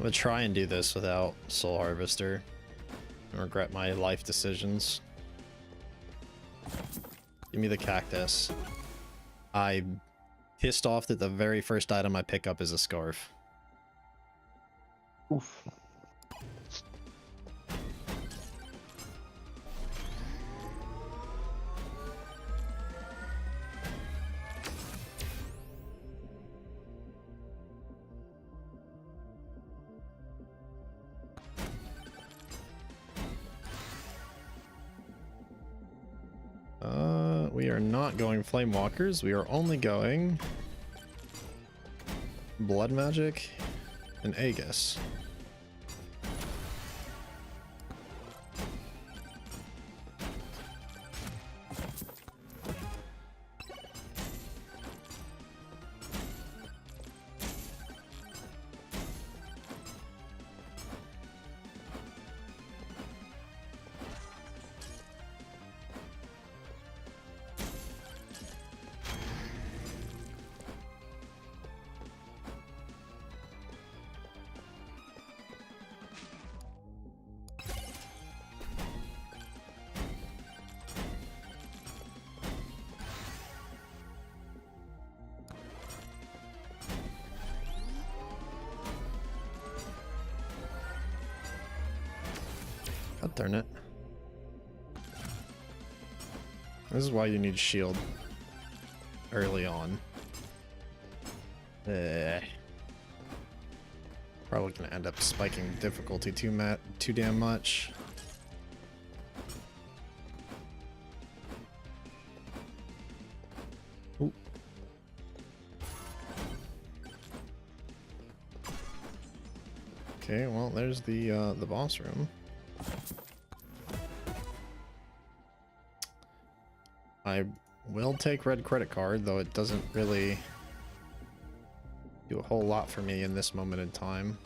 I'm gonna try and do this without Soul Harvester. I regret my life decisions. Give me the cactus. I'm pissed off that the very first item I pick up is a scarf. Oof. We are not going Flame Walkers. We are only going Blood Magic and Aegis. God darn it. This is why you need shield early on. Probably gonna end up spiking difficulty too damn much. Ooh. Okay, well there's the boss room. I will take red credit card, though it doesn't really do a whole lot for me in this moment in time.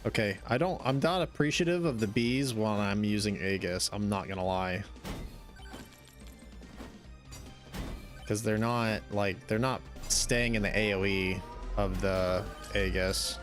Okay, I'm not appreciative of the bees while I'm using Aegis, I'm not gonna lie. Because they're not staying in the AoE of the Aegis.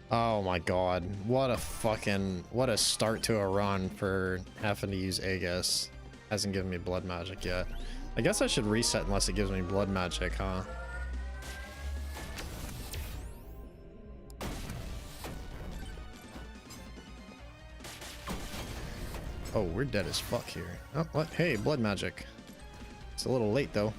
Oh my god, what a start to a run for having to use Aegis. Hasn't given me blood magic yet. I guess I should reset unless it gives me blood magic, huh? Oh, we're dead as fuck here. Oh, what? Hey, blood magic. It's a little late though.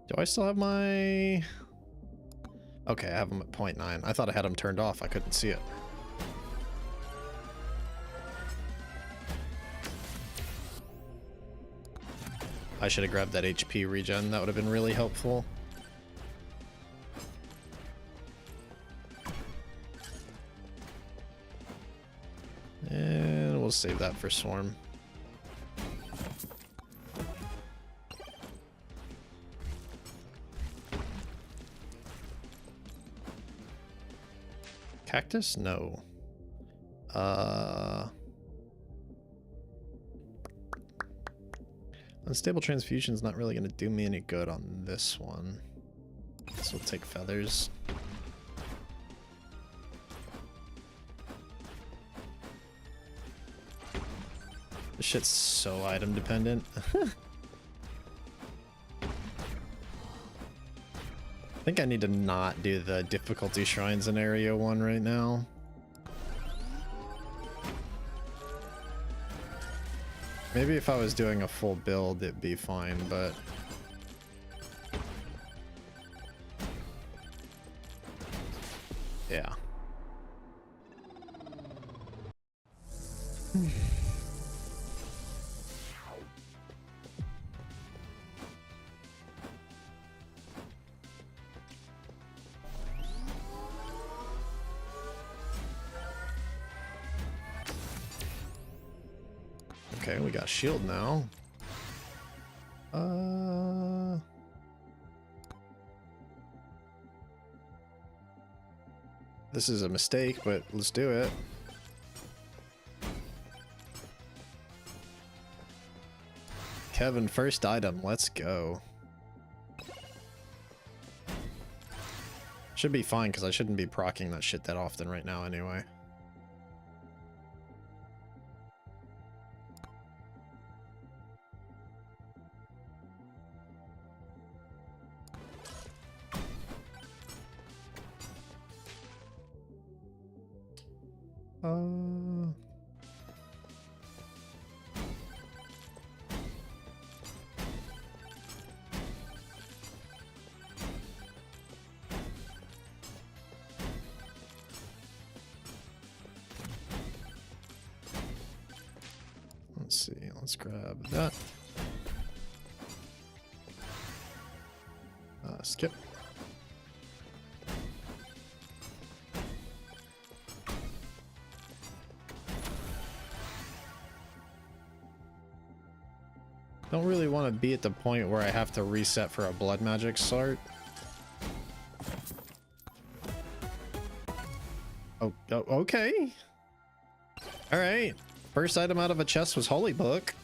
Do I still have my... Okay, I have them at 0.9. I thought I had them turned off. I couldn't see it. I should have grabbed that HP regen. That would have been really helpful. And we'll save that for Swarm. Cactus? No. Unstable transfusion's not really going to do me any good on this one. So we'll take feathers. This shit's so item dependent. I think I need to not do the difficulty shrines in Area 1 right now. Maybe if I was doing a full build, it'd be fine, but... yeah. Okay, we got shield now. This is a mistake, but let's do it. Kevin, first item, let's go. Should be fine, because I shouldn't be proccing that shit that often right now anyway. Let's see, let's grab that. Skip. Don't really want to be at the point where I have to reset for a blood magic start. Oh, okay. All right. First item out of a chest was Holy Book.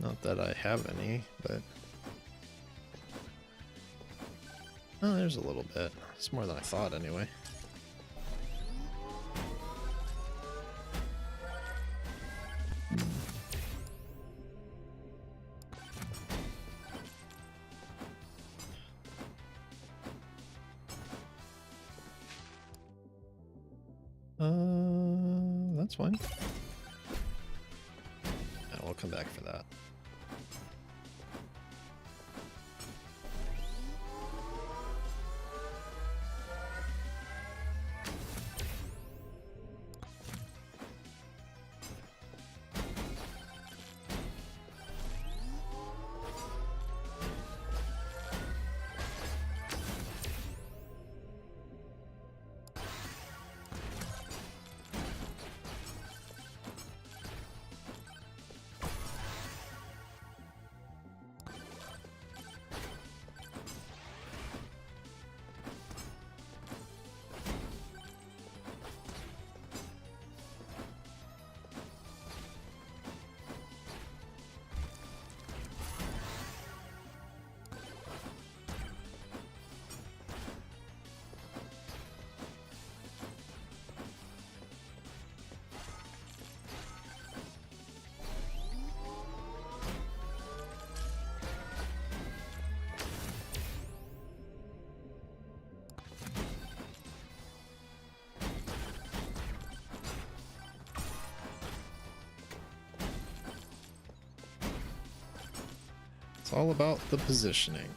Not that I have any, but... Oh, there's a little bit. It's more than I thought, anyway. That's fine. And we'll come back for that. It's all about the positioning.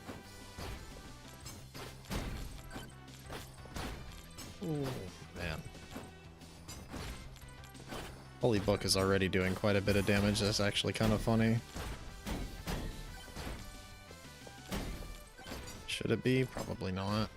Oh, man. Holy Book is already doing quite a bit of damage. That's actually kind of funny. Should it be? Probably not.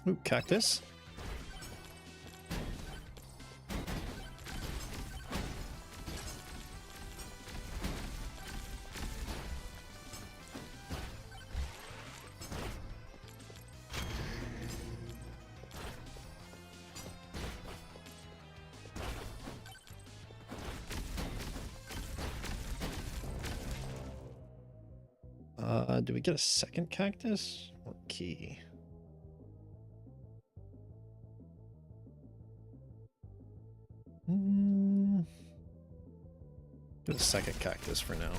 Ooh, cactus. Do we get a second cactus or key? Get a second cactus for now.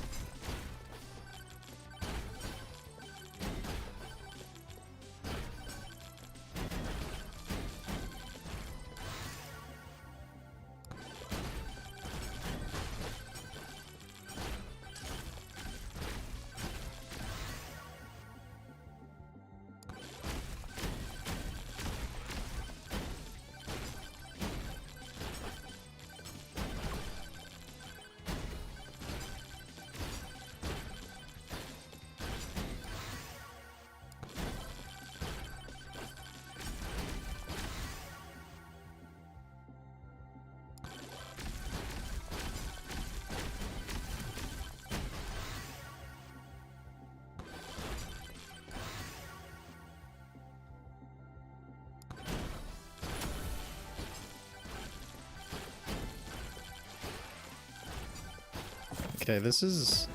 Okay, this is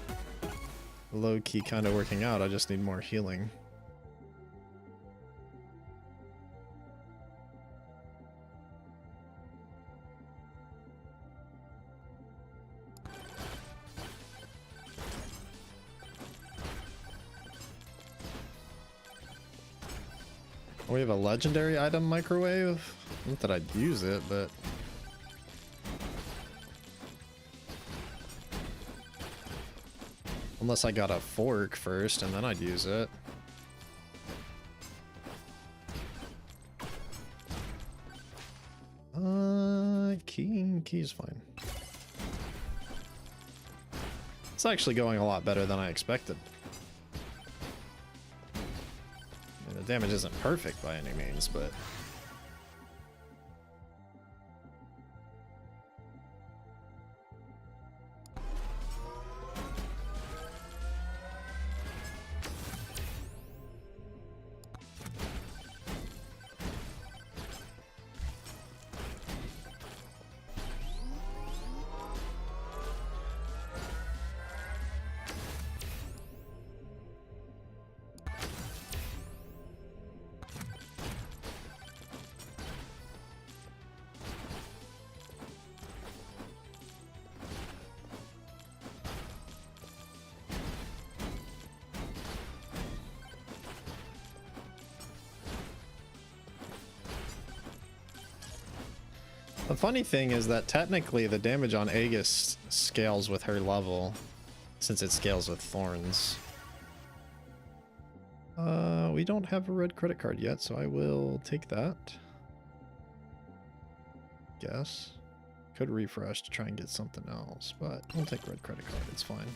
low-key kind of working out. I just need more healing. We have a legendary item microwave. Not that I'd use it, but... Unless I got a fork first, and then I'd use it. Key's fine. It's actually going a lot better than I expected. I mean, the damage isn't perfect by any means, but... The funny thing is that technically the damage on Aegis scales with her level, since it scales with thorns. We don't have a red credit card yet, so I will take that. Guess. Could refresh to try and get something else, but we'll take red credit card, it's fine.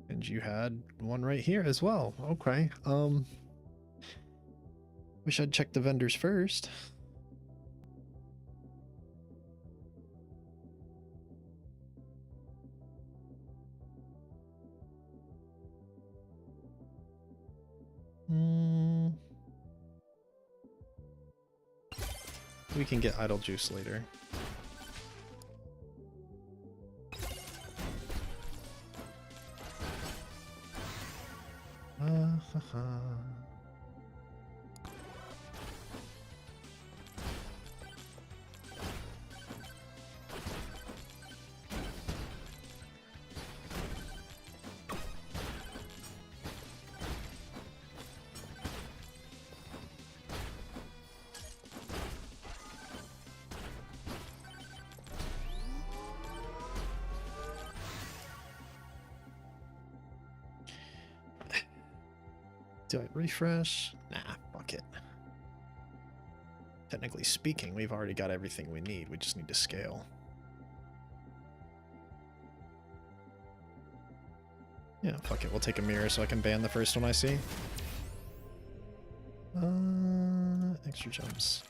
And you had one right here as well. Okay. Wish I'd checked the vendors first. We can get idle juice later. Do I refresh? Nah, fuck it. Technically speaking, we've already got everything we need. We just need to scale. Yeah, fuck it. We'll take a mirror so I can ban the first one I see. Extra jumps.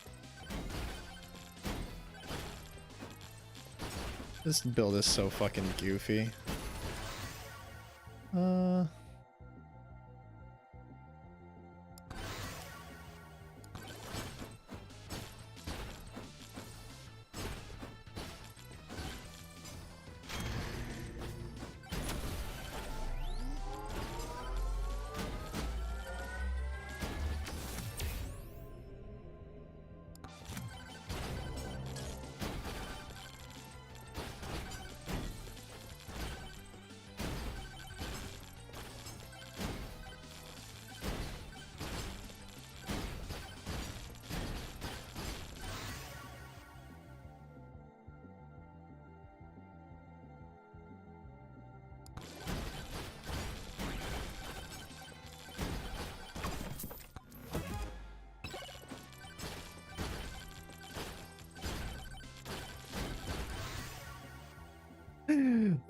This build is so fucking goofy.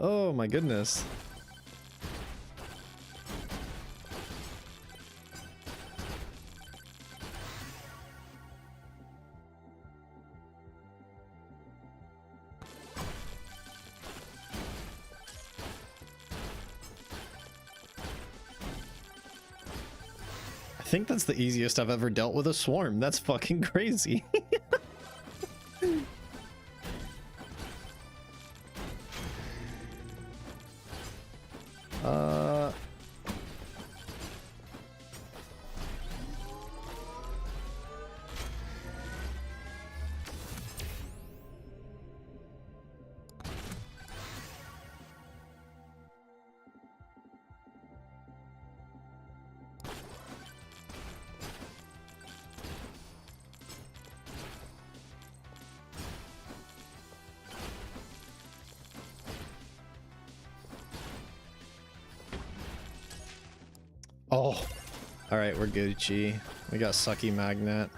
Oh my goodness. I think that's the easiest I've ever dealt with a swarm. That's fucking crazy. Oh, all right, we're Gucci. We got Sucky Magnet.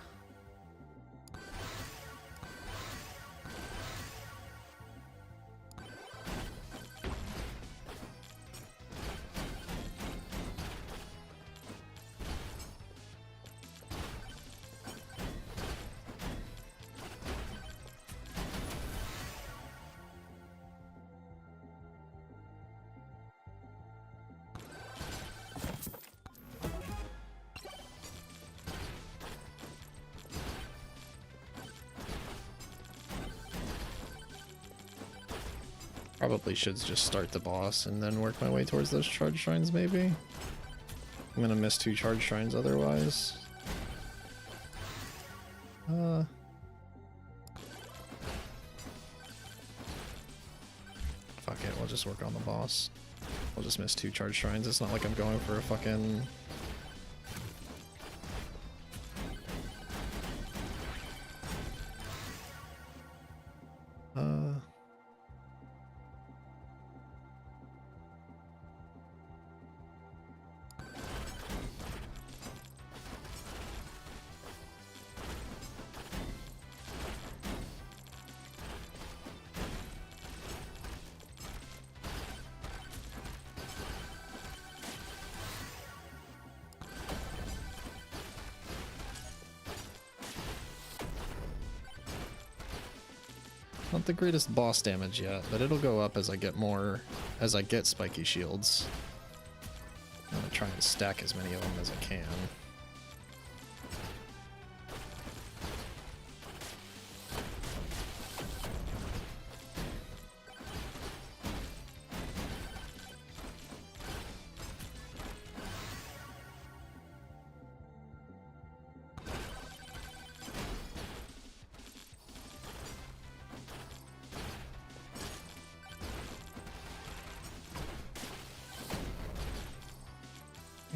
Probably should just start the boss and then work my way towards those charge shrines, maybe. I'm gonna miss 2 charge shrines otherwise. Fuck it, we'll just work on the boss. We'll just miss 2 charge shrines. It's not like I'm going for a fucking... Not the greatest boss damage yet, but it'll go up as I get more, as I get spiky shields. I'm gonna try and stack as many of them as I can.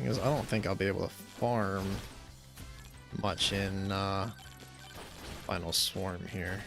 Because I don't think I'll be able to farm much in Final Swarm here.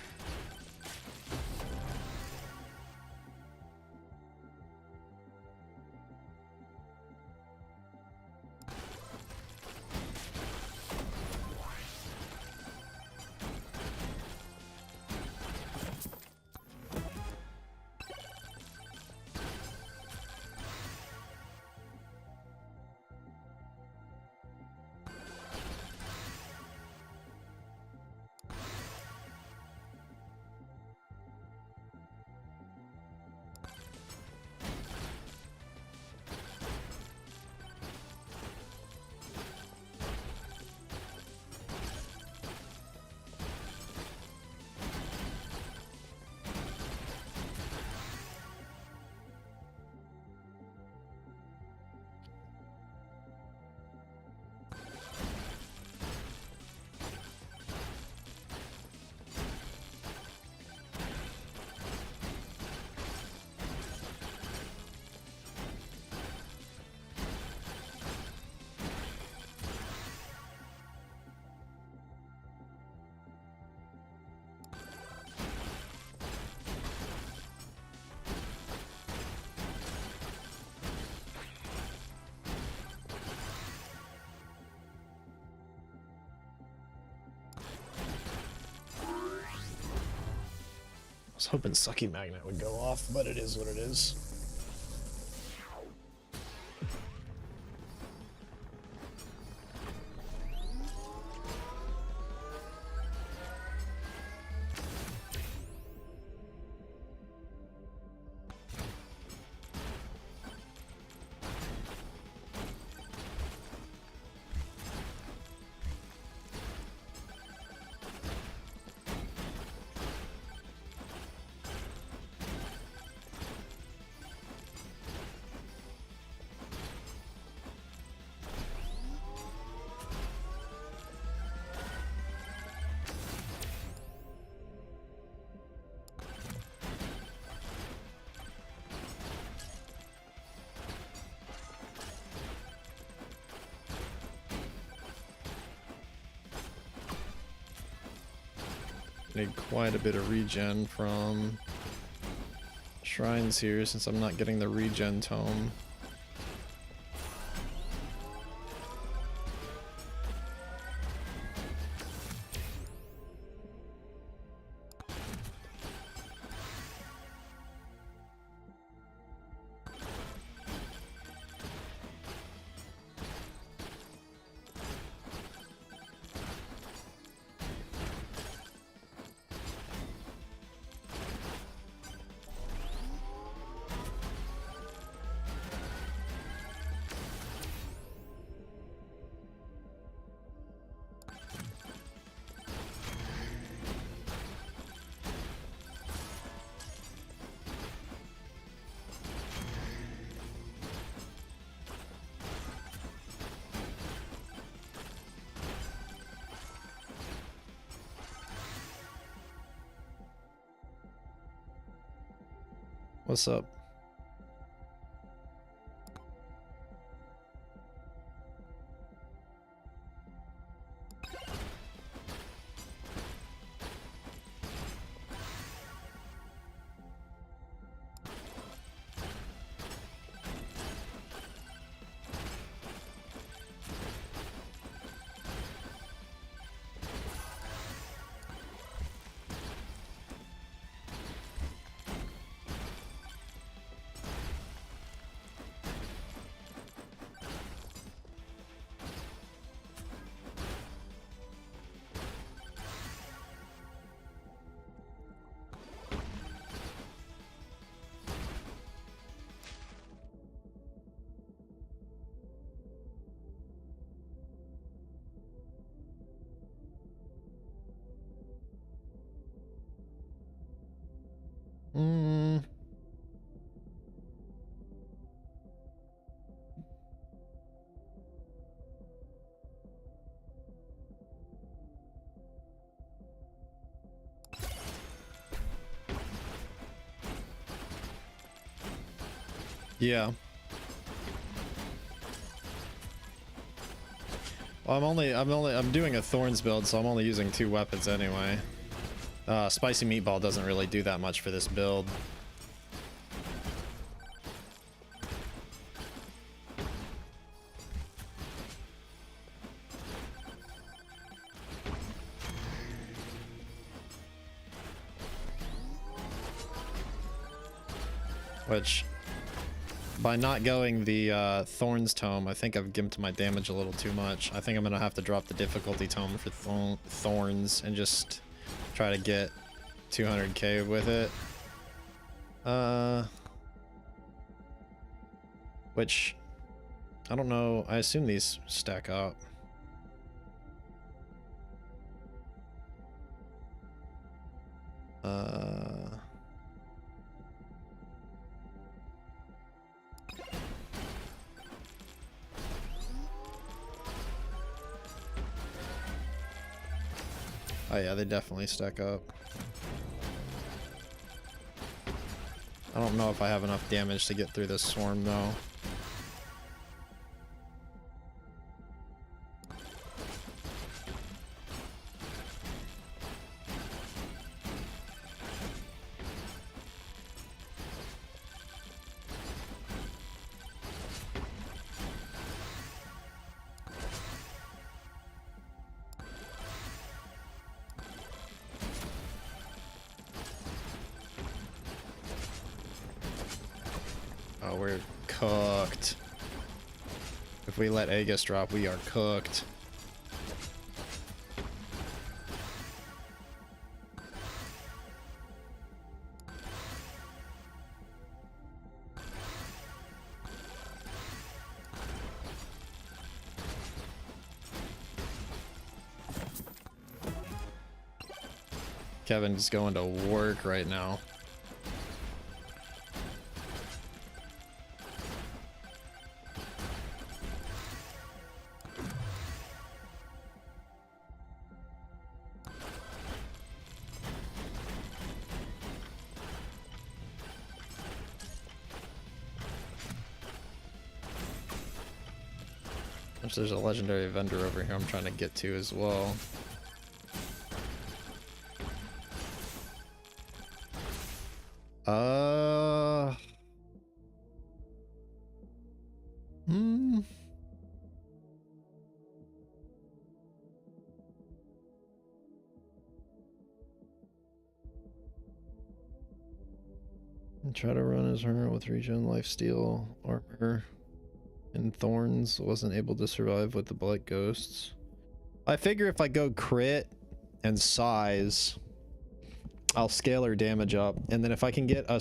I was hoping Sucky Magnet would go off, but it is what it is. need quite a bit of regen from shrines here since I'm not getting the regen tome. What's up? Yeah. Well, I'm doing a Thorns build, so I'm only using 2 weapons anyway. Spicy Meatball doesn't really do that much for this build. Which, by not going the Thorns Tome, I think I've gimped my damage a little too much. I think I'm gonna have to drop the difficulty tome for Thorns and just try to get 200k with it. Which, I don't know, I assume these stack up. Oh yeah, they definitely stack up. I don't know if I have enough damage to get through this swarm though. Oh, we're cooked. If we let Aegis drop, we are cooked. Kevin's going to work right now. There's a legendary vendor over here I'm trying to get to as well. Uh. Hmm. Try to run as her with regen, lifesteal, armor, and thorns. Wasn't able to survive with the black ghosts. I figure if I go crit and size, I'll scale her damage up, and then if I can get a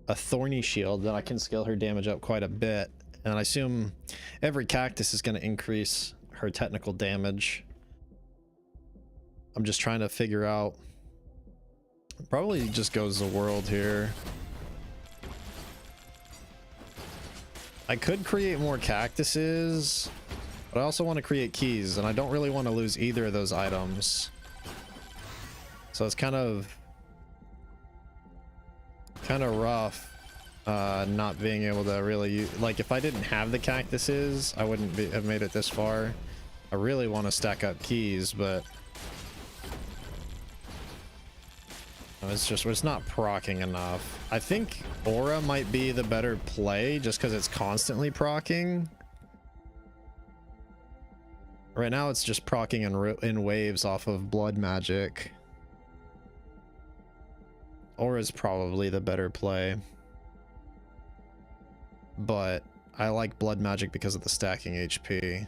thorny shield, then I can scale her damage up quite a bit. And I assume every cactus is going to increase her technical damage. I'm just trying to figure out. Probably just goes the world here. I could create more cactuses, but I also want to create keys, and I don't really want to lose either of those items. So it's kind of rough not being able to really like, if I didn't have the cactuses, I wouldn't have made it this far. I really want to stack up keys, but it's not proccing enough. I think Aura might be the better play just because it's constantly proccing. Right now it's just proccing in waves off of blood magic. Aura's probably the better play, but I like blood magic because of the stacking HP.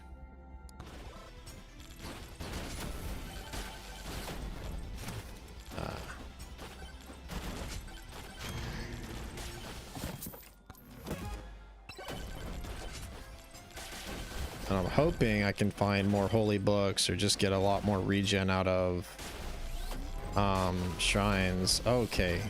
And I'm hoping I can find more holy books or just get a lot more regen out of shrines. Okay.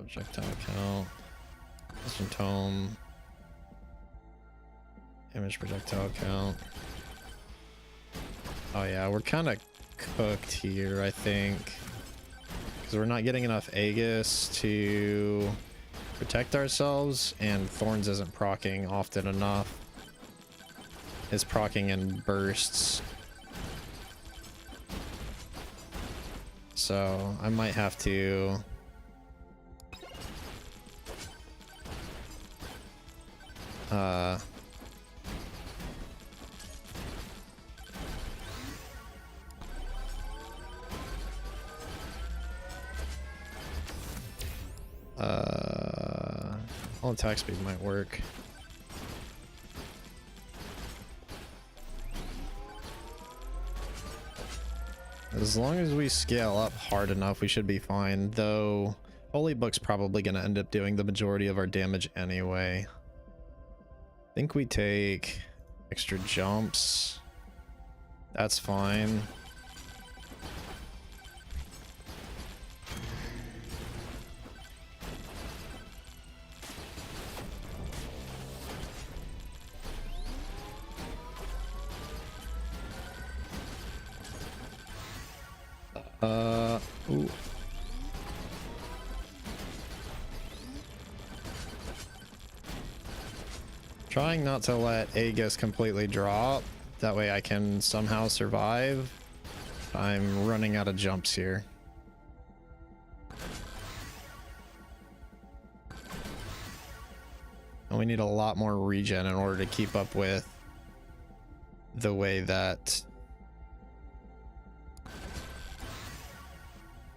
Projectile count. Custom tome. Image projectile count. Oh yeah, we're kind of cooked here, I think, because we're not getting enough Aegis to protect ourselves, and Thorns isn't proccing often enough. It's proccing in bursts, so I might have to all attack speed might work. As long as we scale up hard enough, we should be fine, though Holy Book's probably going to end up doing the majority of our damage anyway. I think we take extra jumps. That's fine. Ooh. Trying not to let Aegis completely drop. That way I can somehow survive. I'm running out of jumps here. And we need a lot more regen in order to keep up with the way that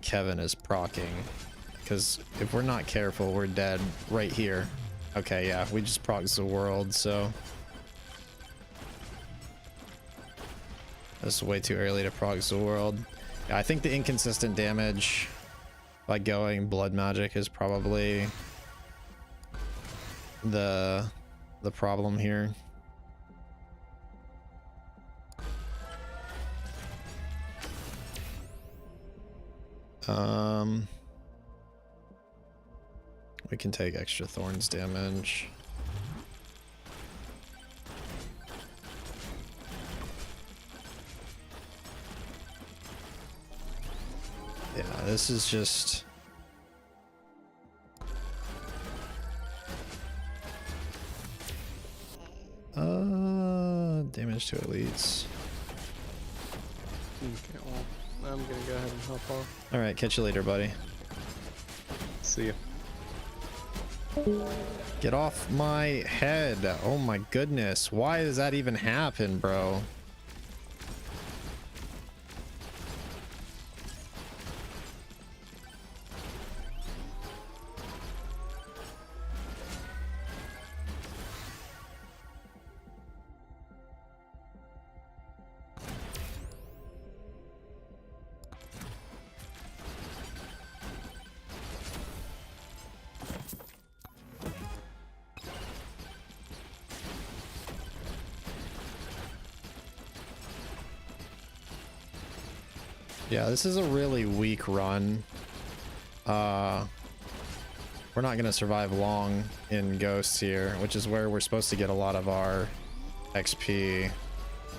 Kevin is proccing, because if we're not careful, we're dead right here. Okay, yeah, we just procced the world, so this is way too early to proc the world. Yeah, I think the inconsistent damage by going blood magic is probably the problem here. We can take extra thorns damage. Yeah, this is just Damage to elites. Okay, well, I'm gonna go ahead and hop off. All right, catch you later, buddy. See ya. Get off my head. Oh my goodness. Why does that even happen, bro? Yeah, this is a really weak run. We're not gonna survive long in Ghosts here, which is where we're supposed to get a lot of our XP.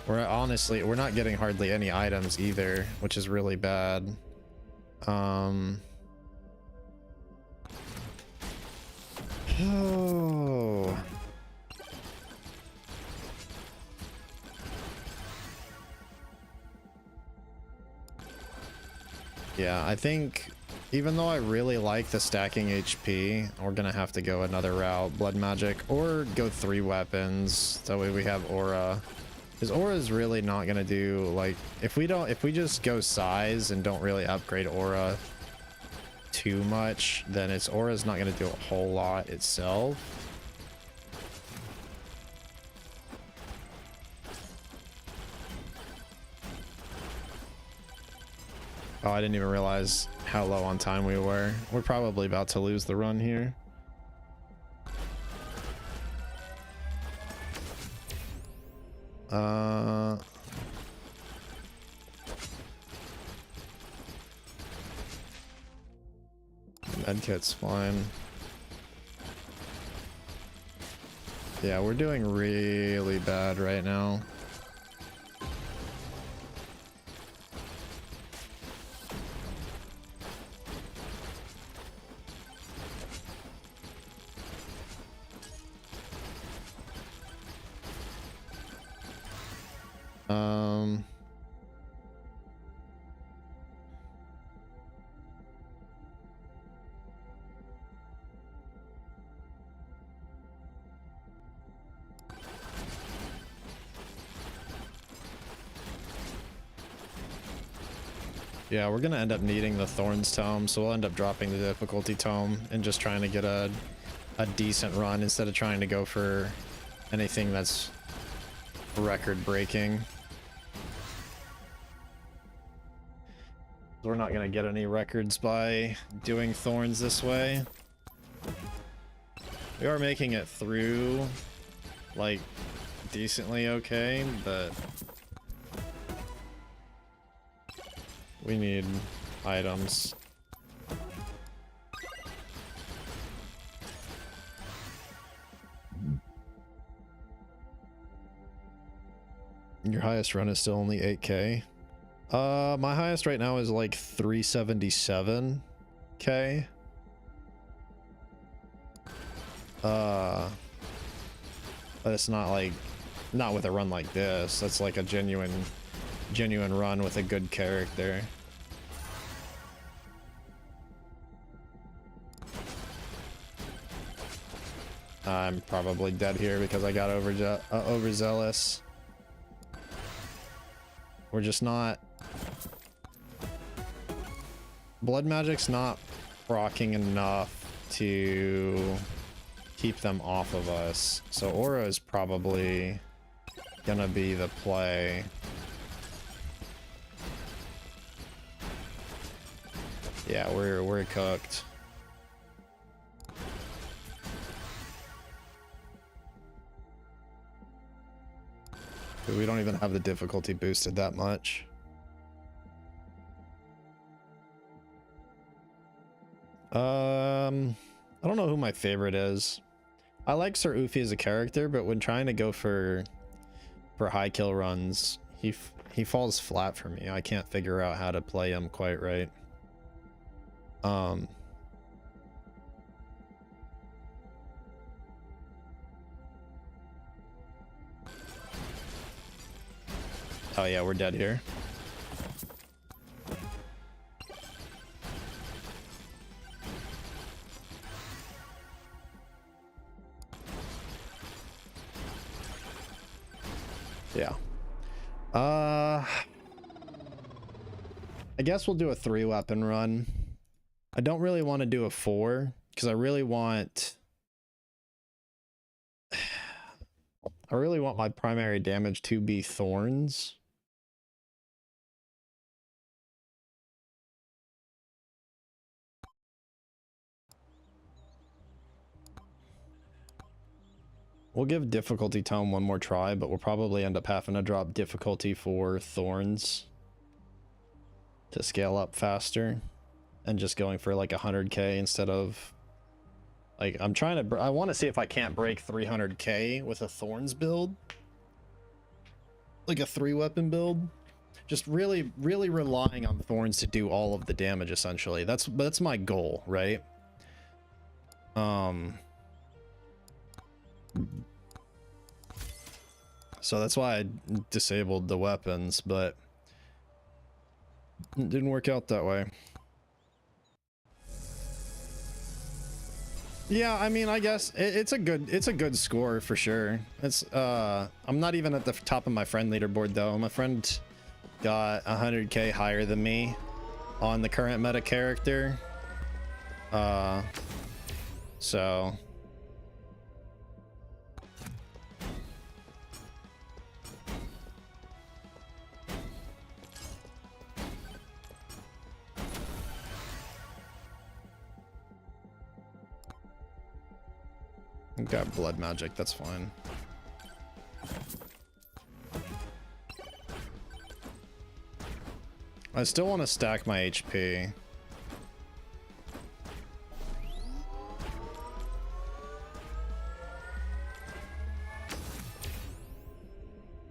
We're not getting hardly any items either, which is really bad. Oh. Yeah, I think even though I really like the stacking HP, we're gonna have to go another route, blood magic, or go 3 weapons. That way we have aura. Because aura is really not gonna do, like, if we just go size and don't really upgrade aura too much, then its aura is not gonna do a whole lot itself. Oh, I didn't even realize how low on time we were. We're probably about to lose the run here. Medkit's fine. Yeah, we're doing really bad right now. Yeah, we're gonna end up needing the Thorns Tome, so we'll end up dropping the difficulty tome and just trying to get a decent run instead of trying to go for anything that's record breaking. We're not gonna get any records by doing Thorns this way. We are making it through, like, decently okay, but we need items. Your highest run is still only 8k. My highest right now is like 377k. But it's not like, not with a run like this. That's like a genuine run with a good character. I'm probably dead here because I got overzealous. We're just not... Blood magic's not proccing enough to keep them off of us. So aura is probably gonna be the play. Yeah, we're cooked. We don't even have the difficulty boosted that much. I don't know who my favorite is. I like Sir Ufi as a character, but when trying to go for high kill runs, he falls flat for me. I can't figure out how to play him quite right. Oh yeah, we're dead here. Yeah. I guess we'll do a 3-weapon run. I don't really want to do a 4 because I really want my primary damage to be thorns. We'll give difficulty tome one more try, but we'll probably end up having to drop difficulty for thorns to scale up faster, and just going for like 100k instead of like I want to see if I can't break 300k with a thorns build, like a 3-weapon build, just really relying on thorns to do all of the damage. Essentially, that's my goal, right? So that's why I disabled the weapons, but it didn't work out that way. Yeah, I mean, I guess it's a good score for sure. It's I'm not even at the top of my friend leaderboard though. My friend got 100k higher than me on the current meta character. So got blood magic, that's fine. I still want to stack my HP.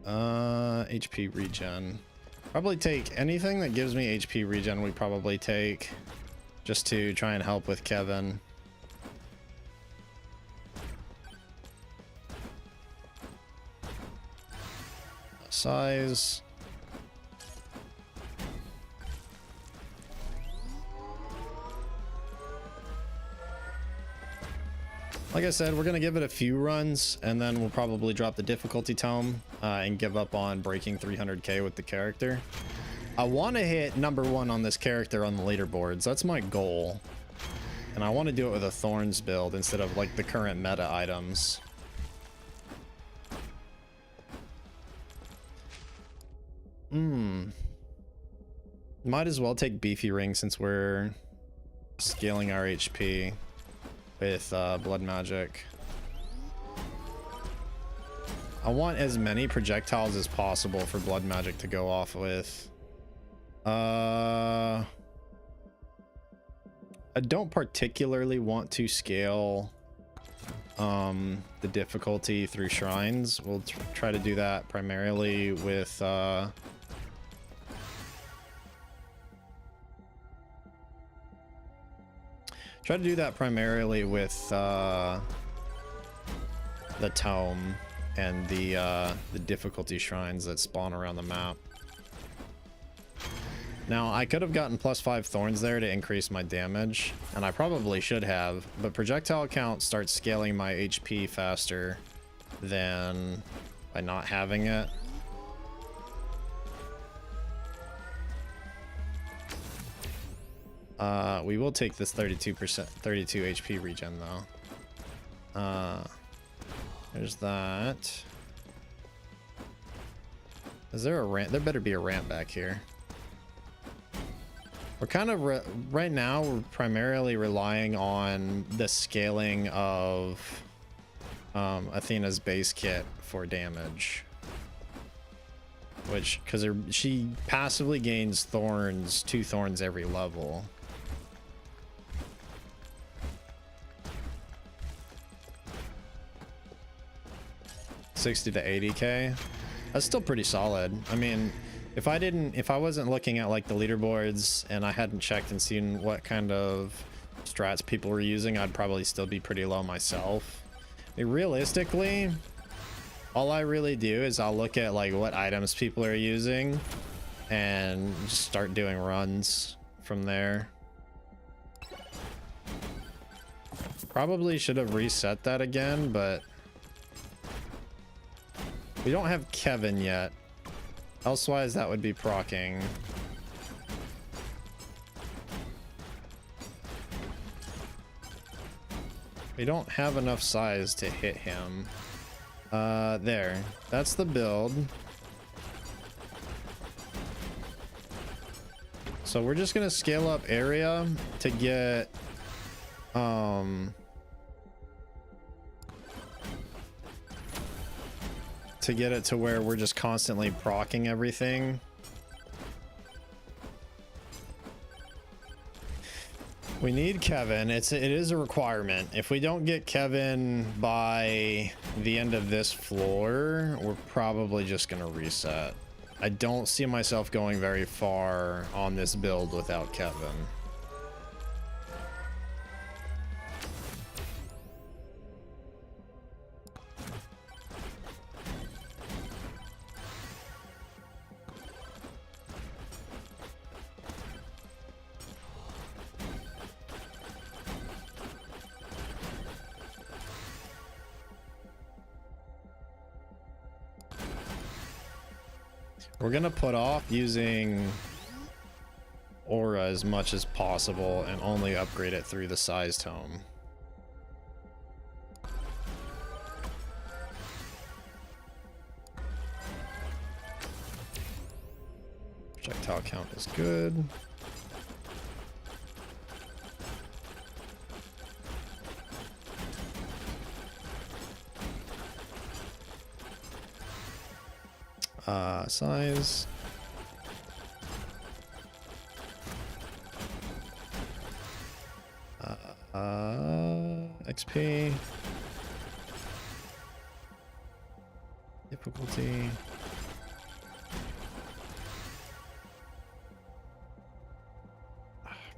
HP regen. Probably take anything that gives me HP regen, we probably take, just to try and help with Kevin. Size. Like I said, we're gonna give it a few runs and then we'll probably drop the difficulty tome and give up on breaking 300k with the character. I want to hit #1 on this character on the leaderboards. That's my goal, and I want to do it with a thorns build instead of like the current meta items. Might as well take beefy ring since we're scaling our HP with blood magic. I want as many projectiles as possible for blood magic to go off with. I don't particularly want to scale the difficulty through shrines. We'll try to do that primarily with the tome and the difficulty shrines that spawn around the map. Now, I could have gotten +5 thorns there to increase my damage, and I probably should have, but projectile count starts scaling my HP faster than by not having it. We will take this 32 HP regen though. There's that. Is there a ramp? There better be a ramp back here. We're kind of right now we're primarily relying on the scaling of Athena's base kit for damage, which because she passively gains thorns, 2 thorns every level. $60 to $80k. That's still pretty solid. I mean, if I wasn't looking at like the leaderboards and I hadn't checked and seen what kind of strats people were using, I'd probably still be pretty low myself. I mean, realistically, All I really do is I'll look at like what items people are using and just start doing runs from there. Probably should have reset that again, but we don't have Kevin yet. Elsewise, that would be proccing. We don't have enough size to hit him. There. That's the build. So we're just gonna scale up area to get it to where we're just constantly proccing everything. We need Kevin. It is a requirement. If we don't get Kevin by the end of this floor, we're probably just gonna reset. I don't see myself going very far on this build without Kevin. We're gonna put off using aura as much as possible and only upgrade it through the size tome. Projectile count is good. Size. XP. Difficulty.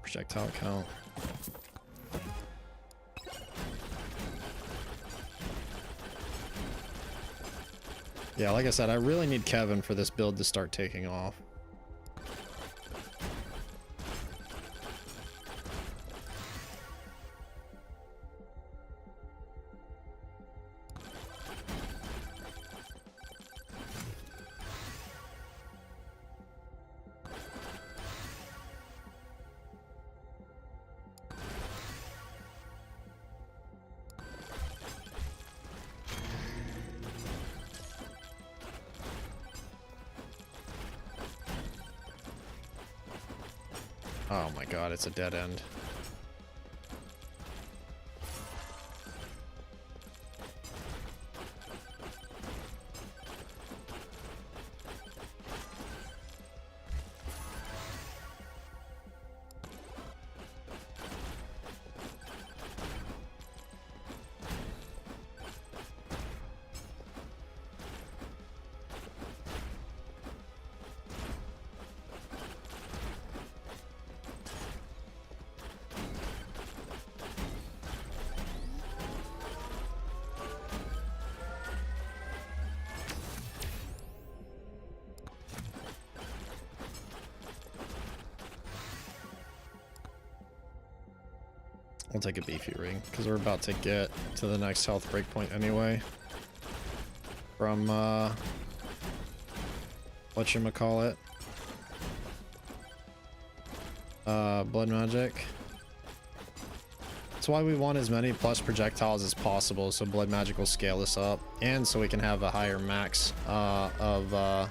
Projectile count. Yeah, like I said, I really need Kevin for this build to start taking off. Oh my god, it's a dead end. We'll take a beefy ring because we're about to get to the next health breakpoint anyway. From whatchamacallit? Blood magic. That's why we want as many plus projectiles as possible, so blood magic will scale this up, and so we can have a higher max of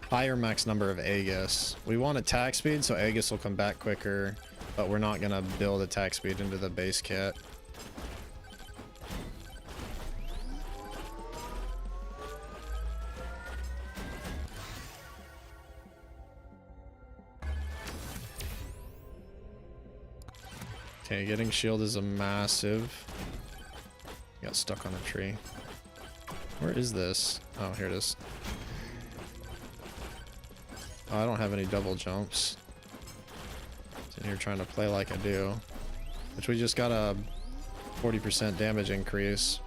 higher max number of Aegis. We want attack speed, so Aegis will come back quicker, but we're not gonna build attack speed into the base kit. Okay, getting shield is a massive. Got stuck on a tree. Where is this? Oh, here it is. Oh, I don't have any double jumps. Sitting here trying to play like I do. which we just got a 40% damage increase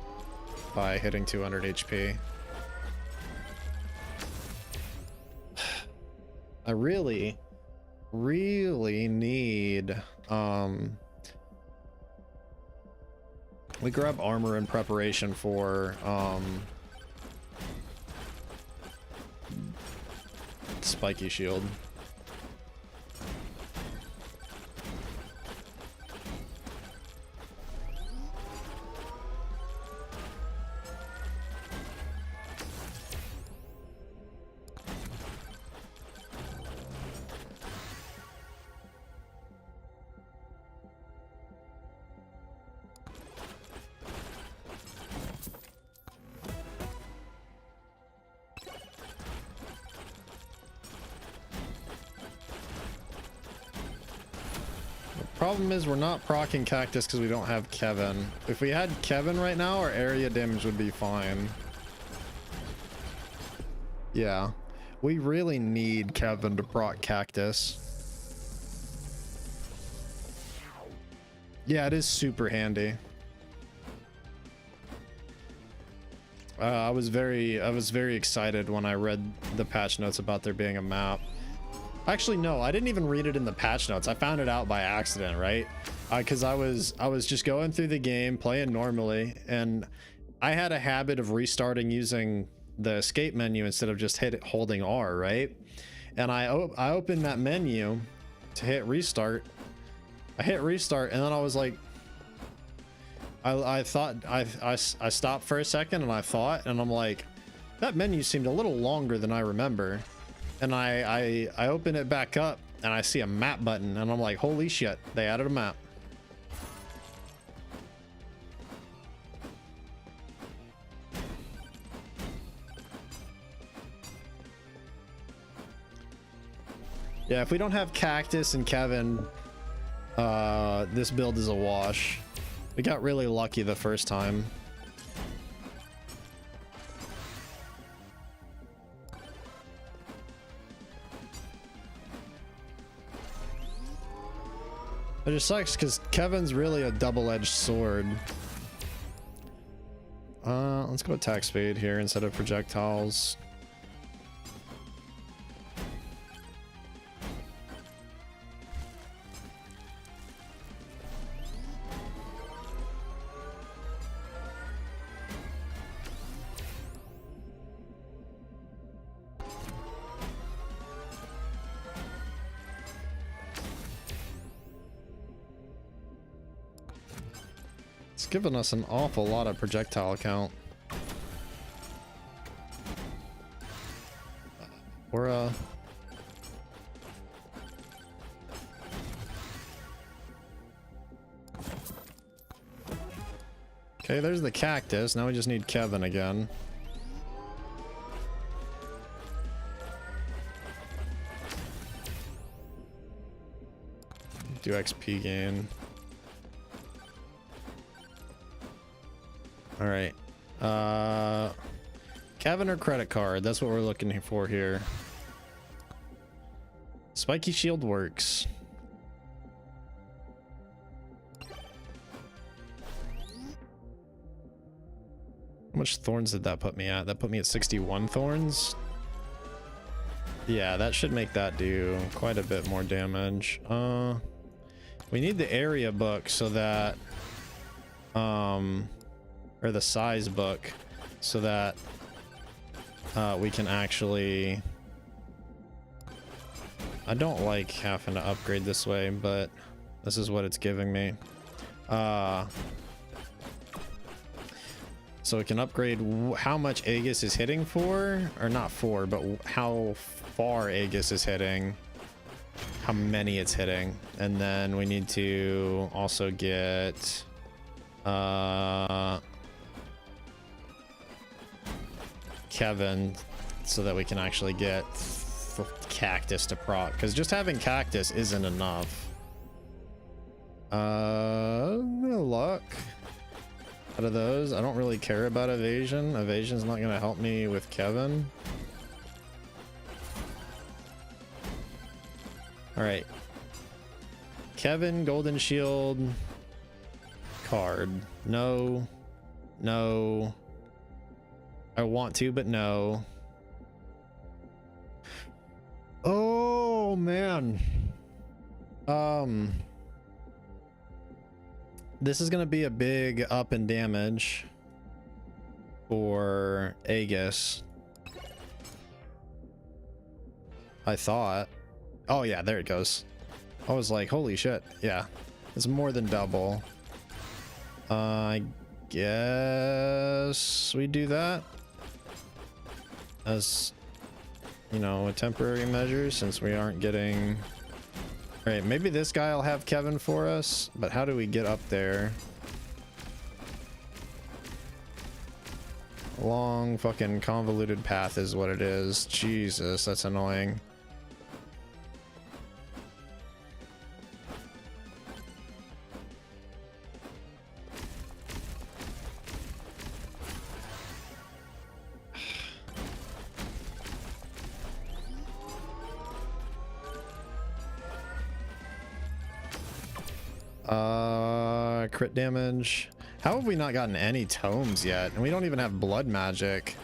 by hitting 200 HP. I really need we grab armor in preparation for spiky shield. Problem is we're not proccing Cactus because we don't have Kevin. If we had Kevin right now, our area damage would be fine. Yeah, we really need Kevin to proc Cactus. Yeah, it is super handy. I was very excited when I read the patch notes about there being a map. Actually, no, I didn't even read it in the patch notes. I found it out by accident, right? Because I was just going through the game, playing normally, and I had a habit of restarting using the escape menu instead of just holding R, right? And I opened that menu to hit restart. I hit restart, and then I was like, I thought I stopped for a second, and I thought, and I'm like, that menu seemed a little longer than I remember. And I open it back up and I see a map button and I'm like, holy shit, they added a map. Yeah, if we don't have Cactus and Kevin, this build is a wash. We got really lucky the first time. It just sucks because Kevin's really a double-edged sword. Let's go attack speed here instead of projectiles. It's given us an awful lot of projectile count. We're okay, there's the Cactus. Now we just need Kevin again. Do XP gain. All right. Kevin or credit card? That's what we're looking for here. Spiky shield works. How much thorns did that put me at? That put me at 61 thorns. Yeah, that should make that do quite a bit more damage. We need the area book so that or the size book so that we can actually, I don't like having to upgrade this way, but this is what it's giving me. So we can upgrade how much Aegis is hitting for, or not for, but how far Aegis is hitting, how many it's hitting. And then we need to also get Kevin so that we can actually get Cactus to proc, because just having Cactus isn't enough. No luck out of those. I don't really care about evasion. Evasion's not going to help me with Kevin. All right, Kevin, golden shield, card. No. No. I want to, but no. Oh, man. This is gonna be a big up in damage for Aegis. I thought. Oh yeah, there it goes. I was like, holy shit. Yeah, it's more than double. I guess we do that as, you know, a temporary measure since we aren't getting... All right, maybe this guy will have Kevin for us, but how do we get up there? Long fucking convoluted path is what it is. Jesus, that's annoying. Crit damage. How have we not gotten any tomes yet? And we don't even have blood magic.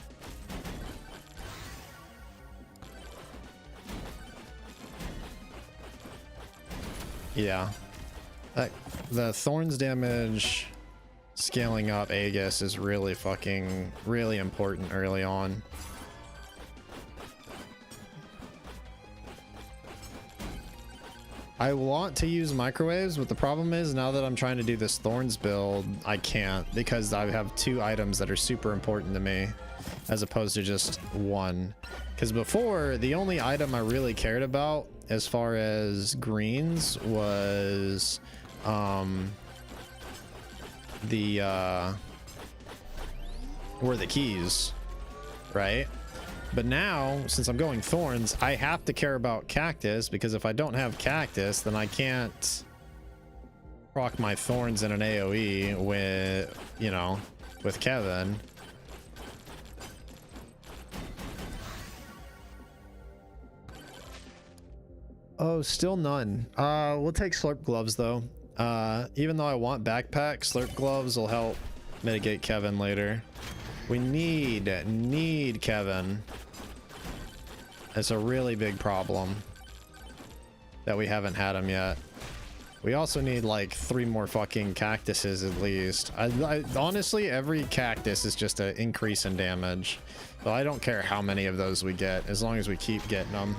Yeah. The thorns damage scaling up Aegis is really important early on. I want to use microwaves, but the problem is now that I'm trying to do this Thorns build, I can't because I have 2 items that are super important to me as opposed to just 1. Because before, the only item I really cared about as far as greens was the keys, right? But now, since I'm going Thorns, I have to care about Cactus, because if I don't have Cactus, then I can't proc my Thorns in an AoE with, you know, with Kevin. Oh, still none. We'll take Slurp Gloves, though. Even though I want Backpack, Slurp Gloves will help mitigate Kevin later. We need Kevin. It's a really big problem that we haven't had him yet. We also need like 3 more fucking cactuses at least. I honestly, every cactus is just an increase in damage. So I don't care how many of those we get, as long as we keep getting them.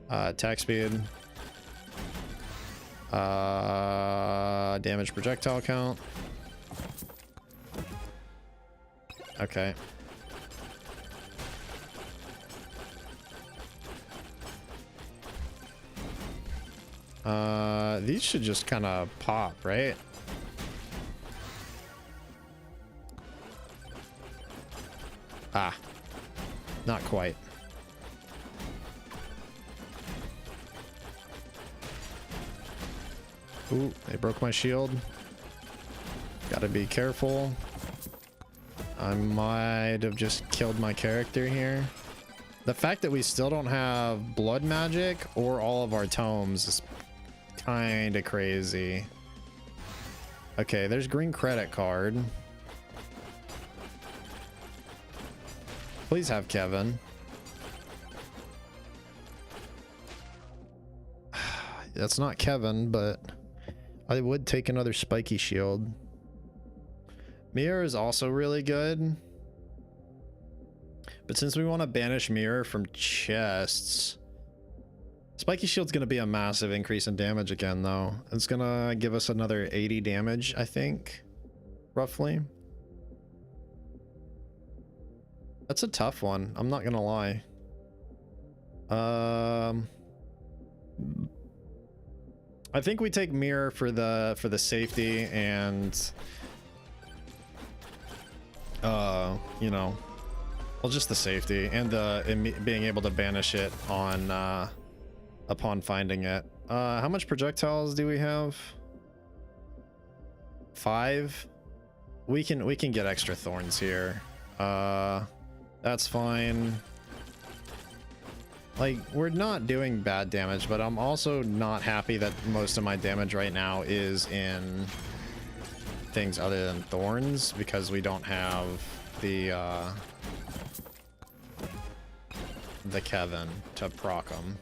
Attack speed. Damage projectile count. Okay. These should just kind of pop, right? Ah, not quite. Ooh, they broke my shield. Gotta be careful. I might have just killed my character here. The fact that we still don't have blood magic or all of our tomes is kind of crazy. Okay, there's green credit card. Please have Kevin. That's not Kevin, but I would take another spiky shield. Mirror is also really good. But since we want to banish Mirror from chests, Spiky Shield's going to be a massive increase in damage again, though. It's going to give us another 80 damage, I think, roughly. That's a tough one. I'm not going to lie. I think we take Mirror for the safety and you know, well, just the safety and being able to banish it on upon finding it. How much projectiles do we have? 5. We can get extra thorns here. That's fine. Like, we're not doing bad damage, but I'm also not happy that most of my damage right now is in things other than thorns, because we don't have the Kevin to proc them.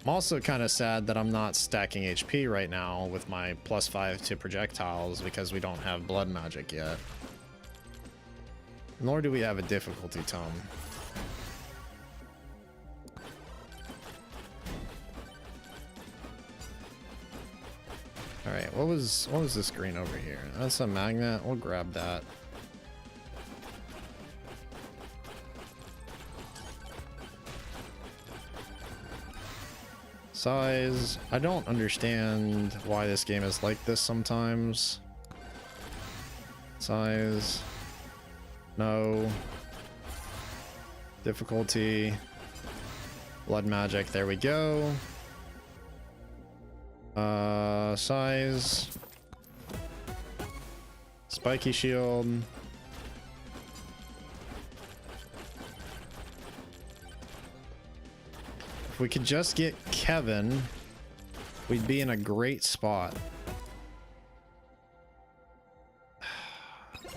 I'm also kind of sad that I'm not stacking HP right now with my +5 to projectiles because we don't have blood magic yet. Nor do we have a difficulty tome. All right, what was this green over here? That's a magnet. We'll grab that. Size. I don't understand why this game is like this sometimes. Size. No. Difficulty. Blood magic. There we go. Size. Spiky shield. If we could just get Kevin, we'd be in a great spot.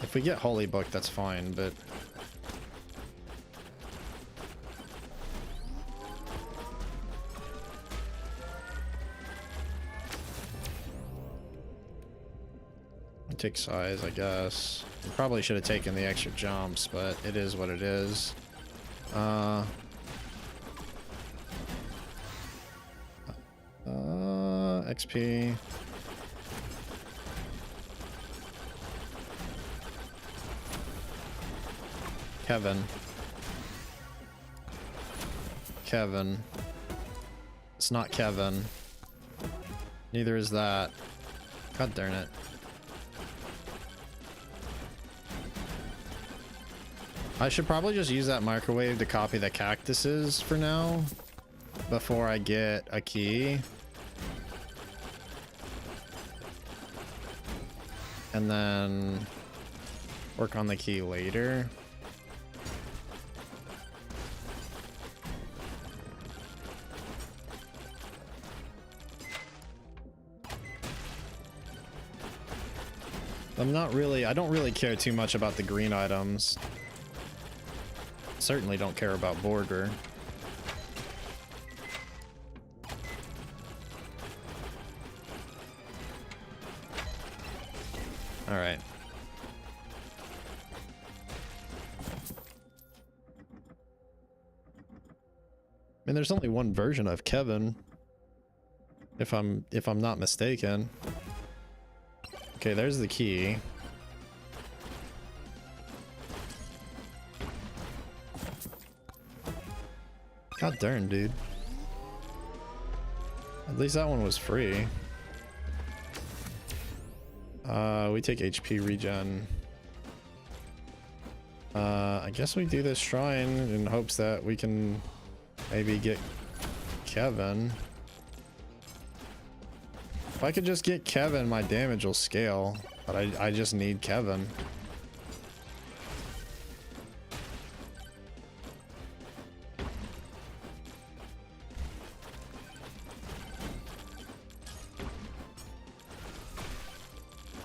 If we get Holy Book, that's fine, but... take size, I guess. Probably should have taken the extra jumps, but it is what it is. XP. Kevin. It's not Kevin. Neither is that. God darn it. I should probably just use that microwave to copy the cactuses for now before I get a key. And then work on the key later. I don't really care too much about the green items. Certainly don't care about Borger. All right. I mean, there's only one version of Kevin, if I'm not mistaken. Okay, there's the key. God darn, dude. At least that one was free. We take HP regen. I guess we do this shrine in hopes that we can maybe get Kevin. If I could just get Kevin, my damage will scale, but I just need Kevin.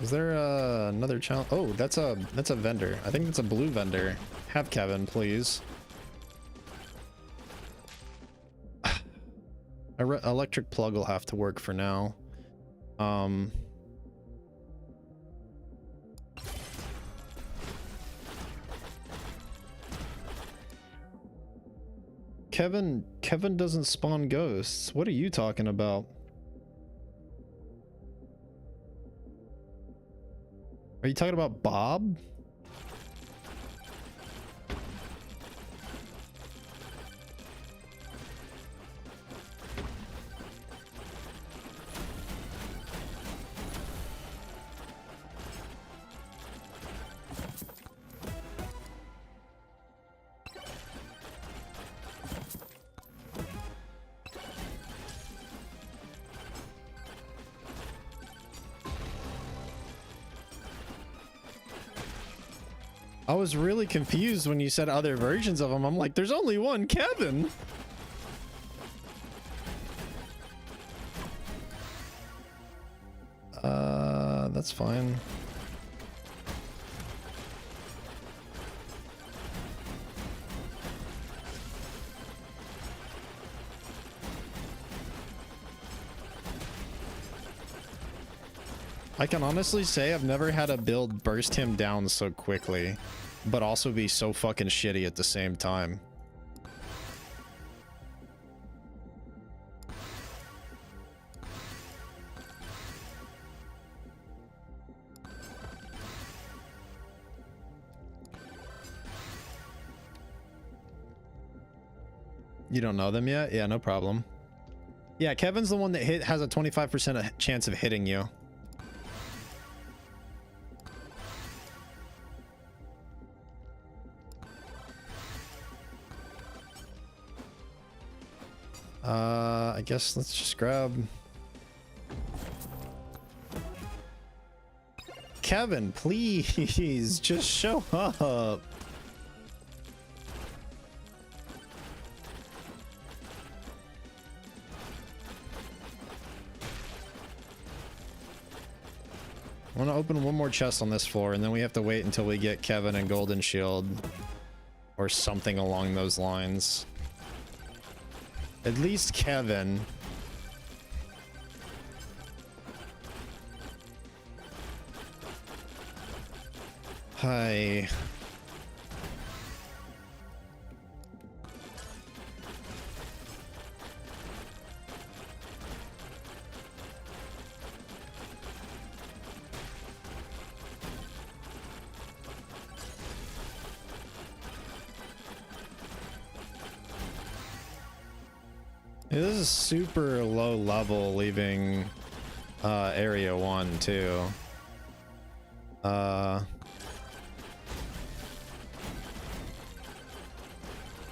Is there another challenge? Oh, that's a vendor. I think that's a blue vendor. Have Kevin, please. Electric plug will have to work for now. Kevin doesn't spawn ghosts. What are you talking about? Are you talking about Bob? I was really confused when you said other versions of him. I'm like, there's only one Kevin. that's fine. I can honestly say I've never had a build burst him down so quickly, but also be so fucking shitty at the same time. You don't know them yet? Yeah, no problem. Yeah, Kevin's the one that has a 25% chance of hitting you. I guess let's just grab Kevin, please just show up. I want to open one more chest on this floor, and then we have to wait until we get Kevin and Golden Shield or something along those lines. At least Kevin. Hi. This is super low level leaving area 1 too.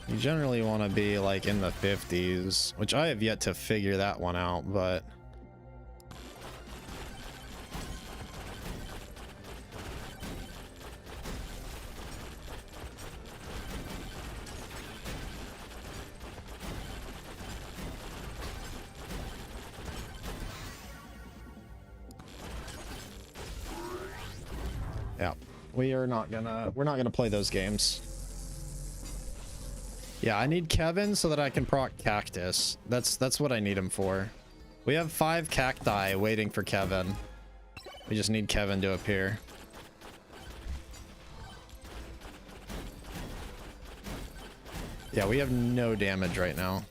You generally want to be like in the 50s, which I have yet to figure that one out, but yeah, we're not gonna play those games. Yeah, I need Kevin so that I can proc Cactus. That's what I need him for. We have 5 cacti waiting for Kevin. We just need Kevin to appear. Yeah, we have no damage right now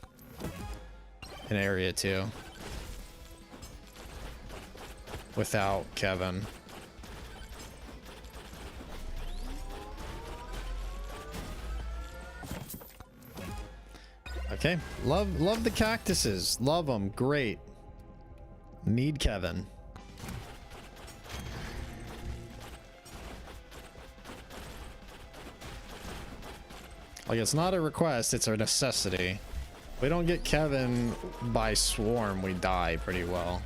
in area 2 without Kevin. Okay, love the cactuses. Love them. Great. Need Kevin. Like, it's not a request, it's a necessity. If we don't get Kevin by swarm, we die pretty well.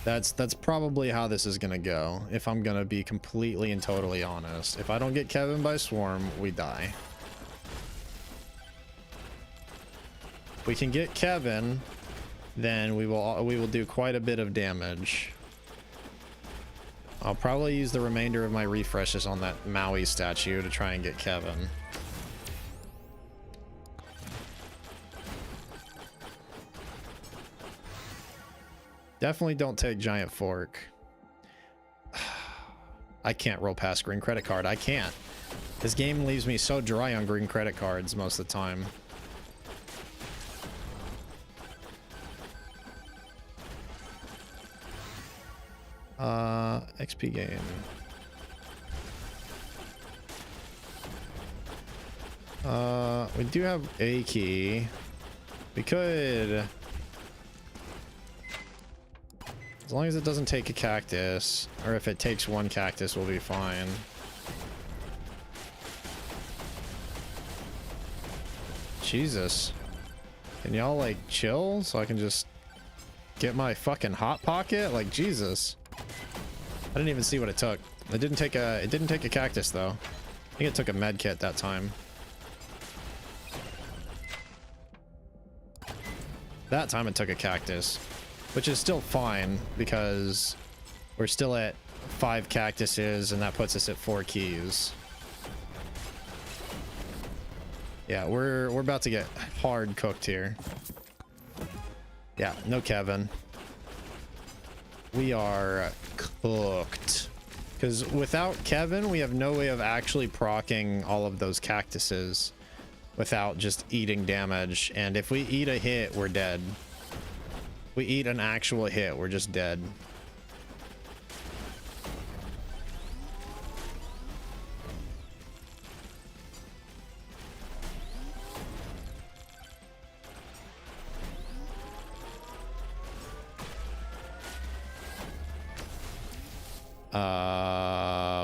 That's probably how this is gonna go, if I'm gonna be completely and totally honest. If I don't get Kevin by swarm, we die. If we can get Kevin, then we will do quite a bit of damage. I'll probably use the remainder of my refreshes on that Maui statue to try and get Kevin. Definitely don't take Giant Fork. I can't roll past green credit card. I can't. This game leaves me so dry on green credit cards most of the time. XP gain. We do have a key. We could, as long as it doesn't take a cactus, or if it takes 1 cactus, we'll be fine. Jesus. Can y'all like chill so I can just get my fucking hot pocket? Like, Jesus. I didn't even see what it took. It didn't take a cactus though. I think it took a med kit that time. That time it took a cactus, which is still fine because We're still at 5 cactuses, and that puts us at 4 keys. Yeah, we're about to get hard cooked here. Yeah, no Kevin. We are cooked. Because without Kevin, we have no way of actually proccing all of those cactuses without just eating damage. And if we eat a hit, we're dead. We eat an actual hit, we're just dead.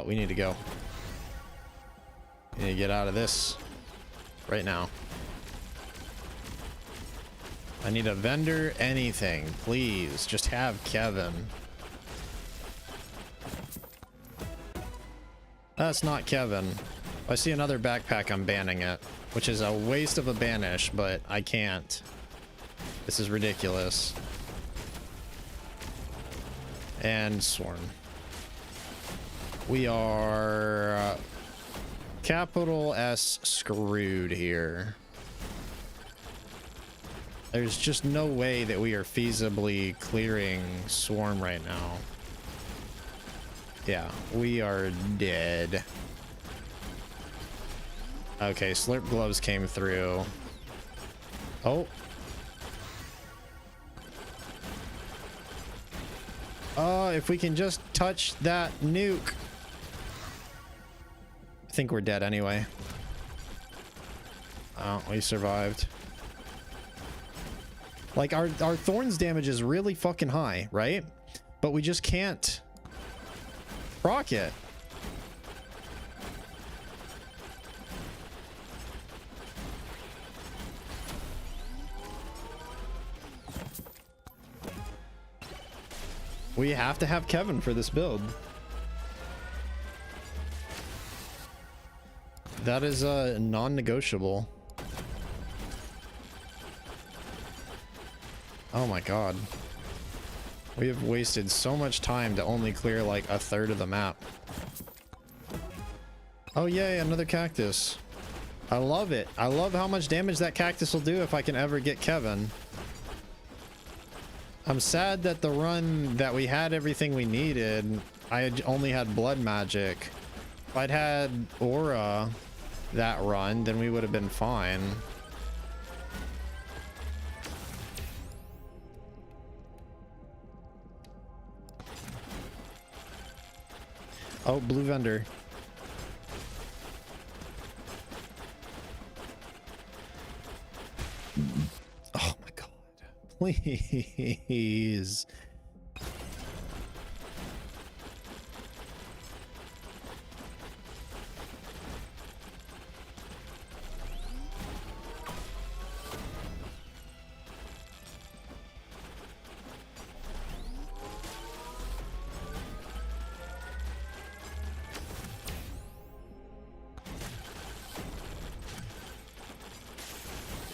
We need to go. We need to get out of this right now. I need a vendor, anything, please. Just have Kevin. That's not Kevin. If I see another backpack, I'm banning it, which is a waste of a banish, but I can't. This is ridiculous. And Swarm. We are capital S screwed here. There's just no way that we are feasibly clearing Swarm right now. Yeah, we are dead. Okay, Slurp Gloves came through. Oh. If we can just touch that nuke. I think we're dead anyway. Oh, we survived. Like, our Thorns damage is really fucking high, right? But we just can't proc it. We have to have Kevin for this build. That is non-negotiable. Oh my god. We have wasted so much time to only clear like a third of the map. Oh yay, another cactus. I love it. I love how much damage that cactus will do if I can ever get Kevin. I'm sad that the run that we had everything we needed, I only had blood magic. If I'd had aura that run, then we would have been fine. Oh, blue vendor. Oh my god. Please.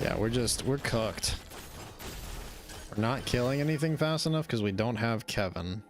Yeah, we're cooked. We're not killing anything fast enough because we don't have Kevin.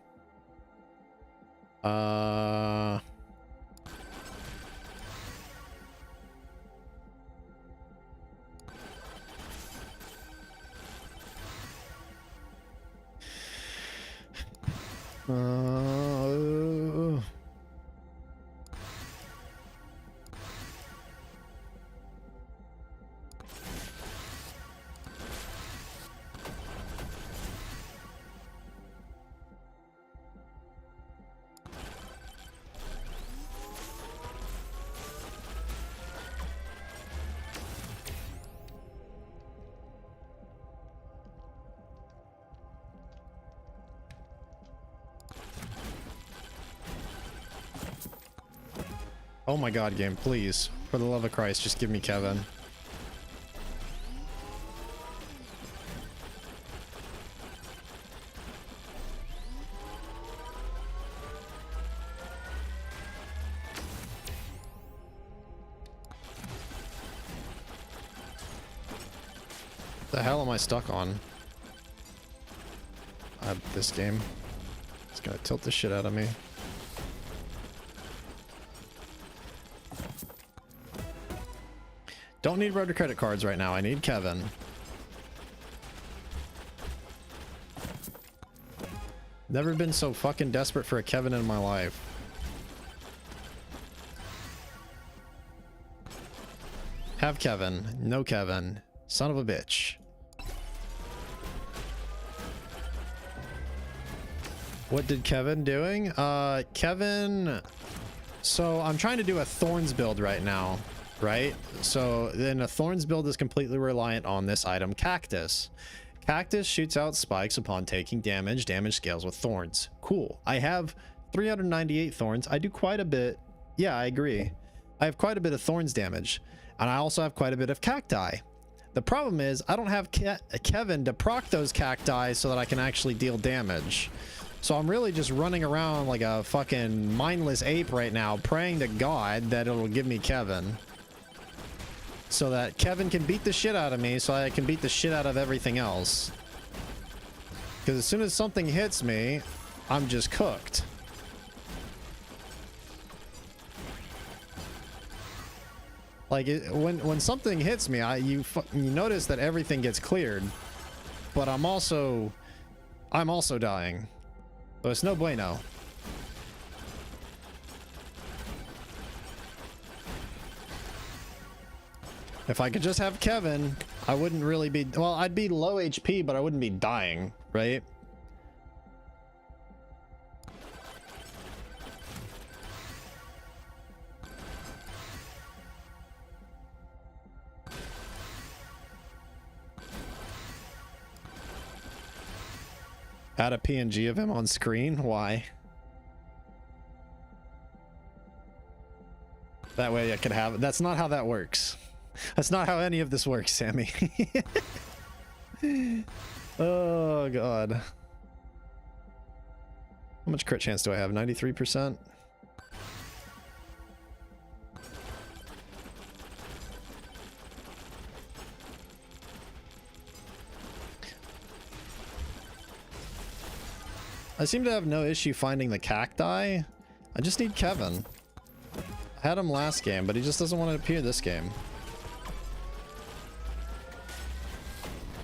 Oh my god, game, please. For the love of Christ, just give me Kevin. The hell am I stuck on? This game. It's gonna tilt the shit out of me. Don't need rotor credit cards right now. I need Kevin. Never been so fucking desperate for a Kevin in my life. Have Kevin. No Kevin. Son of a bitch. What did Kevin doing? Kevin... So I'm trying to do a Thorns build right now, right? So then a Thorns build is completely reliant on this item, Cactus. Cactus shoots out spikes upon taking damage. Damage scales with thorns. Cool. I have 398 thorns. I do quite a bit. Yeah, I agree. I have quite a bit of thorns damage. And I also have quite a bit of cacti. The problem is I don't have Kevin to proc those cacti so that I can actually deal damage. So I'm really just running around like a fucking mindless ape right now, praying to God that it'll give me Kevin. So that Kevin can beat the shit out of me, so I can beat the shit out of everything else. Because as soon as something hits me, I'm just cooked. Like when something hits me, you notice that everything gets cleared, but I'm also dying. So it's no bueno. If I could just have Kevin, I wouldn't really be... Well, I'd be low HP, but I wouldn't be dying, right? Add a PNG of him on screen? Why? That way I could have... That's not how that works. That's not how any of this works, Sammy. Oh, God. How much crit chance do I have? 93%? I seem to have no issue finding the cacti. I just need Kevin. I had him last game, but he just doesn't want to appear this game.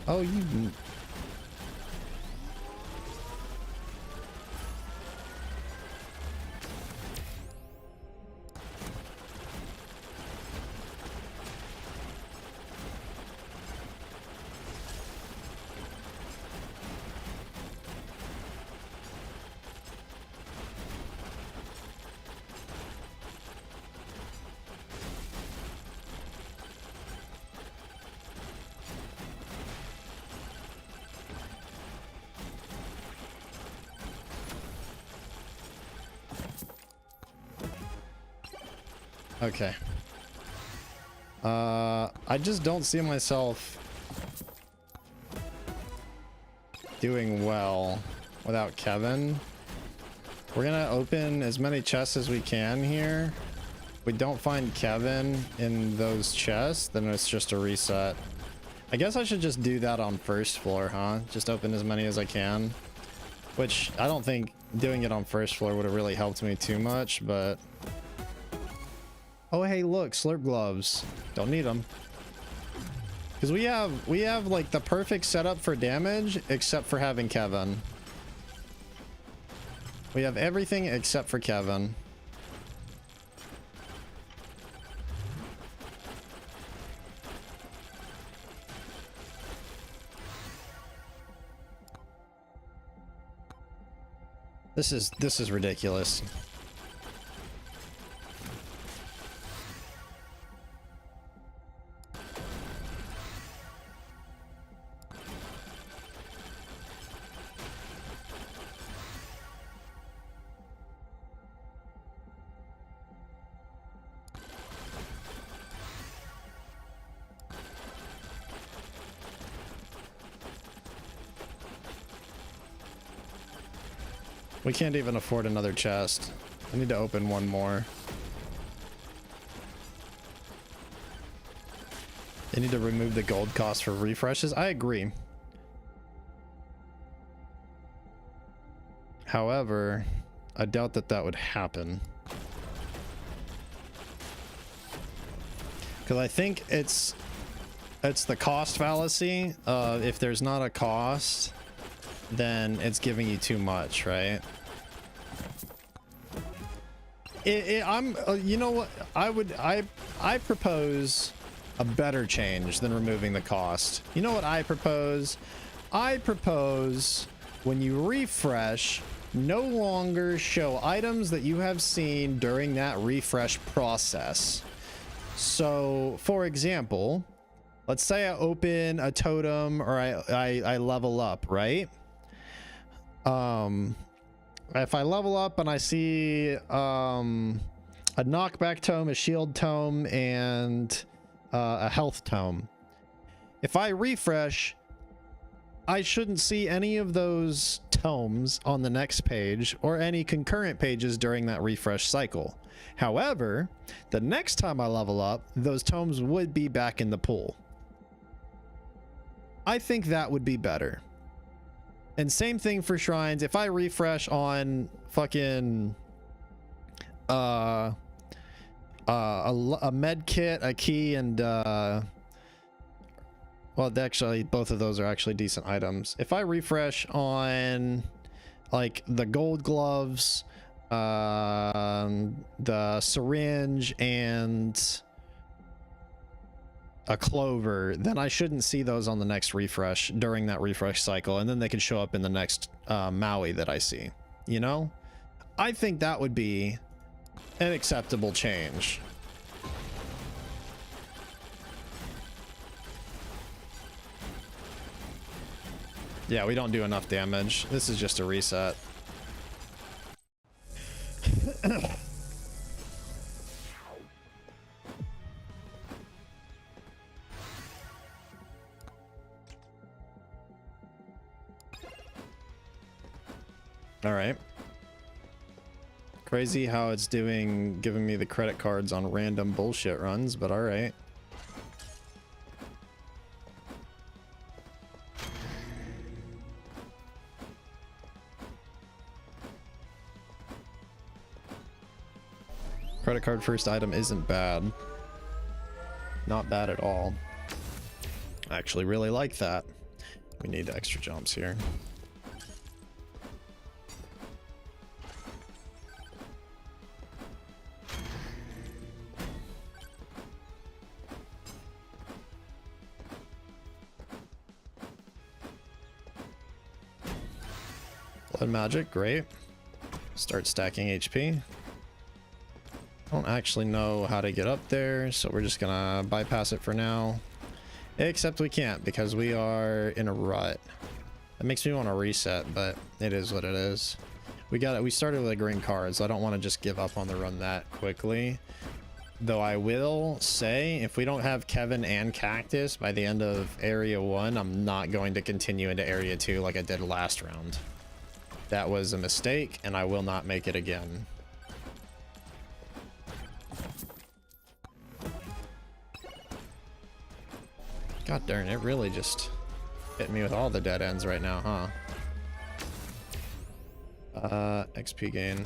Oh, you... Okay. I just don't see myself doing well without Kevin. We're gonna open as many chests as we can here. If we don't find Kevin in those chests, then it's just a reset. I guess I should just do that on first floor, huh? Just open as many as I can. Which I don't think doing it on first floor would have really helped me too much, but... Oh, hey, look, slurp gloves. Don't need them. Because we have like the perfect setup for damage, except for having Kevin. We have everything except for Kevin. This is ridiculous. We can't even afford another chest. I need to open one more. They need to remove the gold cost for refreshes. I agree. However, I doubt that that would happen. Because I think it's the cost fallacy. If there's not a cost, then it's giving you too much, right? You know what? I propose a better change than removing the cost. You know what I propose? I propose when you refresh, no longer show items that you have seen during that refresh process. So, for example, let's say I open a totem or I level up, right? If I level up and I see a knockback tome, a shield tome, and a health tome, if I refresh, I shouldn't see any of those tomes on the next page or any concurrent pages during that refresh cycle. However, the next time I level up, those tomes would be back in the pool. I think that would be better. And same thing for shrines. If I refresh on fucking a med kit, a key, and well, actually both of those are actually decent items. If I refresh on like the gold gloves, the syringe, and a clover, then I shouldn't see those on the next refresh during that refresh cycle, and then they can show up in the next Maui that I see. You know, I think that would be an acceptable change. Yeah, we don't do enough damage. This is just a reset. All right. Crazy how it's giving me the credit cards on random bullshit runs, but all right. Credit card first item isn't bad. Not bad at all. I actually really like that. We need extra jumps here. Blood magic, great. Start stacking HP. Don't actually know how to get up there, so we're just gonna bypass it for now. Except we can't because we are in a rut. That makes me want to reset, but it is what it is. We started with a green card, so I don't want to just give up on the run that quickly. Though I will say, if we don't have Kevin and Cactus by the end of Area 1, I'm not going to continue into Area 2 like I did last round. That was a mistake, and I will not make it again. God darn, it really just hit me with all the dead ends right now, huh? XP gain.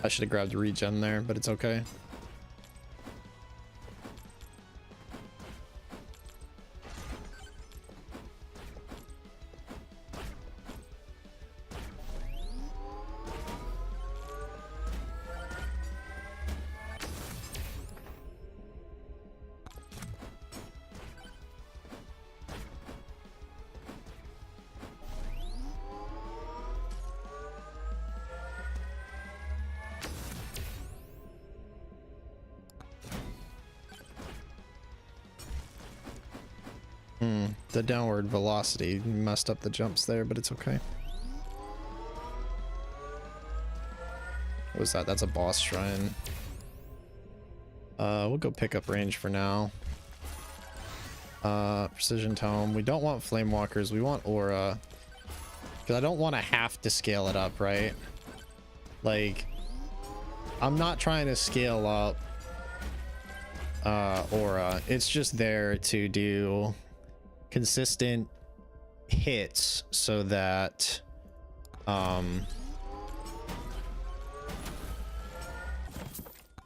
I should have grabbed regen there, but it's okay. The downward velocity messed up the jumps there, but it's okay. was that? That's a boss shrine. We'll go pick up range for now. Precision tome. We don't want flame walkers. We want aura. Because I don't want to have to scale it up, right? Like, I'm not trying to scale up aura. It's just there to do consistent hits so that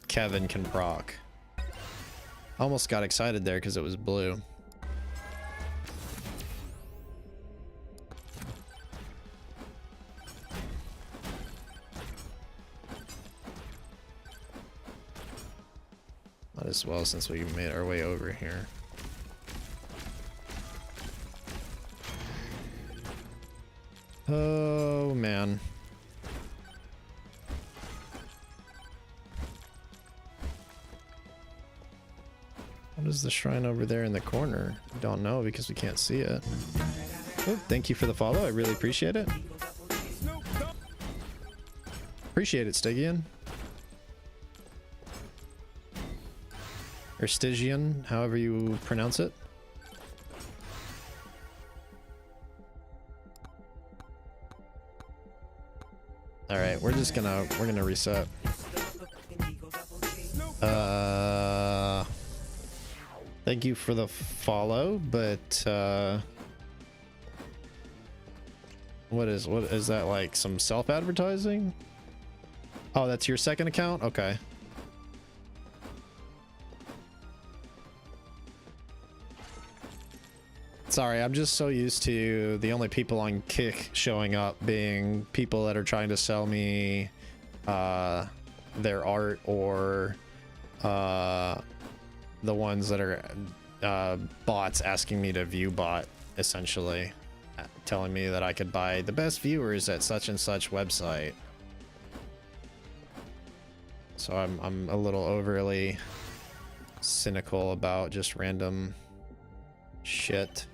Kevin can proc. Almost got excited there because it was blue. Might as well, since we made our way over here. Oh man. What is the shrine over there in the corner? We don't know because we can't see it. Oh, thank you for the follow. I really appreciate it. Appreciate it, Stygian. Or Stygian, however you pronounce it. All right, we're gonna reset. Thank you for the follow, but what is that, like some self-advertising? Oh, that's your second account? Okay. Sorry, I'm just so used to the only people on Kick showing up being people that are trying to sell me their art, or the ones that are bots asking me to view bot, essentially telling me that I could buy the best viewers at such and such website. So I'm a little overly cynical about just random shit.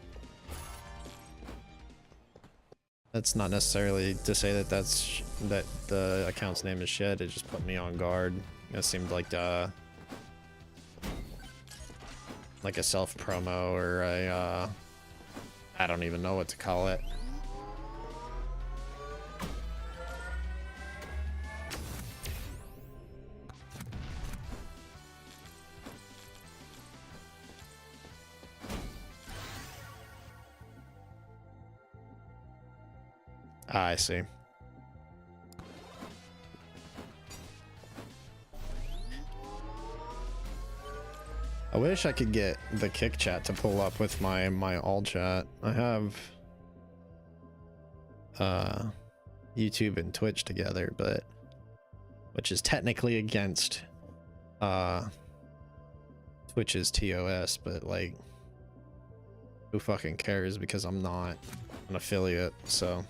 That's not necessarily to say that that the account's name is shit. It just put me on guard. It seemed like a self promo, or a I don't even know what to call it. Ah, I see. I wish I could get the Kick chat to pull up with my all chat. I have YouTube and Twitch together, but which is technically against Twitch's TOS, but like, who fucking cares, because I'm not an affiliate, so.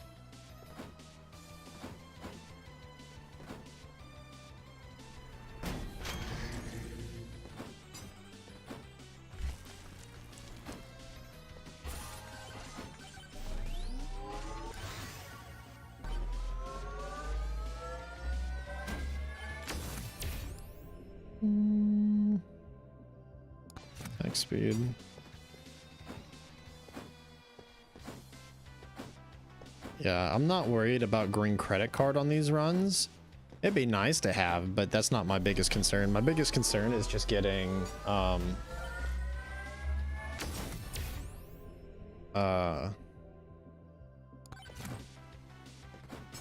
Attack speed. Yeah, I'm not worried about green credit card on these runs. It'd be nice to have, but that's not my biggest concern. My biggest concern is just getting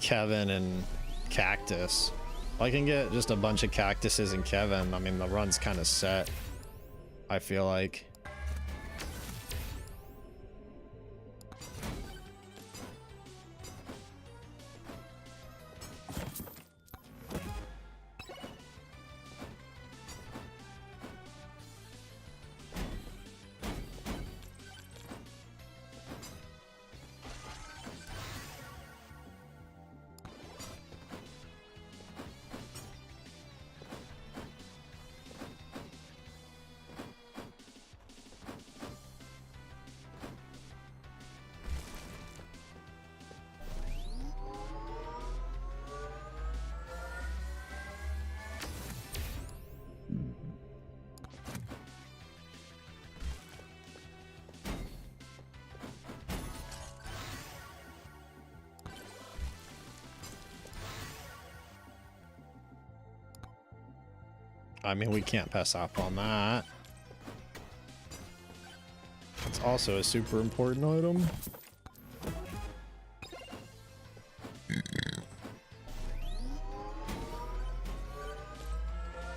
Kevin and Cactus. If I can get just a bunch of Cactuses and Kevin, I mean, the run's kind of set, I feel like. I mean, we can't pass up on that. It's also a super important item.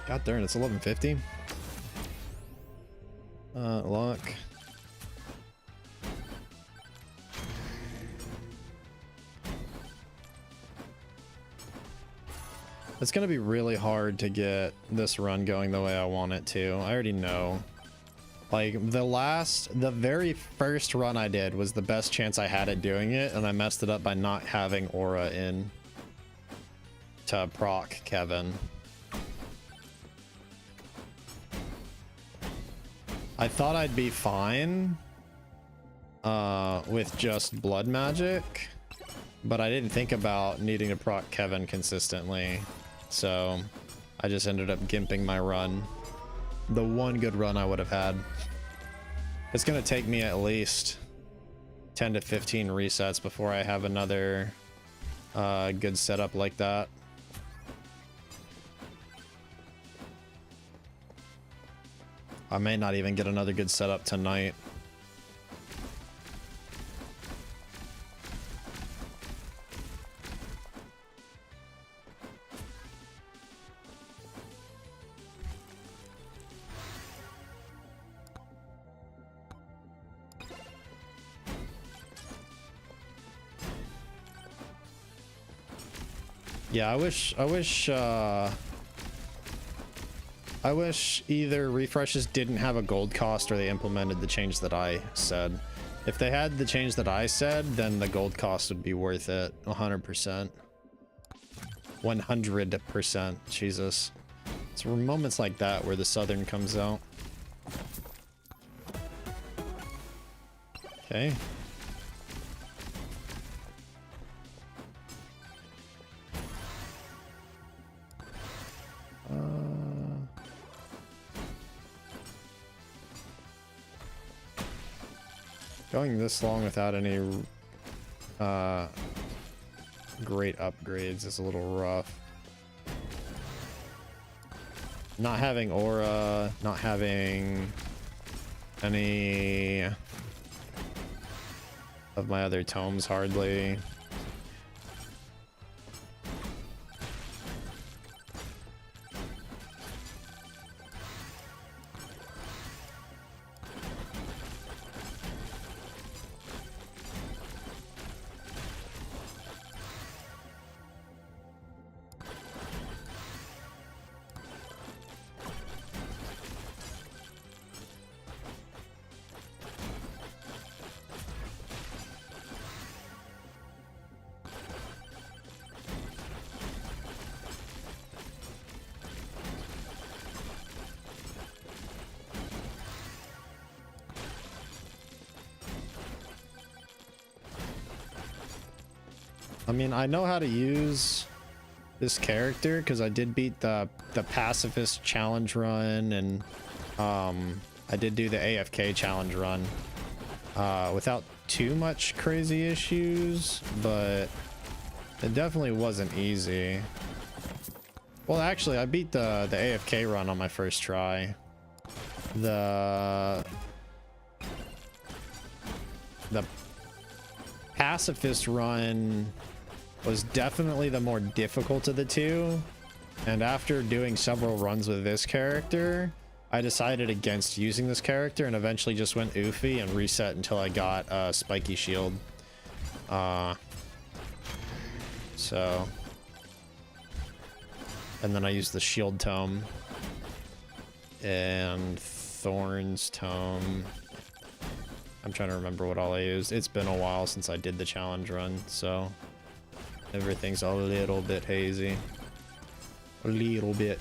God darn, it's 11:50. Luck. It's gonna be really hard to get this run going the way I want it to. I already know. Like, the very first run I did was the best chance I had at doing it, and I messed it up by not having Aura in to proc Kevin. I thought I'd be fine with just blood magic, but I didn't think about needing to proc Kevin consistently. So I just ended up gimping my run. The one good run I would have had. It's gonna take me at least 10 to 15 resets before I have another good setup like that. I may not even get another good setup tonight. Yeah, I wish either refreshes didn't have a gold cost or they implemented the change that I said. If they had the change that I said, then the gold cost would be worth it. 100%. 100%. Jesus. It's moments like that where the Southern comes out. Okay. Going this long without any great upgrades is a little rough. Not having Aura, not having any of my other tomes hardly. I mean, I know how to use this character because I did beat the pacifist challenge run, and I did do the AFK challenge run without too much crazy issues, but it definitely wasn't easy. Well, actually, I beat the AFK run on my first try. The pacifist run was definitely the more difficult of the two, and after doing several runs with this character, I decided against using this character and eventually just went oofy and reset until I got a spiky shield. So, and then I used the shield tome and Thorns tome. I'm trying to remember what all I used. It's been a while since I did the challenge run, so everything's a little bit hazy. A little bit.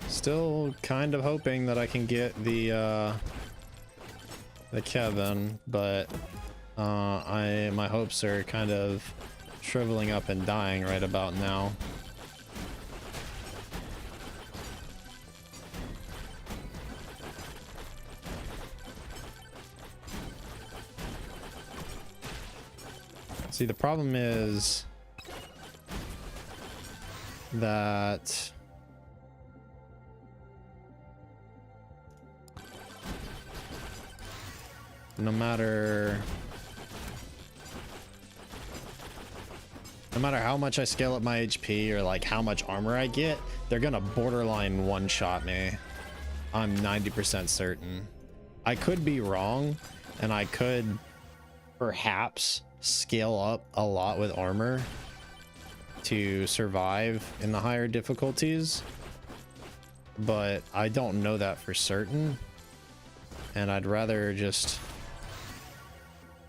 Still kind of hoping that I can get the Kevin, but My hopes are kind of shriveling up and dying right about now. See, the problem is that no matter how much I scale up my HP or like how much armor I get, they're gonna borderline one-shot me. I'm 90% certain. I could be wrong, and I could perhaps scale up a lot with armor to survive in the higher difficulties, but I don't know that for certain, and I'd rather just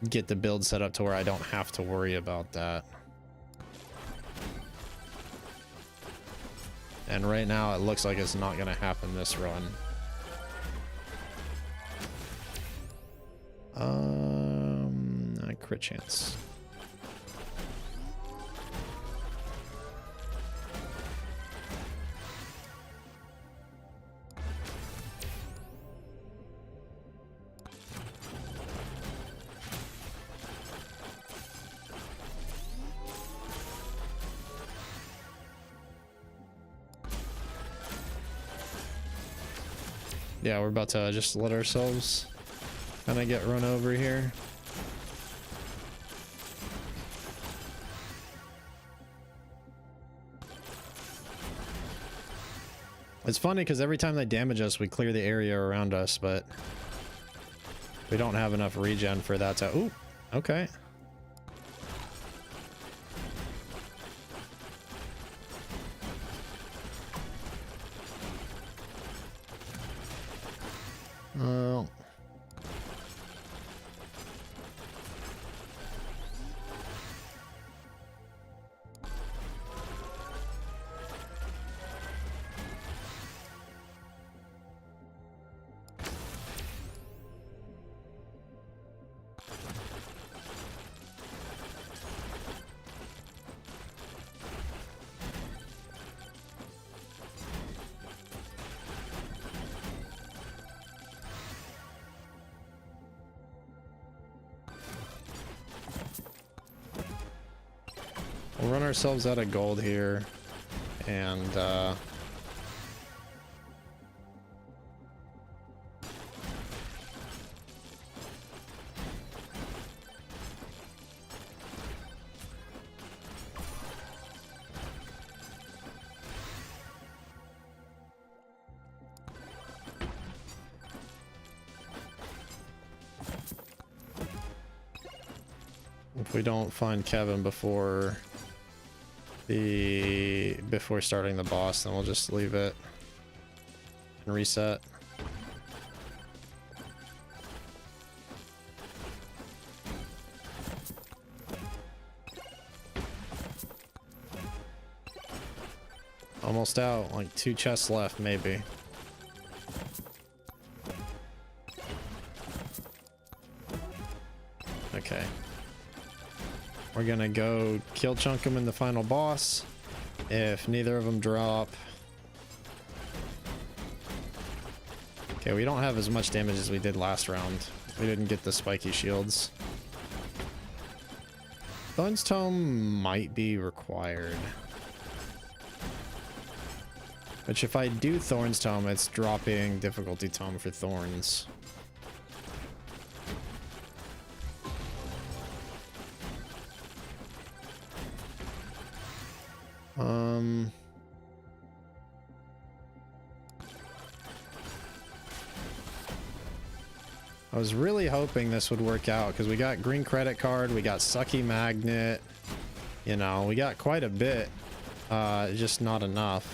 get the build set up to where I don't have to worry about that. And right now it looks like it's not gonna happen this run. Crit chance. Yeah, we're about to just let ourselves kind of get run over here. It's funny because every time they damage us, we clear the area around us, but we don't have enough regen for that to... Ooh, okay. We'll run ourselves out of gold here, and if we don't find Kevin before starting the boss, then we'll just leave it and reset. Almost out, like 2 chests left, maybe. Okay. We're gonna go kill chunk him in the final boss. If neither of them drop. Okay, we don't have as much damage as we did last round. We didn't get the spiky shields. Thorns Tome might be required. Which if I do Thorns Tome, it's dropping difficulty tome for Thorns. I was really hoping this would work out because we got green credit card, we got sucky magnet, you know, we got quite a bit, just not enough.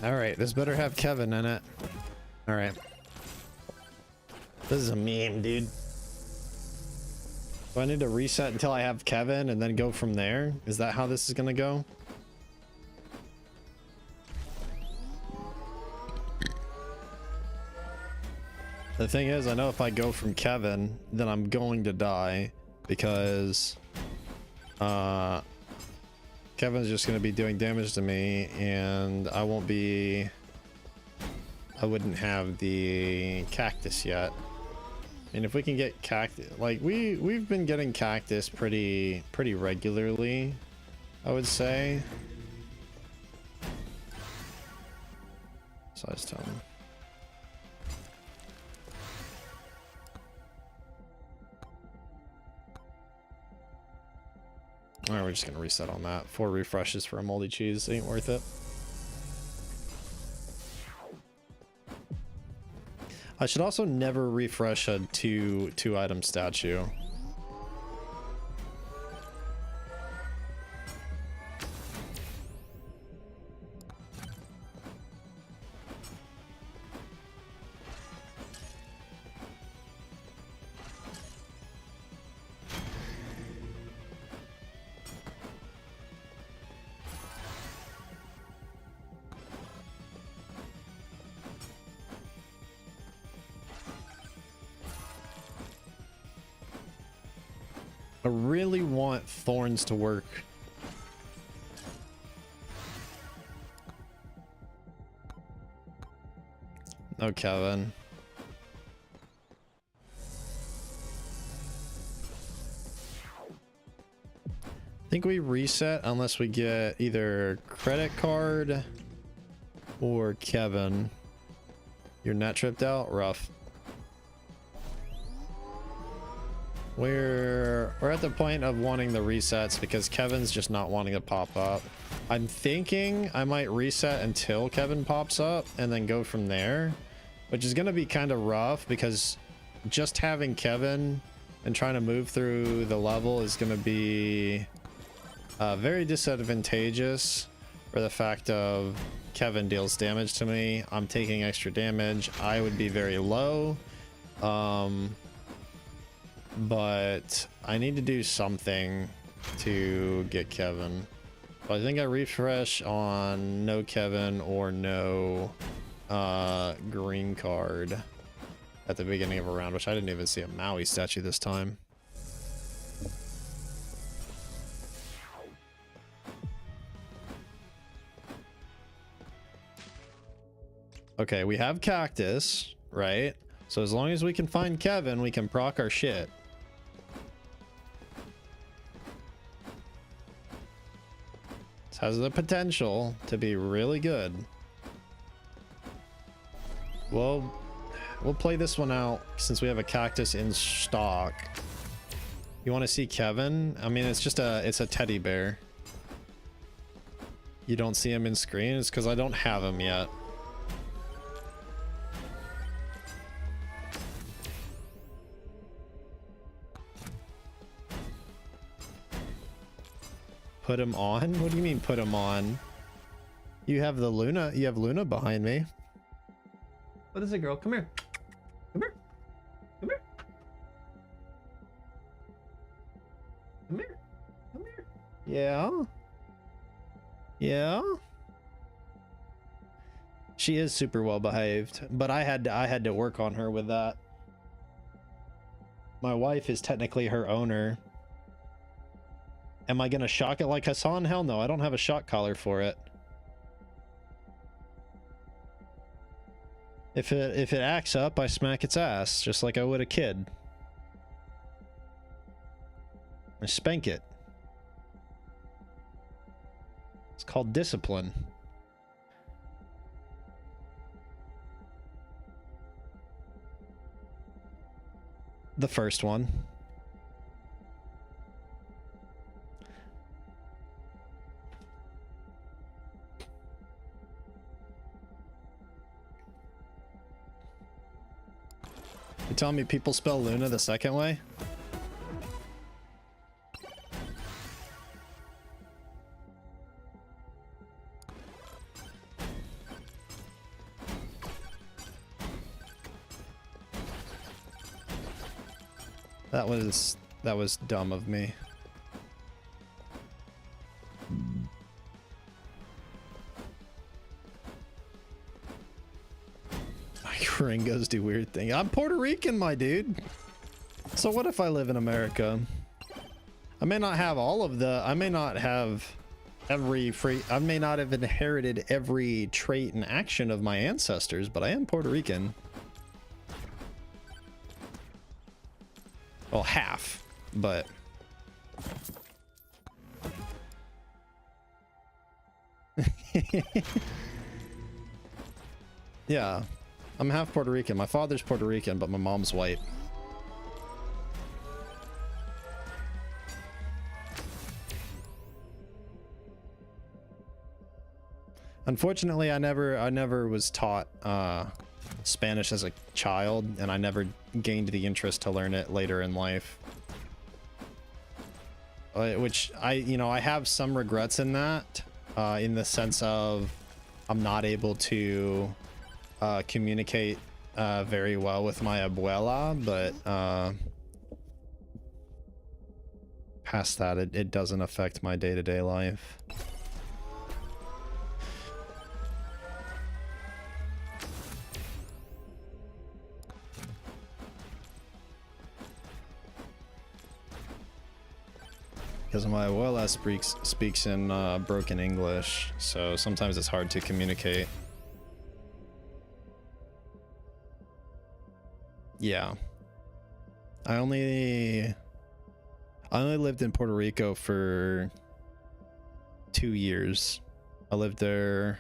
All right, this better have Kevin in it. All right. This is a meme, dude. Do I need to reset until I have Kevin and then go from there? Is that how this is gonna go? The thing is, I know if I go from Kevin, then I'm going to die because Kevin's just gonna be doing damage to me and I wouldn't have the cactus yet. And if we can get cactus, like we've been getting cactus pretty regularly, I would say. Size tone. All right, we're just gonna reset on that. 4 refreshes for a moldy cheese ain't worth it. I should also never refresh a two item statue. I really want thorns to work. No, Kevin. I think we reset unless we get either credit card or Kevin. Your net tripped out? Rough. We're at the point of wanting the resets because Kevin's just not wanting to pop up. I'm thinking I might reset until Kevin pops up and then go from there, which is going to be kind of rough because just having Kevin and trying to move through the level is going to be very disadvantageous for the fact of Kevin deals damage to me. I'm taking extra damage. I would be very low. But I need to do something to get Kevin. But I think I refresh on no Kevin or no green card at the beginning of a round, which I didn't even see a Maui statue this time. Okay, we have cactus, right? So as long as we can find Kevin, we can proc our shit. Has the potential to be really good. Well, we'll play this one out since we have a cactus in stock. You want to see Kevin? I mean, it's a teddy bear. You don't see him in screen? It's because I don't have him yet. Put him on? What do you mean put him on? You have the Luna. You have Luna behind me. What is it, girl? Come here. Come here. Come here. Come here. Come here. Yeah. Yeah. She is super well behaved, but I had to work on her with that. My wife is technically her owner. Am I gonna shock it like Hassan? Hell no, I don't have a shock collar for it. If it acts up, I smack its ass, just like I would a kid. I spank it. It's called discipline. The first one. You telling me people spell Luna the second way? That was dumb of me. Gringos do weird things. I'm Puerto Rican, my dude. So what if I live in America? I may not have all of the, I may not have every free, I may not have inherited every trait and action of my ancestors, but I am Puerto Rican. Well, half, but yeah, I'm half Puerto Rican. My father's Puerto Rican, but my mom's white. Unfortunately, I never was taught Spanish as a child, and I never gained the interest to learn it later in life. Which I have some regrets in that, in the sense of I'm not able to communicate very well with my abuela, but past that, it doesn't affect my day-to-day life. Because my abuela speaks in broken English, so sometimes it's hard to communicate. Yeah. I only lived in Puerto Rico for 2 years. I lived there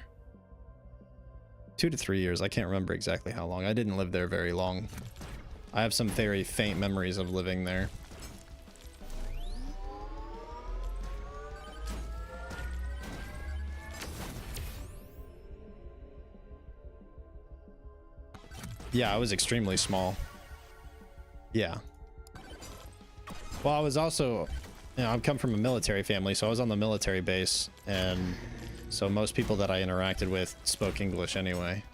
2 to 3 years. I can't remember exactly how long. I didn't live there very long. I have some very faint memories of living there. Yeah, I was extremely small. Yeah. Well, I was also, I come from a military family, so I was on the military base, and so most people that I interacted with spoke English anyway.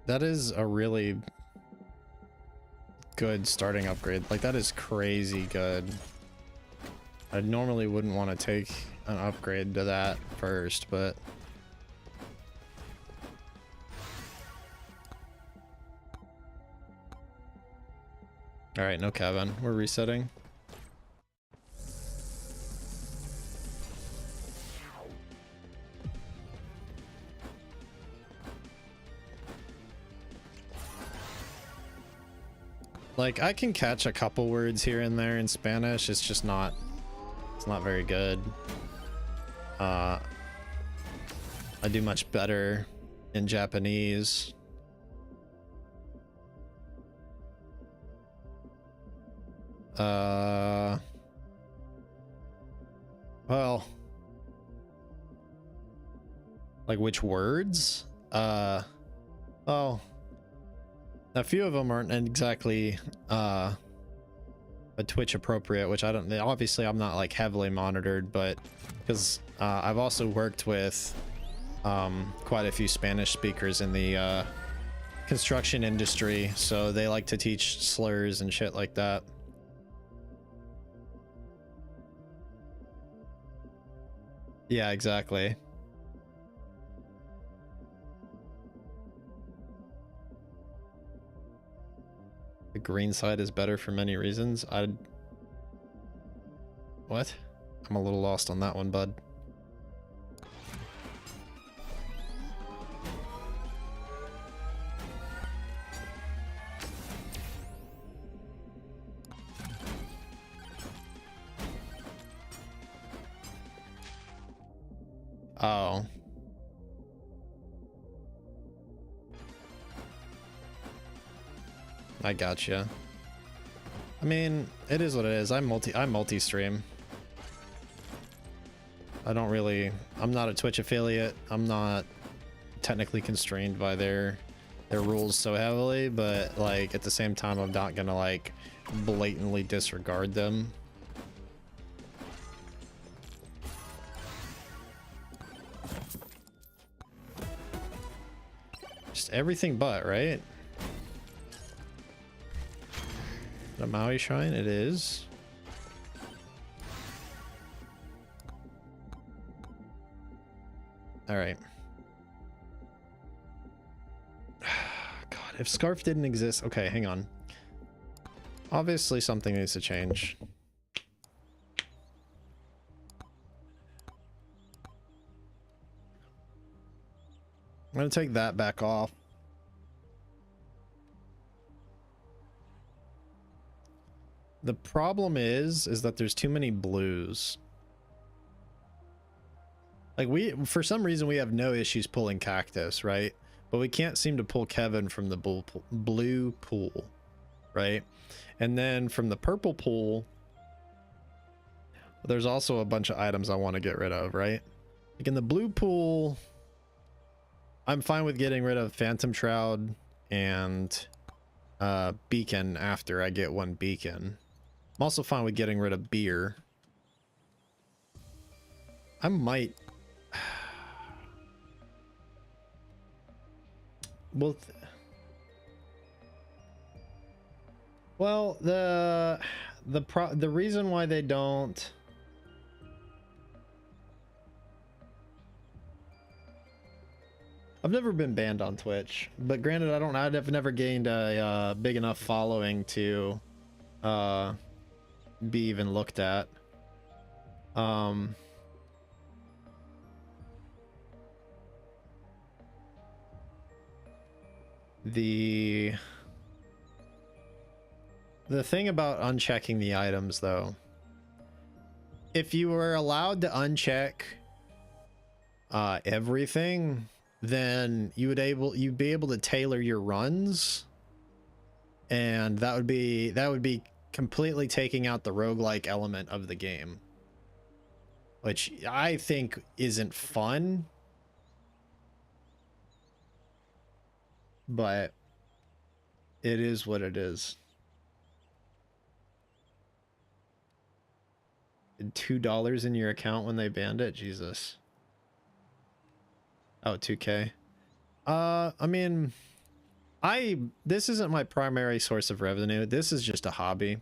That is a really good starting upgrade. Like, that is crazy good. I normally wouldn't want to take an upgrade to that first, but all right, no Kevin. We're resetting. Like, I can catch a couple words here and there in Spanish. It's just not, it's not very good. I do much better in Japanese. Well, like which words? Well, a few of them aren't exactly a Twitch appropriate, which I don't, obviously I'm not like heavily monitored, but because I've also worked with quite a few Spanish speakers in the construction industry, so they like to teach slurs and shit like that. Yeah, exactly. The green side is better for many reasons. What? I'm a little lost on that one, bud. Oh. I gotcha. I mean, it is what it is. I'm multi-stream. I don't really, I'm not a Twitch affiliate. I'm not technically constrained by their rules so heavily, but like at the same time, I'm not gonna like blatantly disregard them. Just everything but, right? The Maui Shrine, it is. All right. God, if Scarf didn't exist, okay, hang on. Obviously, something needs to change. I'm gonna take that back off. The problem is that there's too many blues. Like for some reason we have no issues pulling Cactus, right? But we can't seem to pull Kevin from the blue pool, right? And then from the purple pool, there's also a bunch of items I want to get rid of, right? Like in the blue pool, I'm fine with getting rid of Phantom Shroud and Beacon after I get one Beacon. I'm also fine with getting rid of Beer. I might... Well, the reason why they don't... I've never been banned on Twitch, but granted, I've never gained a big enough following to be even looked at. The thing about unchecking the items, though, if you were allowed to uncheck everything, then you'd be able to tailor your runs, and that would be completely taking out the roguelike element of the game, which I think isn't fun, but it is what it is. $2 in your account when they banned it? Jesus. Oh, 2K. I mean, this isn't my primary source of revenue. This is just a hobby.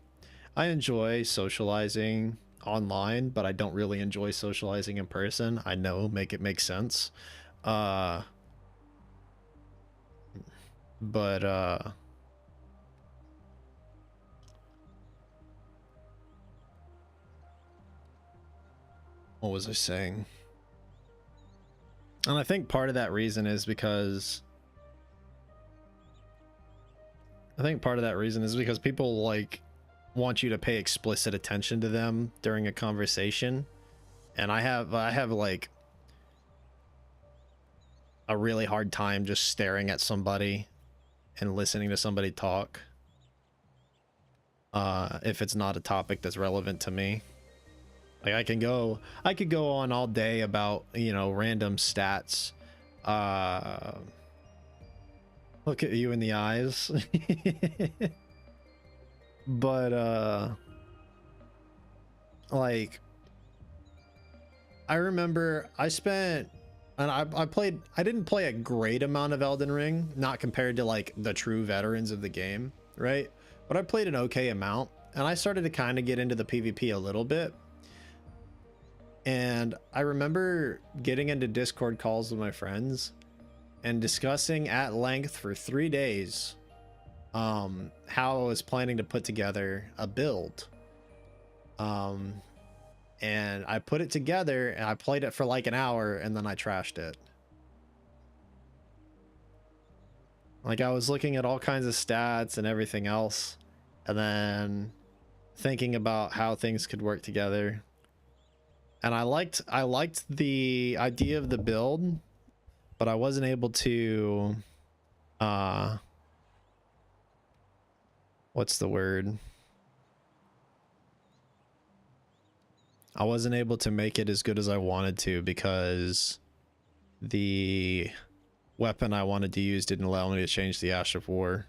I enjoy socializing online, but I don't really enjoy socializing in person. I know, make it make sense. But what was I saying? And I think part of that reason is because people like want you to pay explicit attention to them during a conversation, and I have like a really hard time just staring at somebody and listening to somebody talk if it's not a topic that's relevant to me. Like I could go on all day about, you know, random stats. Look at you in the eyes. But like I remember I spent, and I didn't play a great amount of Elden Ring, not compared to like the true veterans of the game, right? But I played an okay amount, and I started to kind of get into the PvP a little bit. And I remember getting into Discord calls with my friends and discussing at length for 3 days how I was planning to put together a build. and I put it together and I played it for like an hour and then I trashed it. Like I was looking at all kinds of stats and everything else, and then thinking about how things could work together. And I liked the idea of the build, but I wasn't able to what's the word? I wasn't able to make it as good as I wanted to because the weapon I wanted to use didn't allow me to change the Ash of War.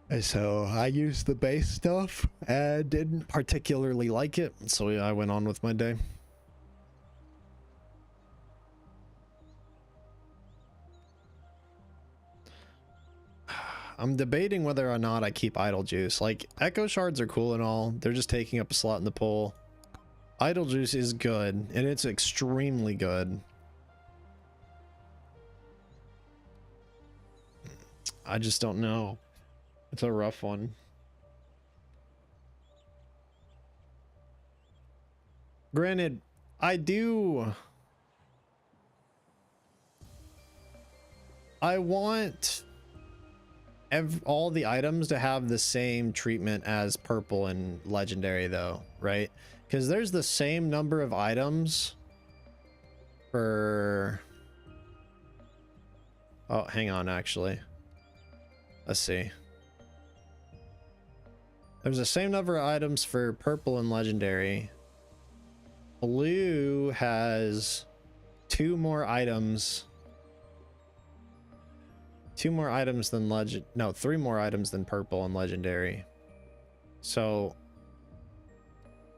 And so I used the base stuff and didn't particularly like it, so I went on with my day. I'm debating whether or not I keep Idle Juice. Like, Echo Shards are cool and all. They're just taking up a slot in the pool. Idle Juice is good, and it's extremely good. I just don't know. It's a rough one. Granted, I want all the items to have the same treatment as purple and legendary though, right? Because there's the same number of items for... Oh, hang on, actually. Let's see. There's the same number of items for purple and legendary. Blue has 2 more items. 2 more items than no, 3 more items than purple and legendary. So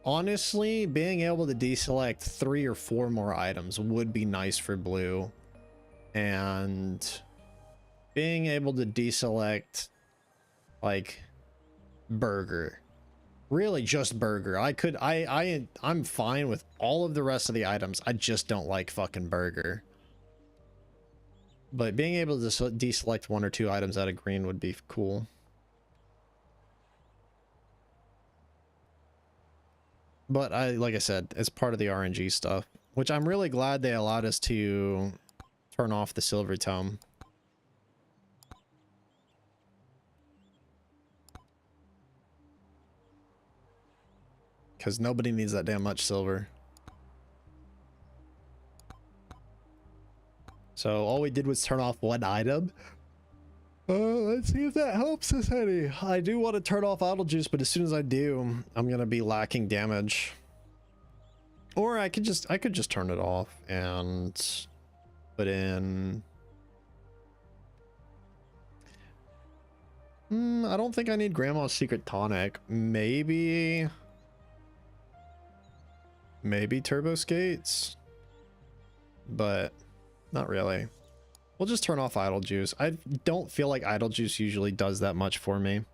honestly, being able to deselect 3 or 4 more items would be nice for blue. And being able to deselect like burger, really just burger. I'm fine with all of the rest of the items. I just don't like fucking burger. But being able to deselect 1 or 2 items out of green would be cool. But like I said, it's part of the RNG stuff, which I'm really glad they allowed us to turn off the silver tome. Because nobody needs that damn much silver. So all we did was turn off 1 item. Let's see if that helps us any. I do want to turn off Idle Juice, but as soon as I do, I'm gonna be lacking damage. Or I could just turn it off and put in... I don't think I need Grandma's Secret Tonic. Maybe Turbo Skates, but not really. We'll just turn off Idle Juice. I don't feel like Idle Juice usually does that much for me.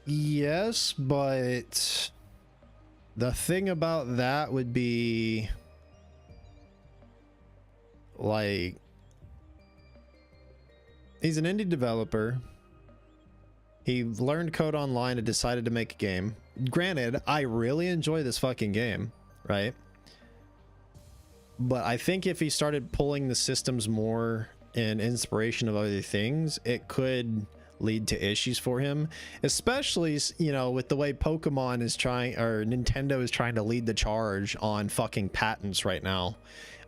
Yes, but the thing about that would be like, he's an indie developer. He learned code online and decided to make a game. Granted, I really enjoy this fucking game, right? But I think if he started pulling the systems more in inspiration of other things, it could lead to issues for him, especially, you know, with the way Pokemon is trying, or Nintendo is trying to lead the charge on fucking patents right now.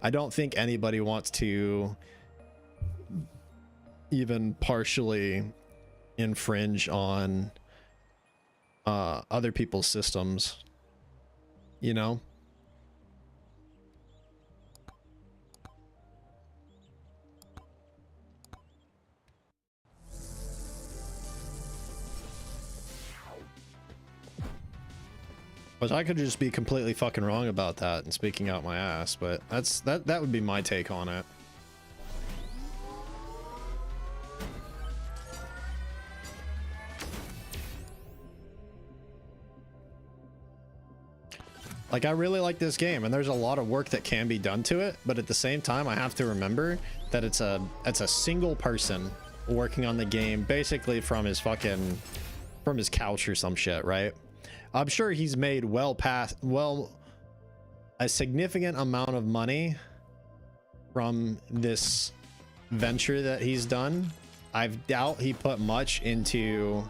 I don't think anybody wants to even partially infringe on other people's systems, you know? Which I could just be completely fucking wrong about that and speaking out my ass, but that would be my take on it. Like, I really like this game, and there's a lot of work that can be done to it, but at the same time, I have to remember that it's a single person working on the game, basically from his couch or some shit, right? I'm sure he's made a significant amount of money from this venture that he's done. I doubt he put much into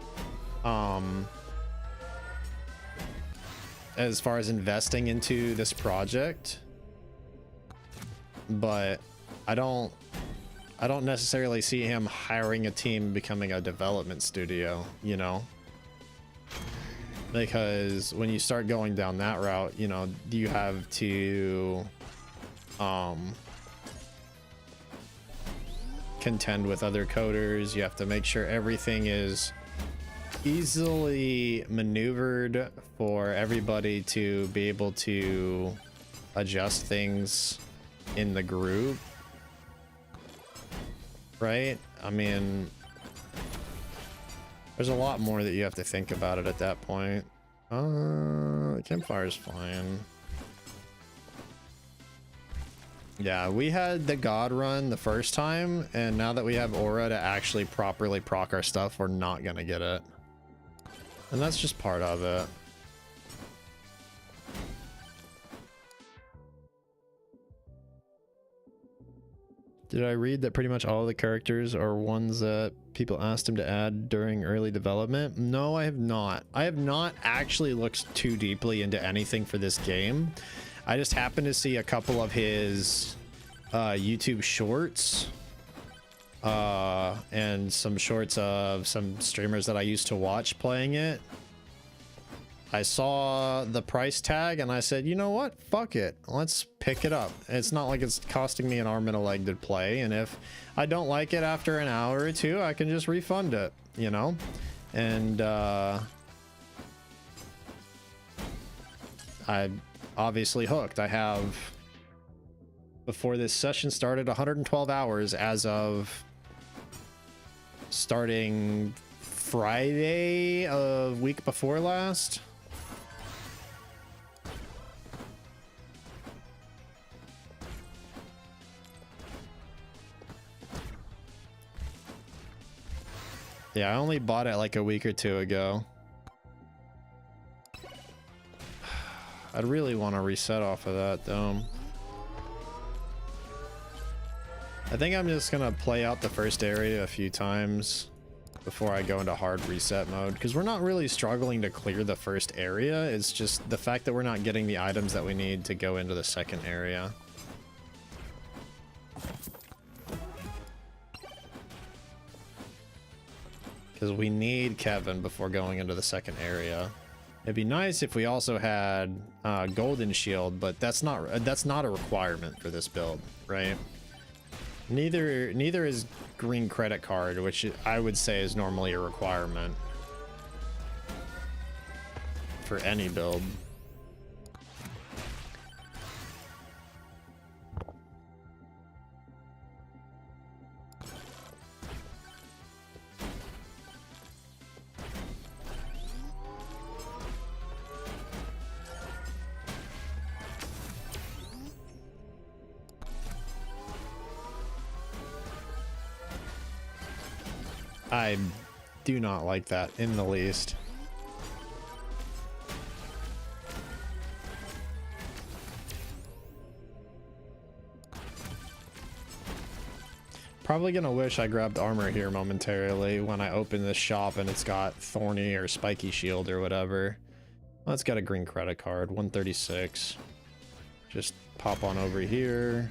as far as investing into this project, but I don't necessarily see him hiring a team, becoming a development studio, you know, because when you start going down that route, you know, you have to contend with other coders. You have to make sure everything is easily maneuvered for everybody to be able to adjust things in the group, right? I mean, there's a lot more that you have to think about it at that point. Campfire's fine. Yeah, we had the god run the first time, and now that we have aura to actually properly proc our stuff, we're not gonna get it. And that's just part of it. Did I read that pretty much all of the characters are ones that people asked him to add during early development? No, I have not. I have not actually looked too deeply into anything for this game. I just happened to see a couple of his YouTube shorts and some shorts of some streamers that I used to watch playing it. I saw the price tag and I said, you know what? Fuck it. Let's pick it up. It's not like it's costing me an arm and a leg to play. And if I don't like it after an hour or two, I can just refund it, you know? And I'm obviously hooked. I have, before this session started, 112 hours as of starting Friday of week before last. Yeah, I only bought it like a week or two ago. I'd really want to reset off of that though. I think I'm just gonna play out the first area a few times before I go into hard reset mode, because we're not really struggling to clear the first area. It's just the fact that we're not getting the items that we need to go into the second area. Because we need Kevin before going into the second area. It'd be nice if we also had Golden Shield, but that's not a requirement for this build, right? Neither is Green Credit Card, which I would say is normally a requirement for any build. I do not like that in the least. Probably gonna wish I grabbed armor here momentarily when I open this shop and it's got thorny or spiky shield or whatever. Well, it's got a green credit card, 136. Just pop on over here,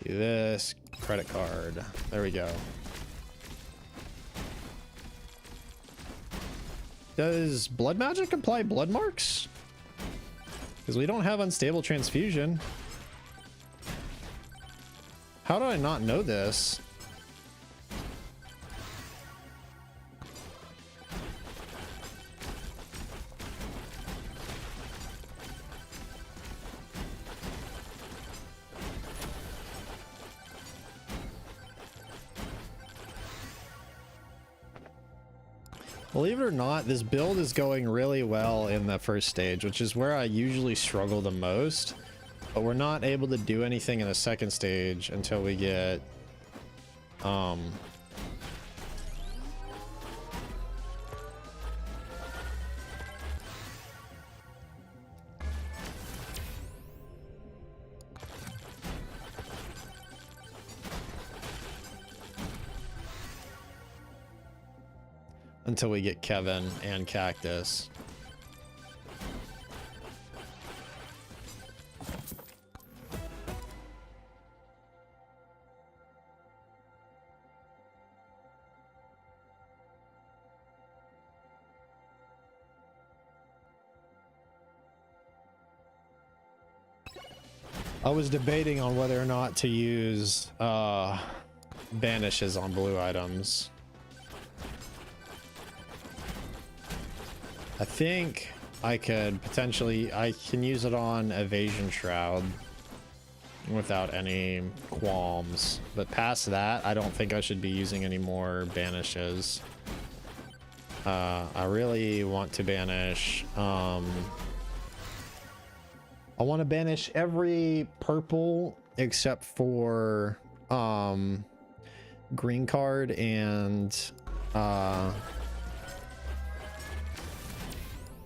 do this, credit card. There we go. Does blood magic apply blood marks? Because we don't have unstable transfusion. How do I not know this? Believe it or not, this build is going really well in the first stage, which is where I usually struggle the most. But we're not able to do anything in the second stage until we get Kevin and Cactus. I was debating on whether or not to use banishes on blue items. I think I can use it on Evasion Shroud without any qualms, but past that I don't think I should be using any more banishes. I really want to banish I want to banish every purple except for green card and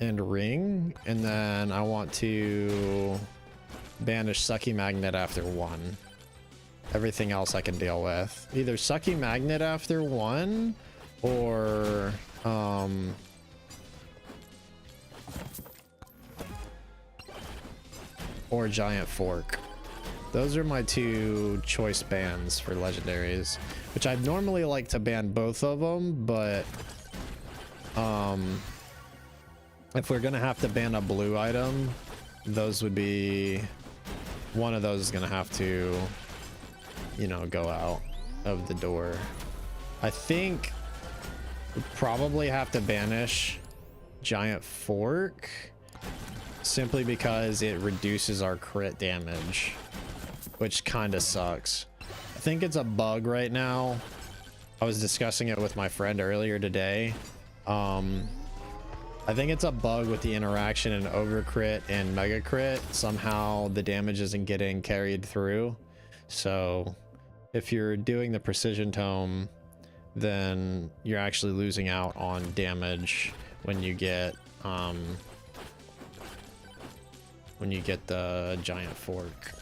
ring, and then I want to banish Sucky Magnet after 1. Everything else I can deal with. Either Sucky Magnet after 1 or Giant Fork. Those are my 2 choice bans for legendaries, which I'd normally like to ban both of them, but if we're gonna have to ban a blue item, those would be one of those is gonna have to, you know, go out of the door. I think we probably have to banish Giant Fork simply because it reduces our crit damage, which kind of sucks. I think it's a bug right now. I was discussing it with my friend earlier today. I think it's a bug with the interaction in overcrit and mega crit. Somehow the damage isn't getting carried through. So if you're doing the precision tome, then you're actually losing out on damage when you get the Giant Fork.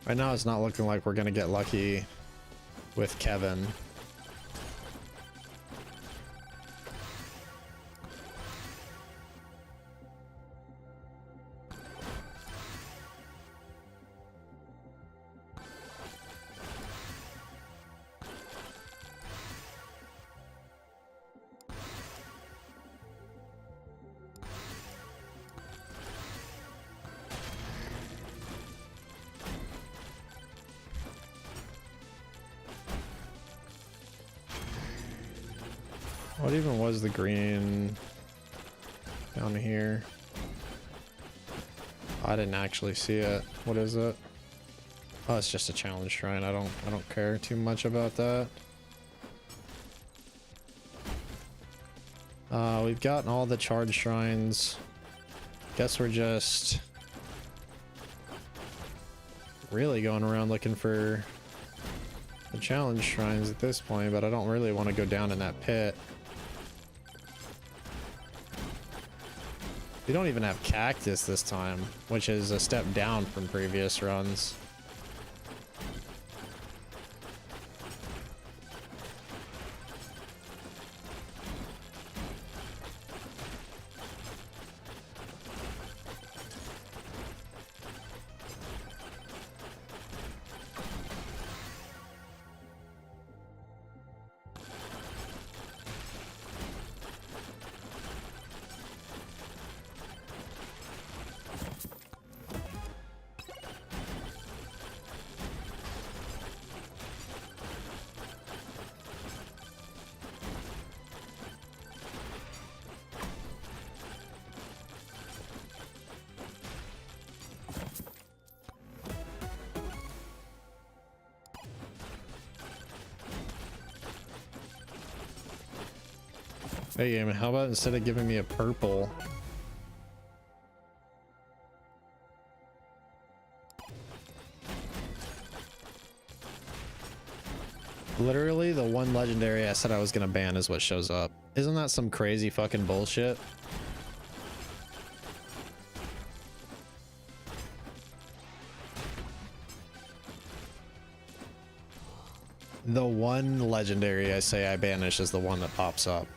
Right now it's not looking like we're gonna get lucky with Kevin. What even was the green down here? I didn't actually see it. What is it? Oh, it's just a challenge shrine. I don't care too much about that. We've gotten all the charge shrines. Guess we're just really going around looking for the challenge shrines at this point, but I don't really want to go down in that pit. We don't even have Cactus this time, which is a step down from previous runs. Hey, game, how about instead of giving me a purple? Literally, the one legendary I said I was gonna ban is what shows up. Isn't that some crazy fucking bullshit? The one legendary I say I banish is the one that pops up.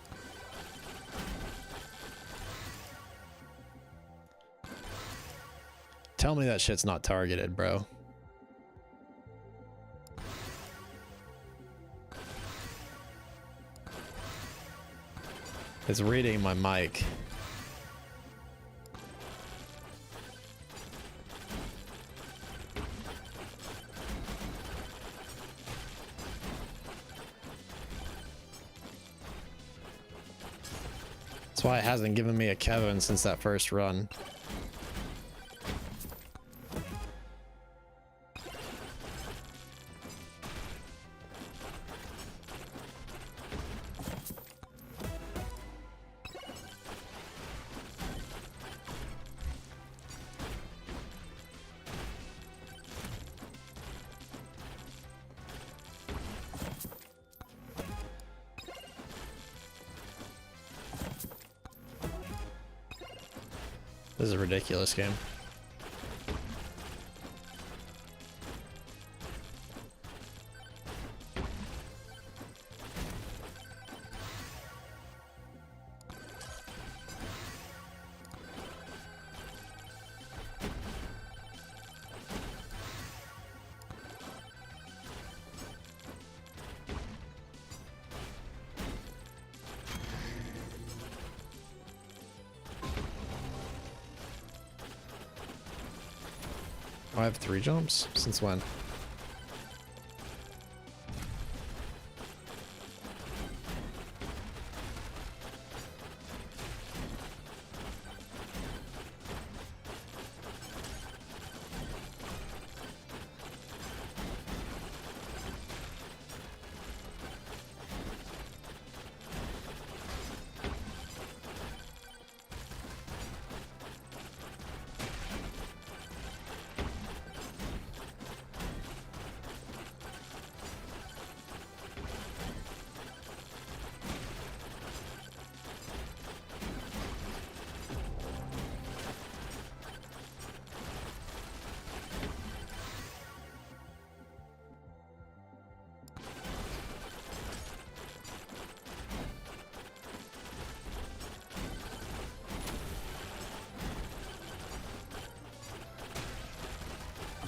Tell me that shit's not targeted, bro. It's reading my mic. That's why it hasn't given me a Kevin since that first run. This is a ridiculous game. I have 3 jumps? Since when?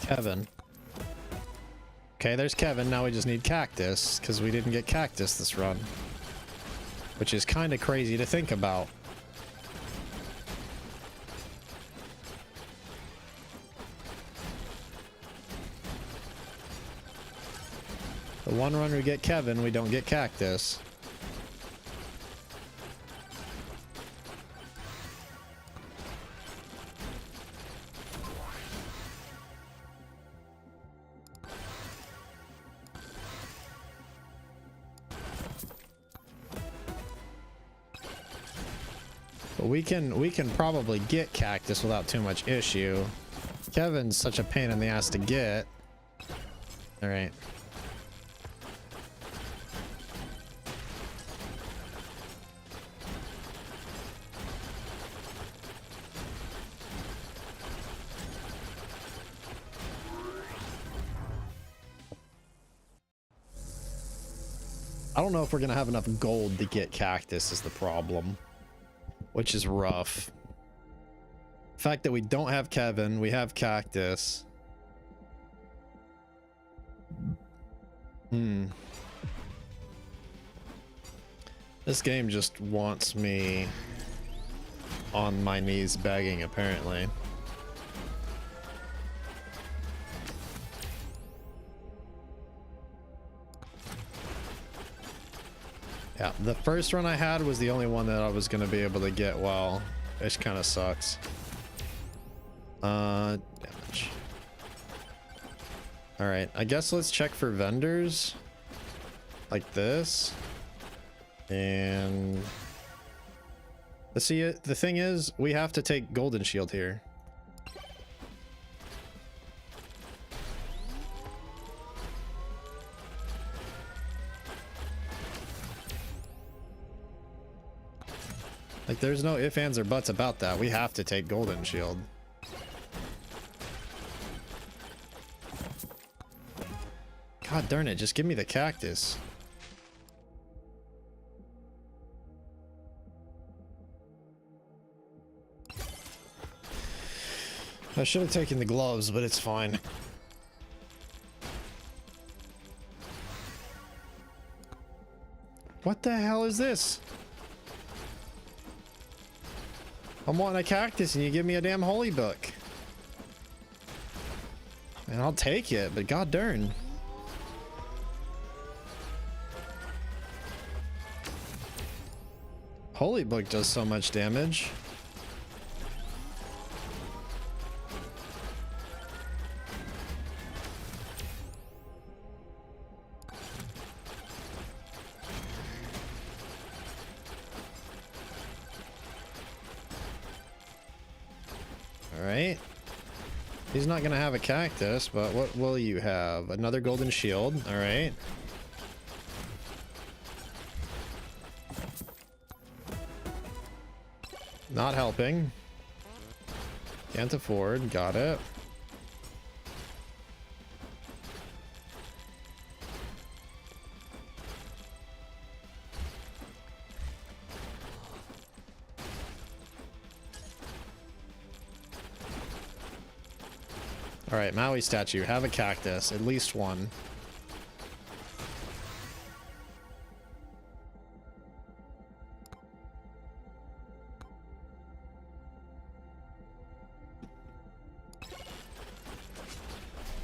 Kevin. Okay, there's Kevin. Now we just need Cactus, because we didn't get Cactus this run. Which is kind of crazy to think about. The one run we get Kevin, we don't get Cactus. But we can probably get Cactus without too much issue. Kevin's such a pain in the ass to get. All right. I don't know if we're gonna have enough gold to get Cactus is the problem, which is rough. The fact that we don't have Kevin, we have Cactus. This game just wants me on my knees begging, apparently. Yeah, the first run I had was the only one that I was going to be able to get well, which kind of sucks. Damage. All right, I guess let's check for vendors like this. And But see, the thing is, we have to take Golden Shield here. Like, there's no ifs, ands, or buts about that. We have to take Golden Shield. God darn it, just give me the cactus. I should have taken the gloves, but it's fine. What the hell is this? I'm wanting a cactus and you give me a damn holy book. And I'll take it, but god darn. Holy book does so much damage. Alright. He's not gonna have a cactus, but what will you have? Another golden shield. Alright. Not helping. Can't afford. Got it. Alright, Maui statue. Have a cactus. At least one.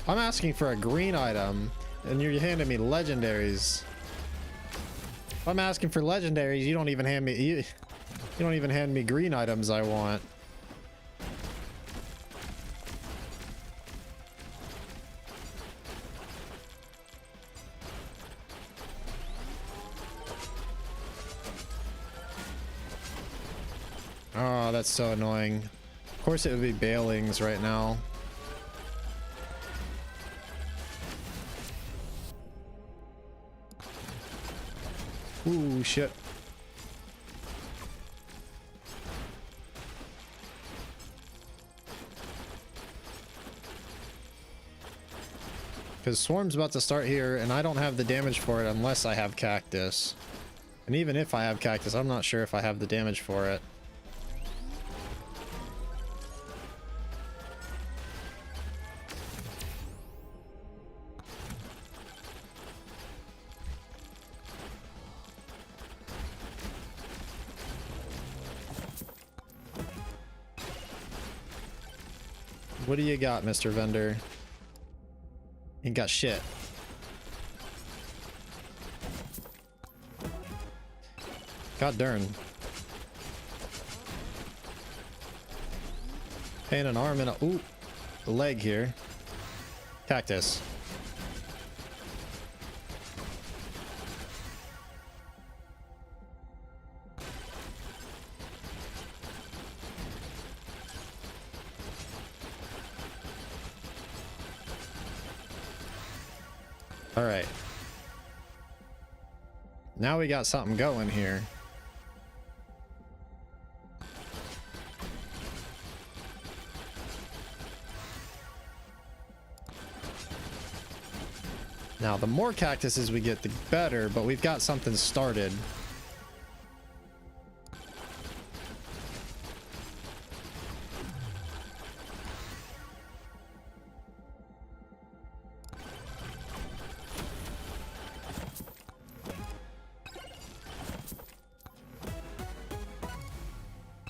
I'm asking for a green item, and you're handing me legendaries. If I'm asking for legendaries, you don't even hand me you don't even hand me green items I want. Oh, that's so annoying. Of course it would be Bailings right now. Ooh, shit. Because Swarm's about to start here, and I don't have the damage for it unless I have Cactus. And even if I have Cactus, I'm not sure if I have the damage for it. What do you got, Mr. Vendor? You got shit. God darn. Paying an arm and a leg here. Cactus. All right. Now we got something going here. Now, the more cactuses we get, the better, but we've got something started.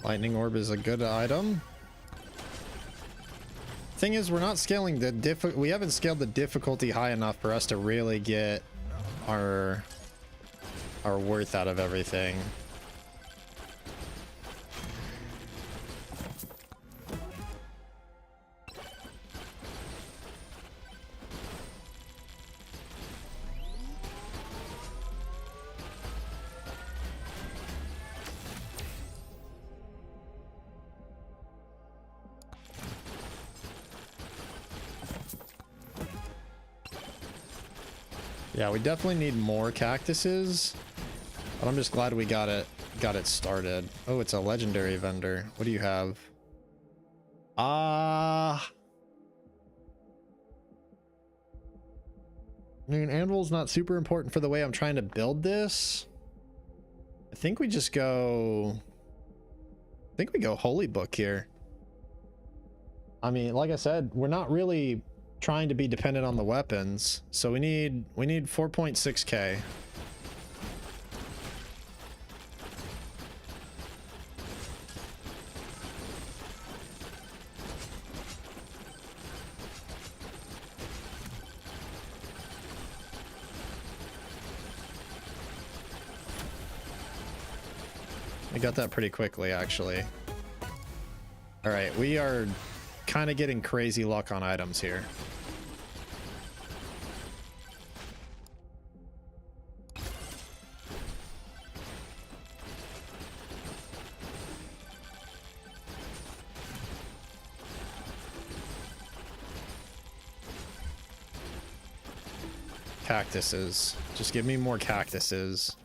Lightning orb is a good item. Thing is, we're not scaling the we haven't scaled the difficulty high enough for us to really get our worth out of everything. Yeah, we definitely need more cactuses, but I'm just glad we got it started. Oh, it's a legendary vendor. What do you have? I mean, anvil's not super important for the way I'm trying to build this. I think we just go... I think we go Holy Book here. I mean, like I said, we're not really trying to be dependent on the weapons, so we need 4.6k. We got that pretty quickly, actually. All right, we are kind of getting crazy luck on items here. Cactuses. Just give me more cactuses.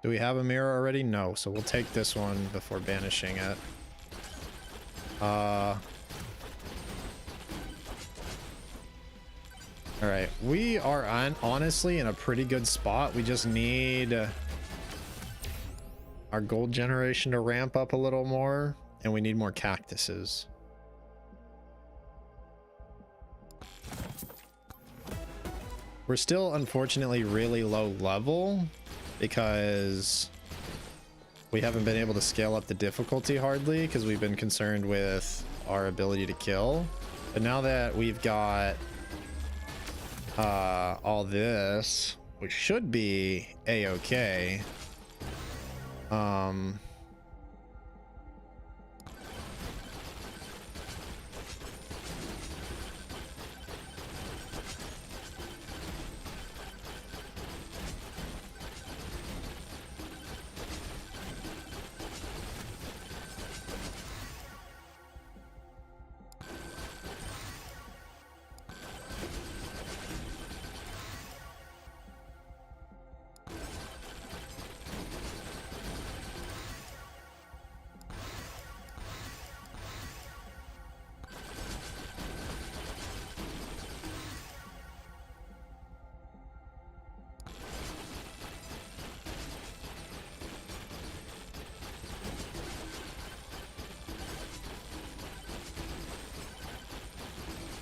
Do we have a mirror already? No, so we'll take this one before banishing it. All right, we are honestly in a pretty good spot. We just need our gold generation to ramp up a little more, and we need more cactuses. We're still unfortunately really low level because we haven't been able to scale up the difficulty hardly because we've been concerned with our ability to kill. But now that we've got all this, which should be a-okay.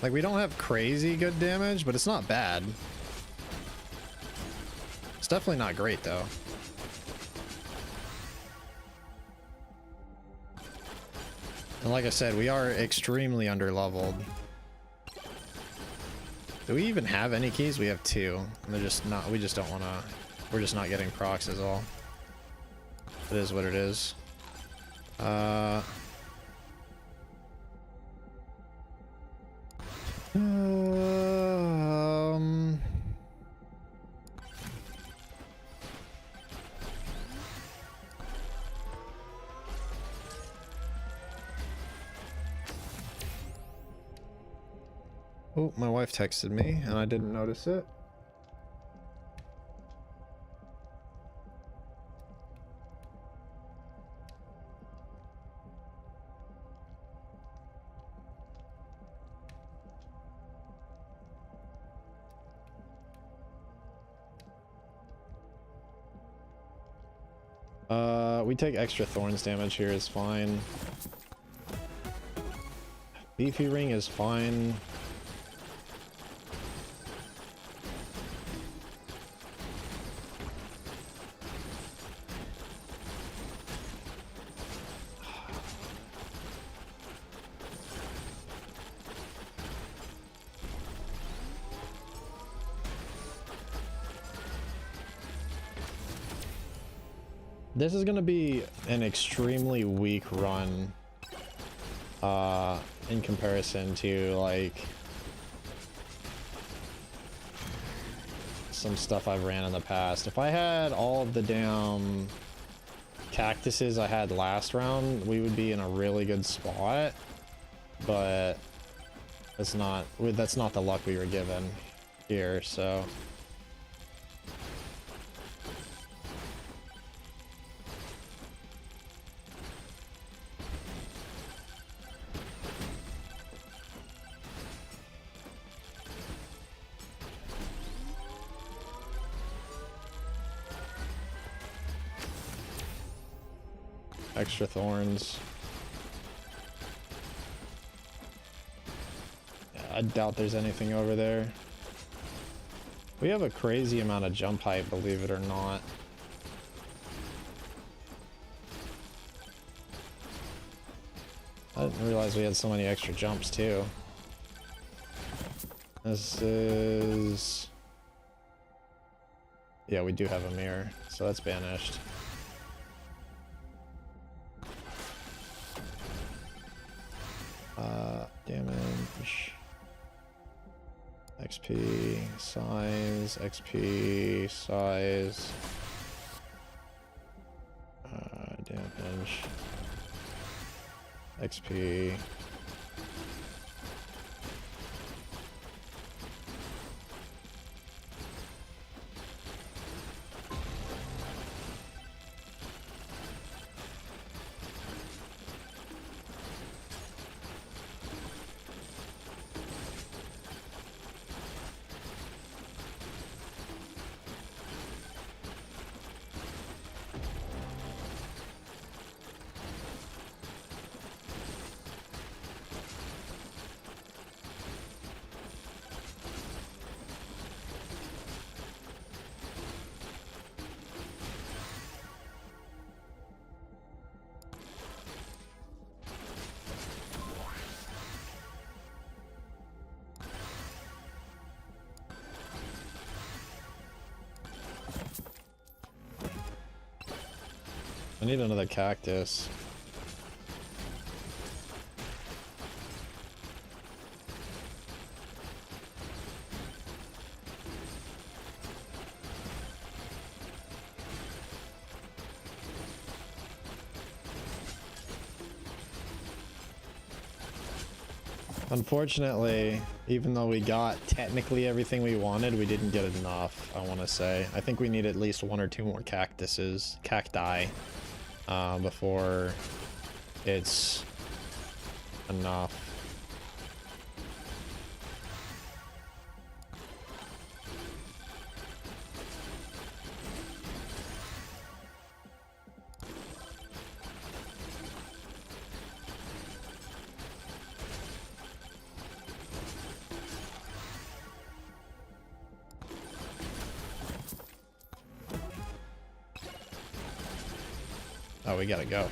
Like, we don't have crazy good damage, but it's not bad. It's definitely not great, though. And like I said, we are extremely underleveled. Do we even have any keys? We have 2. And they're just not, we just don't want to, we're just not getting procs is all. It is what it is. Oh, my wife texted me and I didn't notice it. We take extra thorns damage here is fine. Beefy ring is fine. This is gonna be an extremely weak run in comparison to like some stuff I've ran in the past. If I had all of the damn cactuses I had last round, we would be in a really good spot, but that's not the luck we were given here, so extra thorns. Yeah, I doubt there's anything over there. We have a crazy amount of jump height, believe it or not. I didn't realize we had so many extra jumps too. This is... yeah, we do have a mirror, so that's banished. Damage, XP, size, XP, size, damage, XP. I need another cactus. Unfortunately, even though we got technically everything we wanted, we didn't get enough, I want to say. I think we need at least 1 or 2 more cacti, before it's enough. Oh, we gotta go.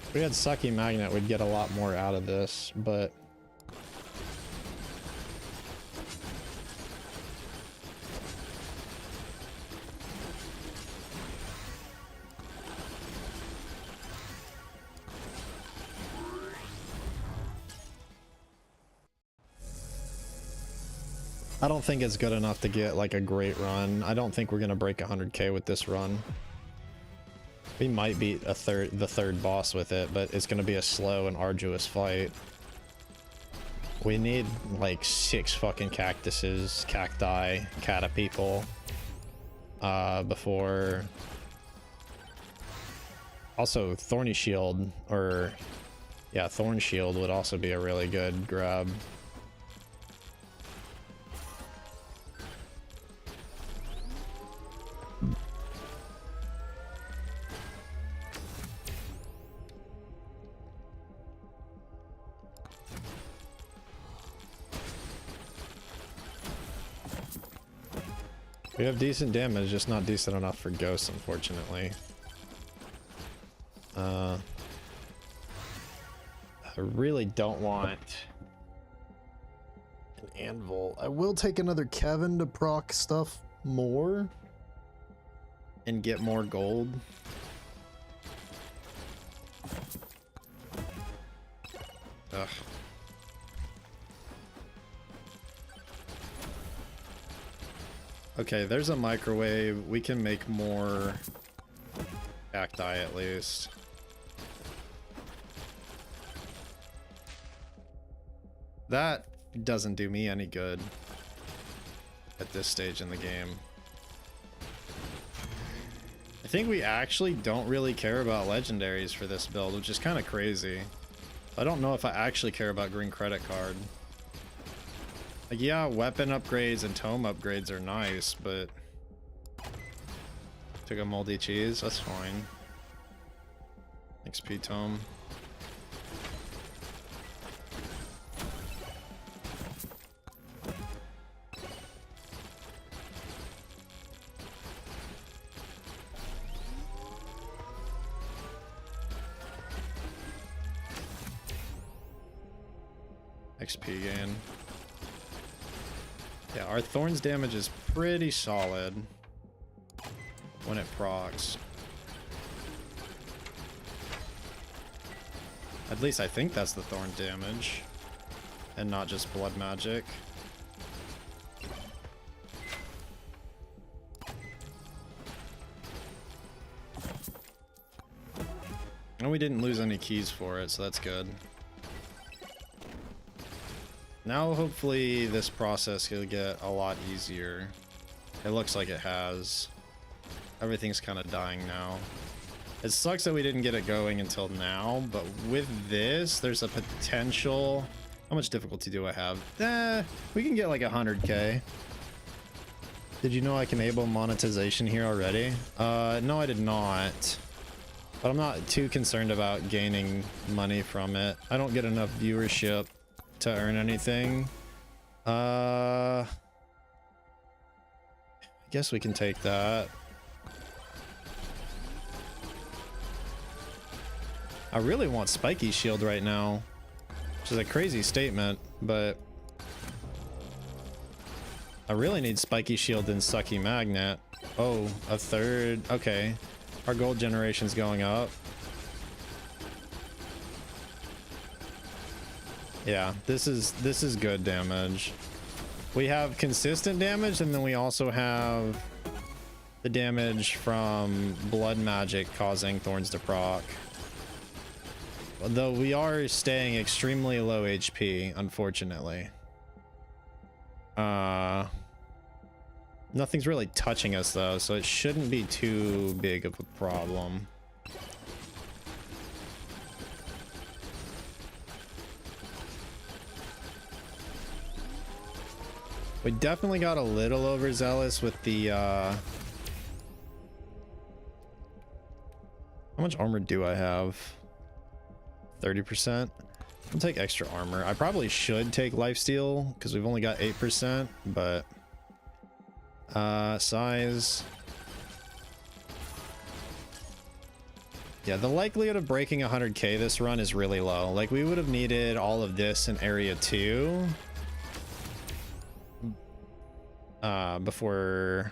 If we had Sucky Magnet, we'd get a lot more out of this, but I don't think it's good enough to get like a great run. I don't think we're gonna break 100k with this run. We might beat the third boss with it, but it's gonna be a slow and arduous fight. We need like 6 fucking cactuses, cacti, cata people before. Also, Thorny Shield, or yeah, Thorn Shield would also be a really good grab. We have decent damage, just not decent enough for ghosts, unfortunately. I really don't want an anvil. I will take another Kevin to proc stuff more and get more gold. Ugh. Okay, there's a microwave. We can make more cacti at least. That doesn't do me any good at this stage in the game. I think we actually don't really care about legendaries for this build, which is kind of crazy. I don't know if I actually care about green credit card. Like, yeah, weapon upgrades and tome upgrades are nice, but took a moldy cheese, that's fine. XP tome. XP gain. Yeah, our Thorns damage is pretty solid when it procs. At least I think that's the Thorn damage and not just blood magic. And we didn't lose any keys for it, so that's good. Now hopefully this process will get a lot easier. It looks like it has. Everything's kind of dying now. It sucks that we didn't get it going until now, but with this, there's a potential... How much difficulty do I have? We can get like 100k. Did you know I can enable monetization here already? No, I did not. But I'm not too concerned about gaining money from it. I don't get enough viewership to earn anything. I guess we can take that. I really want Spiky Shield right now, which is a crazy statement, but I really need Spiky Shield and Sucky Magnet. Oh, a third. Okay, our gold generation's going up. Yeah, this is good damage. We have consistent damage, and then we also have the damage from blood magic causing Thorns to proc. Though we are staying extremely low HP, unfortunately. Nothing's really touching us though, so it shouldn't be too big of a problem. We definitely got a little overzealous with the how much armor do I have? 30%. I'll take extra armor. I probably should take lifesteal because we've only got 8%, but size. Yeah, the likelihood of breaking 100k this run is really low. Like, we would have needed all of this in area 2 before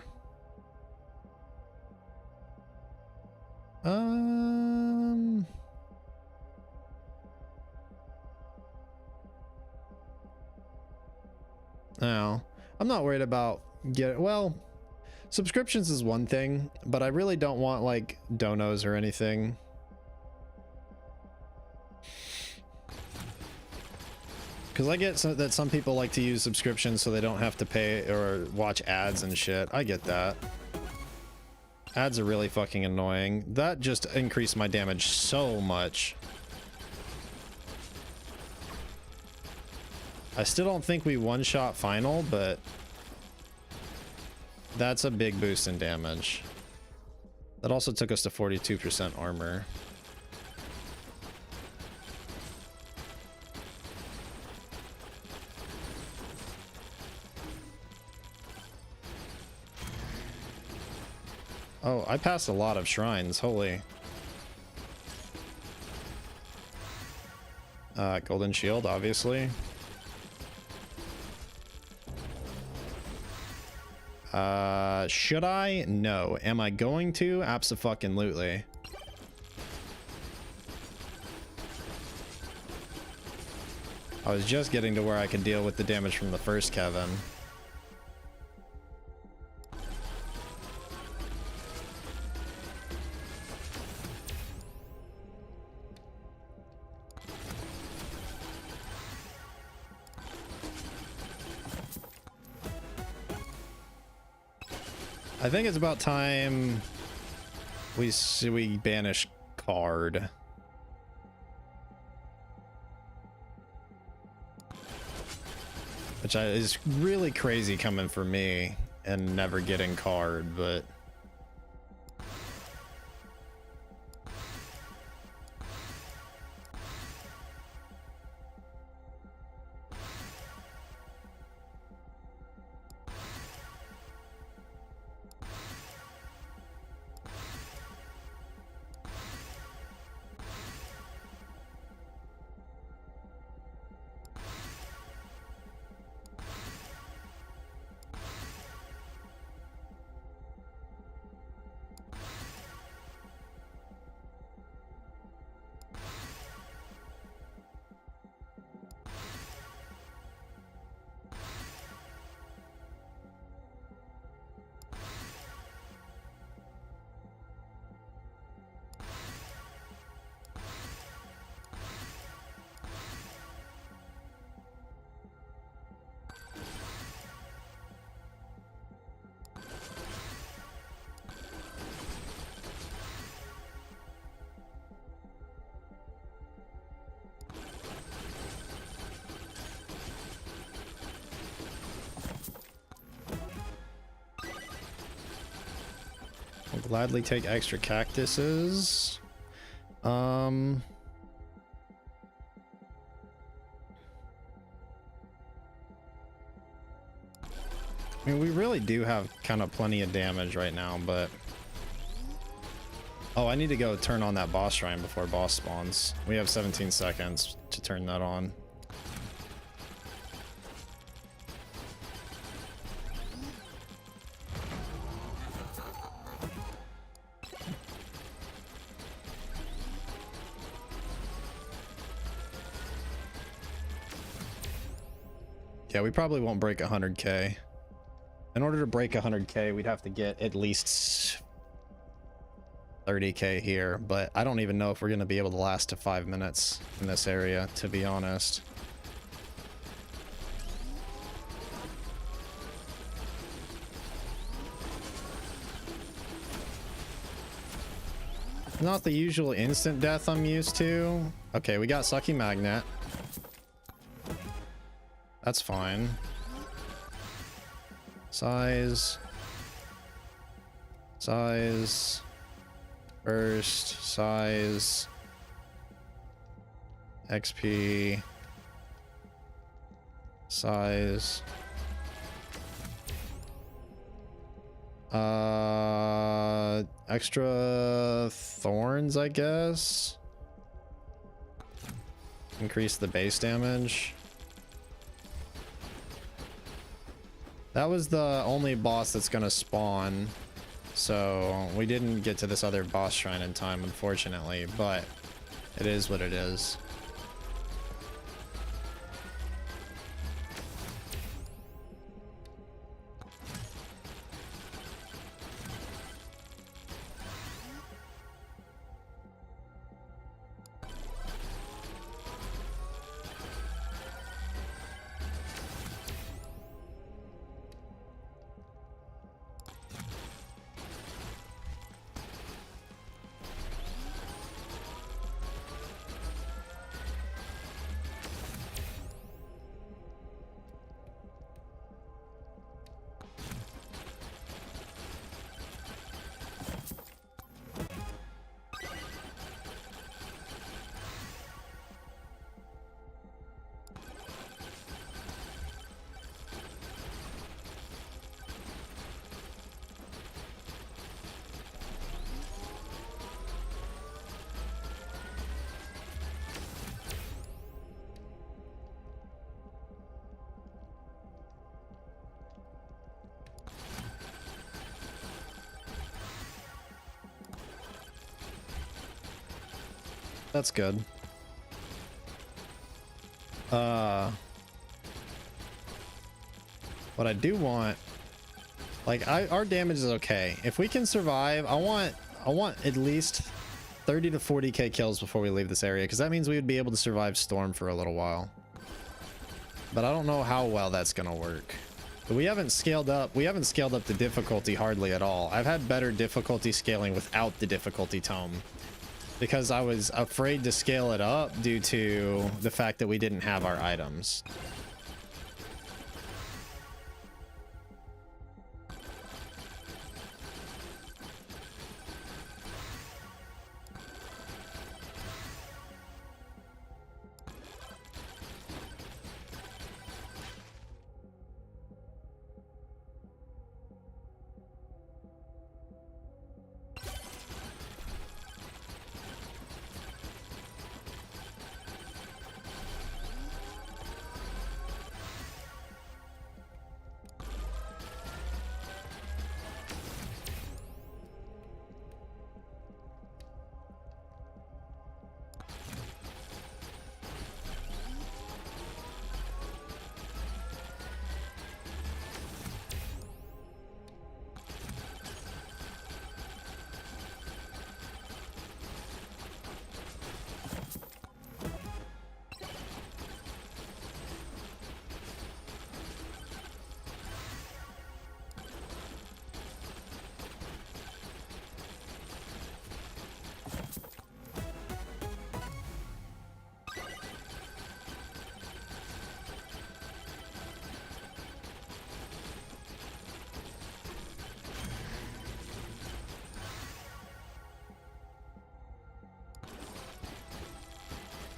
no, I'm not worried about well, subscriptions is one thing, but I really don't want like donos or anything. Because I get that some people like to use subscriptions so they don't have to pay or watch ads and shit. I get that. Ads are really fucking annoying. That just increased my damage so much. I still don't think we one-shot final, but that's a big boost in damage. That also took us to 42% armor. Oh, I passed a lot of shrines. Holy. Golden shield, obviously. Should I? No. Am I going to? Abso-fucking-lutely. I was just getting to where I could deal with the damage from the first Kevin. I think it's about time we banish card. Which is really crazy coming for me and never getting card, but I'll gladly take extra cactuses. I mean, we really do have kind of plenty of damage right now, but oh, I need to go turn on that boss shrine before boss spawns. We have 17 seconds to turn that on. Yeah, we probably won't break 100k. In order to break 100k, we'd have to get at least 30k here, but I don't even know if we're going to be able to last to 5 minutes in this area, to be honest. Not the usual instant death I'm used to. Okay, we got Sucky Magnet. That's fine. Size. Size. Burst. Size. XP. Size. Extra thorns, I guess. Increase the base damage. That was the only boss that's gonna spawn, so we didn't get to this other boss shrine in time, unfortunately, but it is what it is. That's good. What I do want, like, our damage is okay. If we can survive, I want at least 30 to 40k kills before we leave this area, because that means we would be able to survive Storm for a little while. But I don't know how well that's gonna work. But we haven't scaled up the difficulty hardly at all. I've had better difficulty scaling without the difficulty tome, because I was afraid to scale it up due to the fact that we didn't have our items.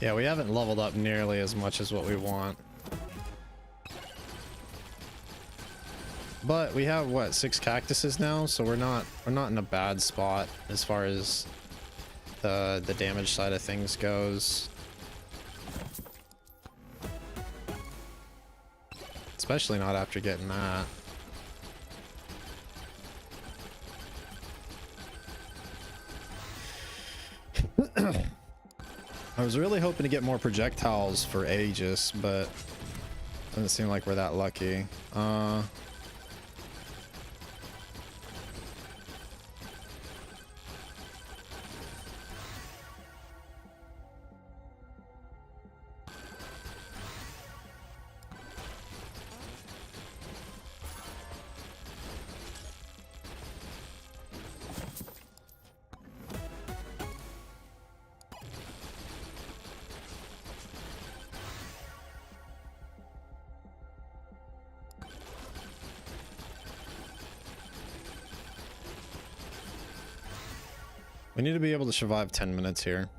Yeah, we haven't leveled up nearly as much as what we want. But we have what, 6 cactuses now, so we're not in a bad spot as far as the damage side of things goes. Especially not after getting that. I was really hoping to get more projectiles for Aegis, but doesn't seem like we're that lucky. We need to be able to survive 10 minutes here.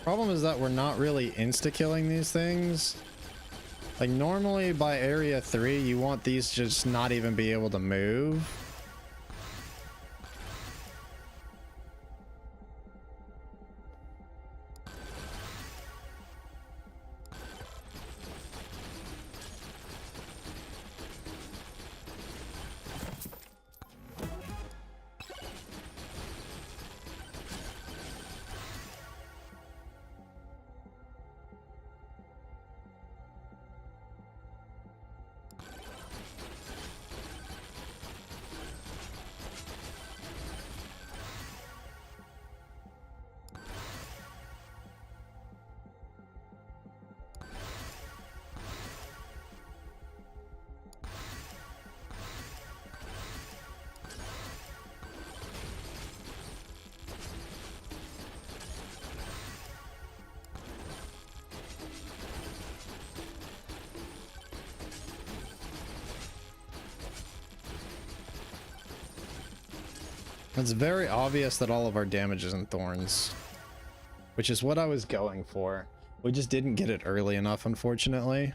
Problem is that we're not really insta-killing these things. Like normally by area 3, you want these just not even be able to move. It's very obvious that all of our damage is in thorns, which is what I was going for. We just didn't get it early enough, unfortunately.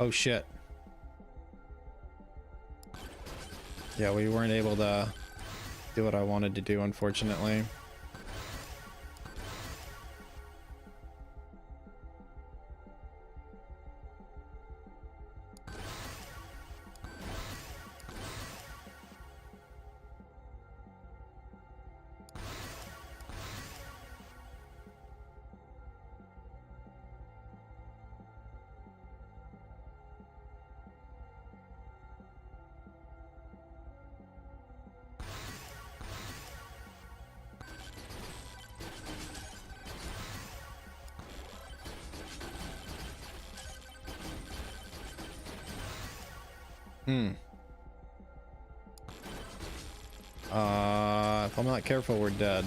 Oh shit. Yeah, we weren't able to do what I wanted to do, unfortunately. If I'm not careful, we're dead.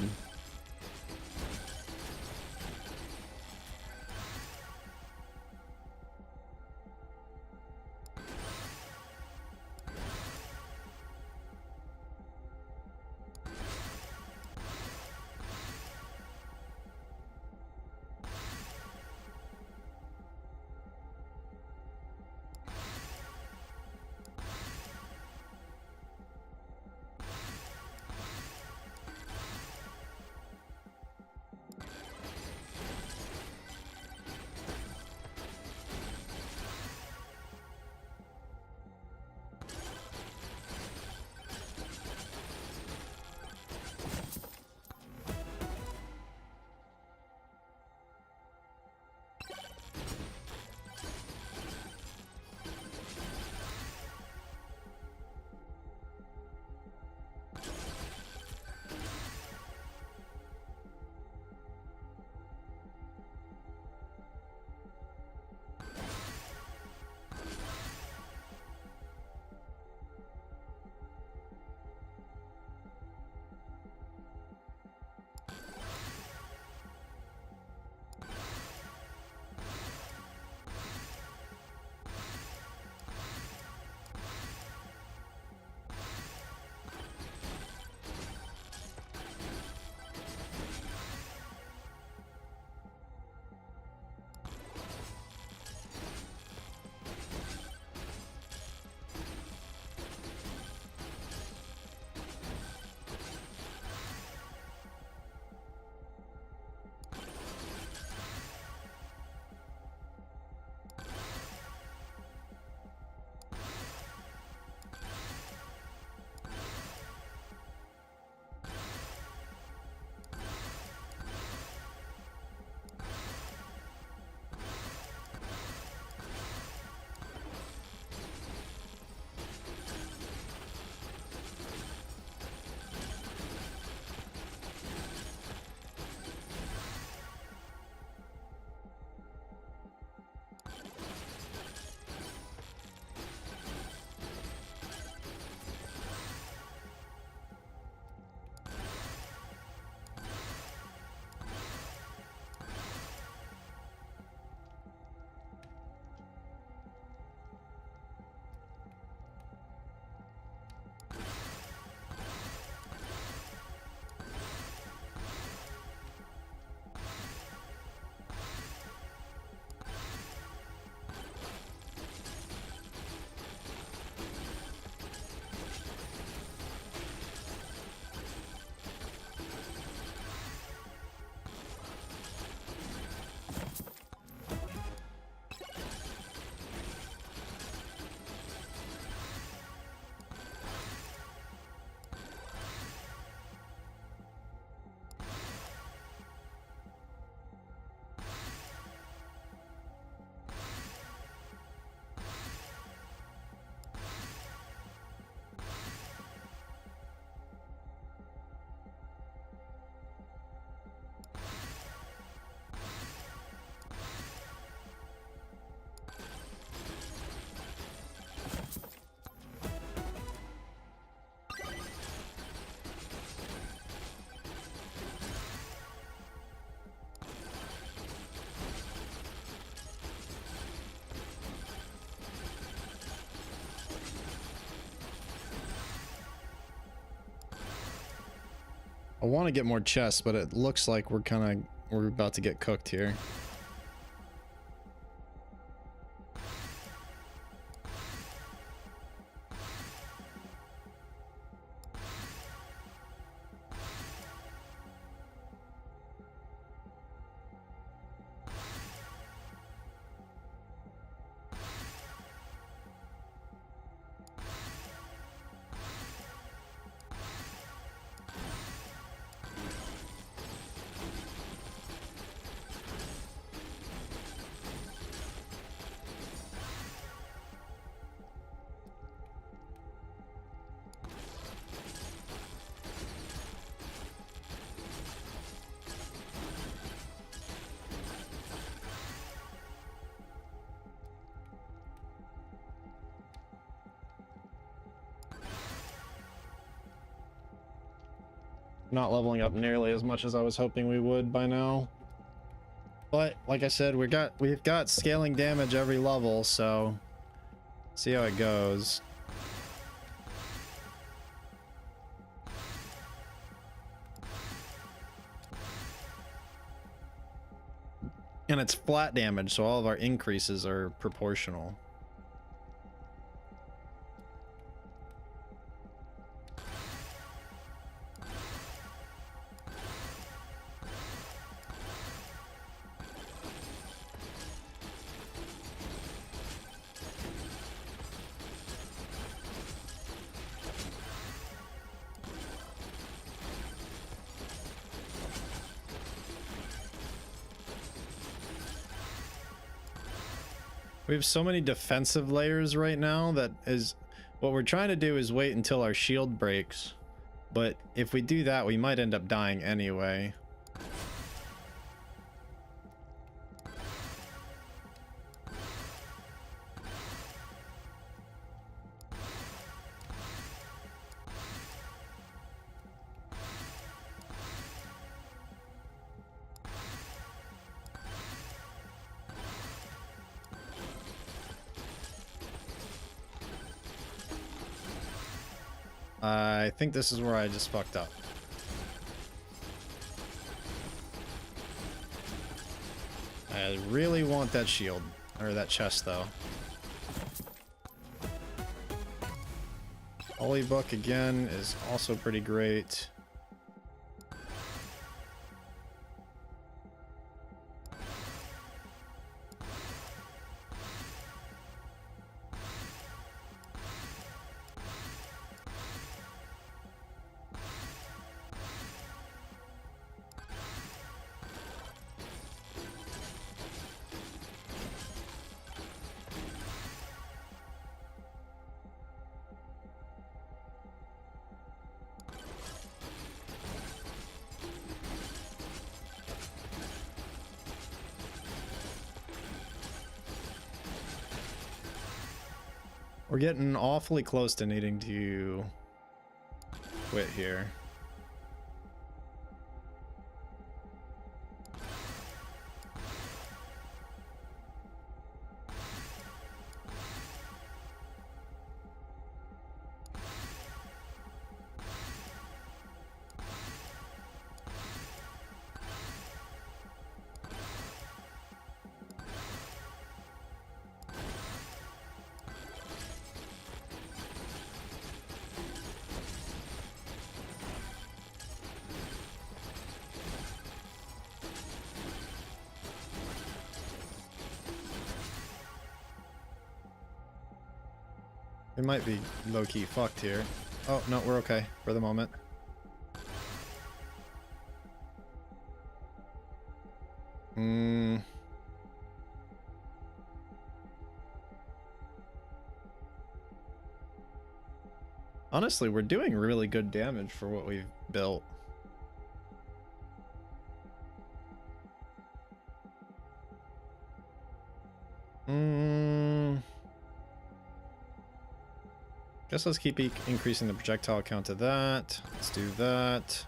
I want to get more chests, but it looks like we're about to get cooked here. Not leveling up nearly as much as I was hoping we would by now. But like I said, we've got scaling damage every level, so see how it goes. And it's flat damage, so all of our increases are proportional. We have so many defensive layers right now that is what we're trying to do is wait until our shield breaks. But if we do that, we might end up dying anyway. I think this is where I just fucked up. I really want that shield, or that chest though. Holy Book again is also pretty great. We're getting awfully close to needing to quit here. We might be low-key fucked here. Oh, no, we're okay for the moment. Honestly, we're doing really good damage for what we've built. Guess let's keep increasing the projectile count to that. Let's do that.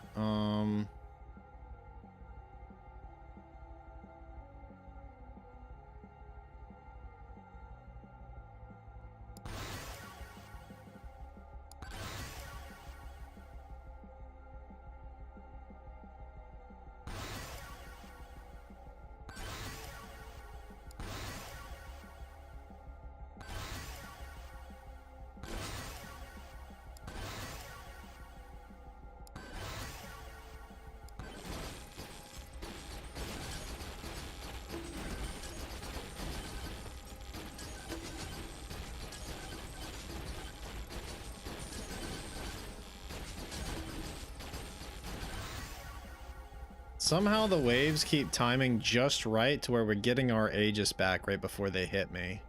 Somehow the waves keep timing just right to where we're getting our Aegis back right before they hit me.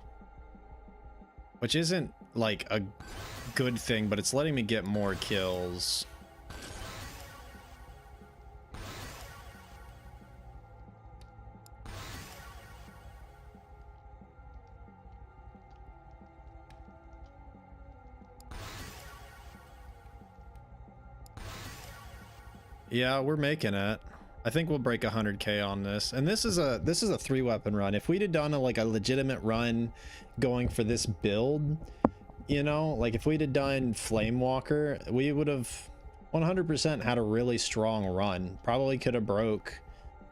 Which isn't like a good thing, but it's letting me get more kills. Yeah, we're making it. I think we'll break 100k on this. And this is a 3-weapon run. If we'd have done a legitimate run going for this build, you know, like if we'd have done Flamewalker, we would have 100% had a really strong run. Probably could have broke,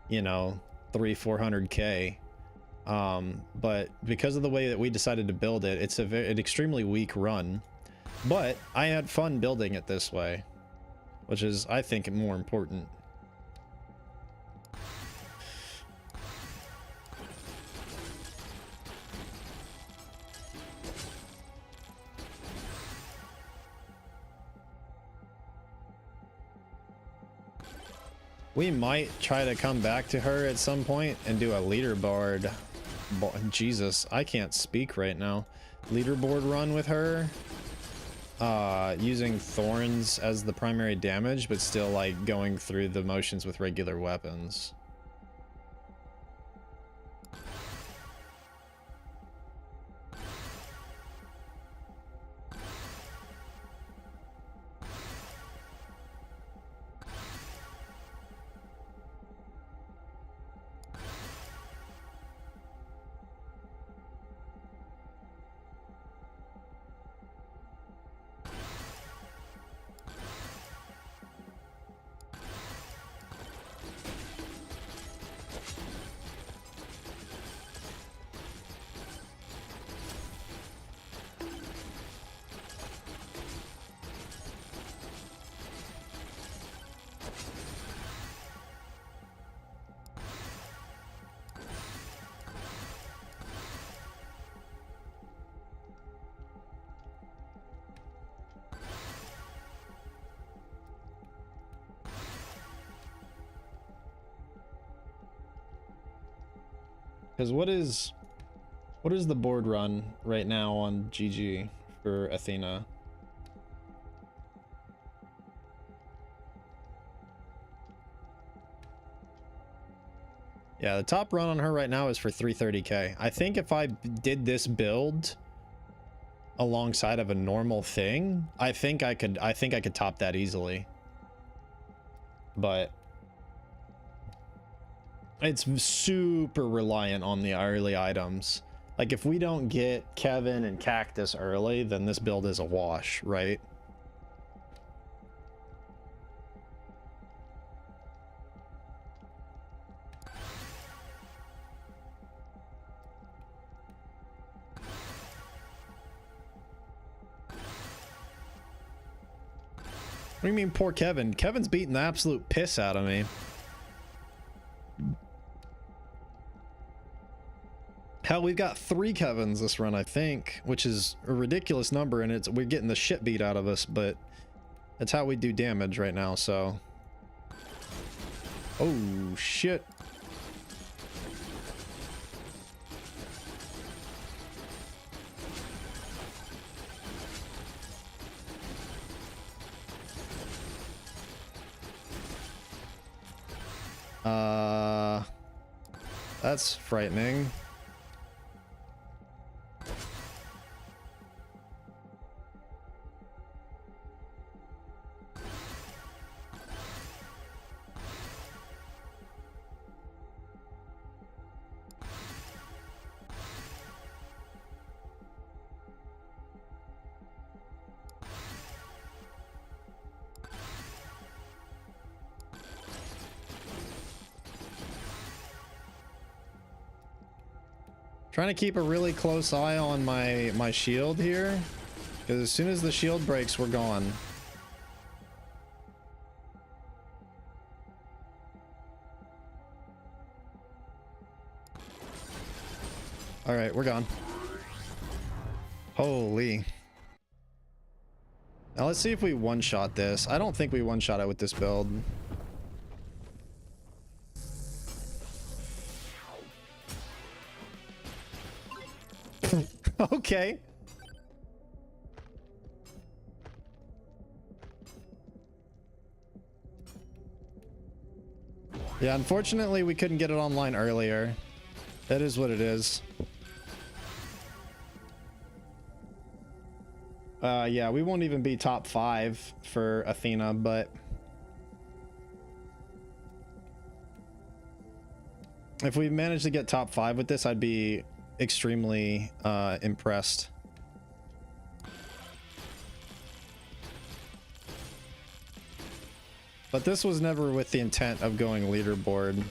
you know, 300-400k. But because of the way that we decided to build it, it's an extremely weak run. But I had fun building it this way, which is, I think, more important. We might try to come back to her at some point and do a leaderboard. Jesus, I can't speak right now. Leaderboard run with her. Using thorns as the primary damage, but still like going through the motions with regular weapons. Because what is the board run right now on GG for Athena? Yeah, the top run on her right now is for 330k. I think if I did this build alongside of a normal thing, I think I could top that easily. But it's super reliant on the early items. Like if we don't get Kevin and Cactus early, then this build is a wash, right? What do you mean poor Kevin? Kevin's beating the absolute piss out of me. Hell, we've got 3 Kevins this run, I think, which is a ridiculous number, and we're getting the shit beat out of us, but that's how we do damage right now, so. Oh, shit. That's frightening. Trying to keep a really close eye on my shield here, because as soon as the shield breaks, we're gone. All right, we're gone. Holy. Now let's see if we one-shot this. I don't think we one-shot it with this build. Okay. Yeah, unfortunately we couldn't get it online earlier. That is what it is. Yeah, we won't even be top 5 for Athena, but if we manage to get top 5 with this, I'd be extremely impressed. But this was never with the intent of going leaderboard.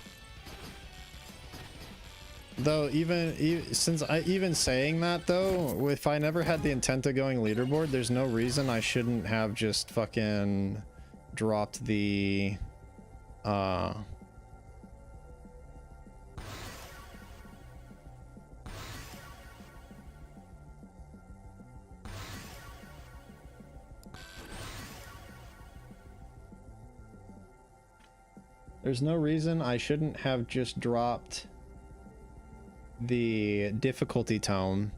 Though even saying that though, if I never had the intent of going leaderboard, there's no reason I shouldn't have just fucking dropped the there's no reason I shouldn't have just dropped the difficulty tome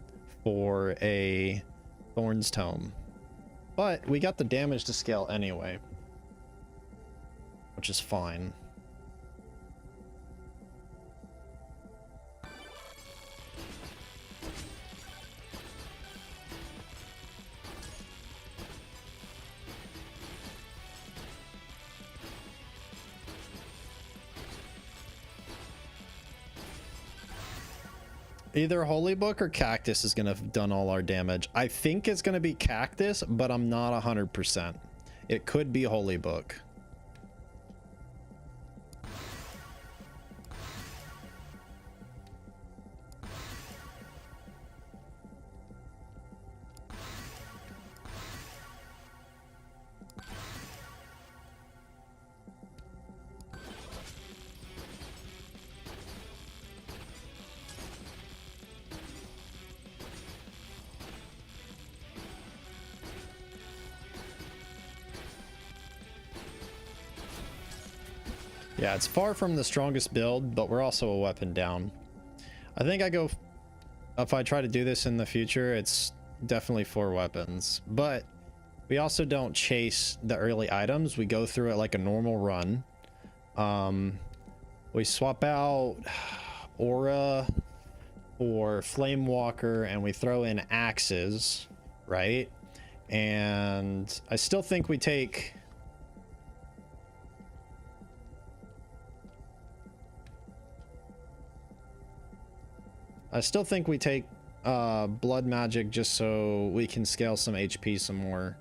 for a Thorns tome. But we got the damage to scale anyway, which is fine. Either Holy Book or Cactus is gonna have done all our damage. I think it's gonna be Cactus, but I'm not 100%. It could be Holy Book. Yeah, it's far from the strongest build, but we're also a weapon down. I think if I try to do this in the future, it's definitely 4 weapons. But we also don't chase the early items. We go through it like a normal run. We swap out Aura for Flame Walker, and we throw in axes, right? And I still think we take... blood magic just so we can scale some HP some more,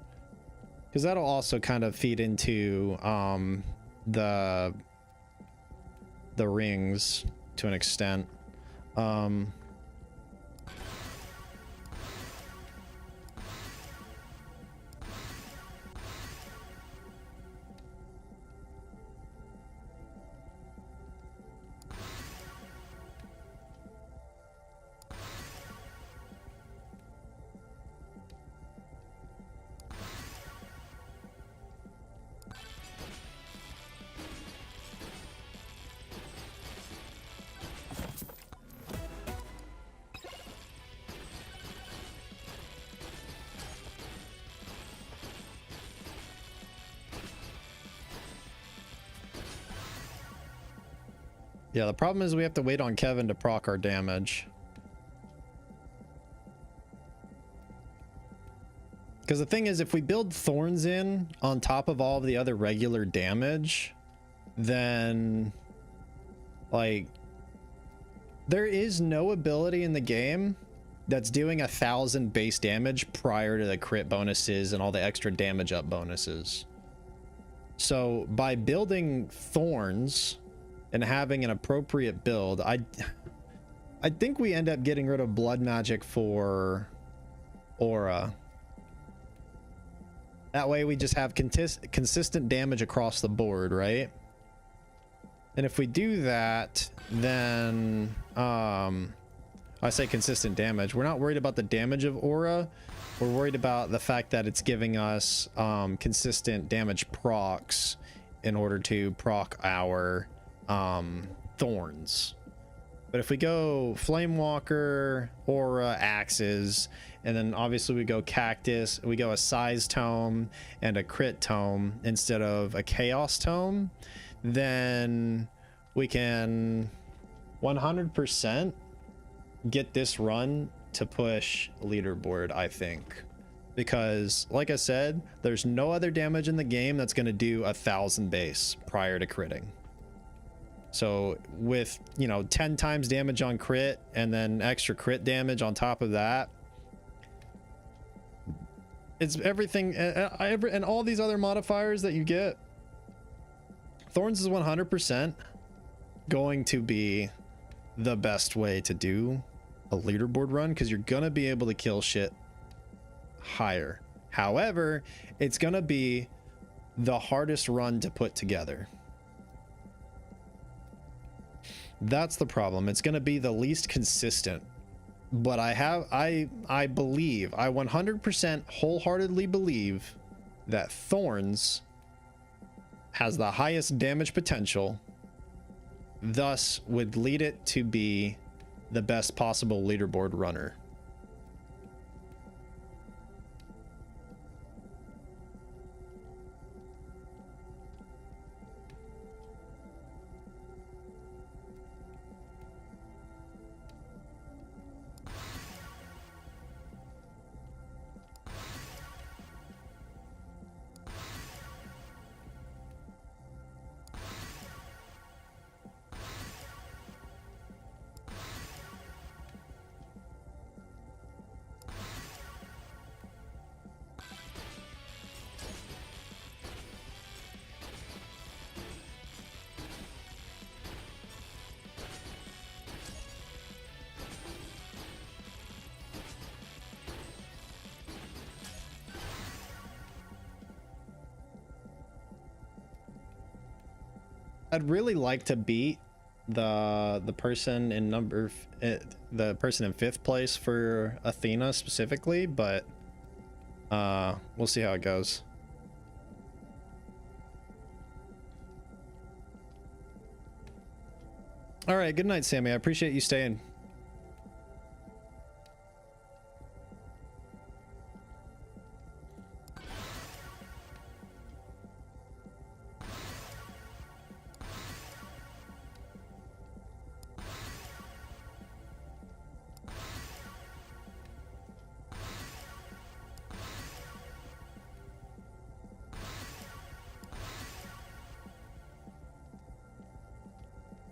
because that'll also kind of feed into the rings to an extent. Yeah, the problem is we have to wait on Kevin to proc our damage. Because the thing is, if we build Thorns in on top of all of the other regular damage, then like there is no ability in the game that's doing 1,000 base damage prior to the crit bonuses and all the extra damage up bonuses. So by building Thorns and having an appropriate build, I think we end up getting rid of blood magic for Aura. That way we just have consistent damage across the board, right? And if we do that, then I say consistent damage. We're not worried about the damage of Aura. We're worried about the fact that it's giving us consistent damage procs in order to proc our Thorns. But if we go Flame Walker, Aura, Axes, and then obviously we go Cactus, we go a Size Tome and a Crit Tome instead of a Chaos Tome, then we can 100% get this run to push leaderboard, I think. Because, like I said, there's no other damage in the game that's going to do 1,000 base prior to critting. So with, you know, 10 times damage on crit and then extra crit damage on top of that, it's everything, and all these other modifiers that you get. Thorns is 100% going to be the best way to do a leaderboard run, because you're going to be able to kill shit higher. However, it's going to be the hardest run to put together. That's the problem. It's going to be the least consistent. But I believe, I 100% wholeheartedly believe that Thorns has the highest damage potential, thus would lead it to be the best possible leaderboard runner. I'd really like to beat the person in the person in 5th place for Athena specifically, but we'll see how it goes. All right, good night, Sammy. I appreciate you staying.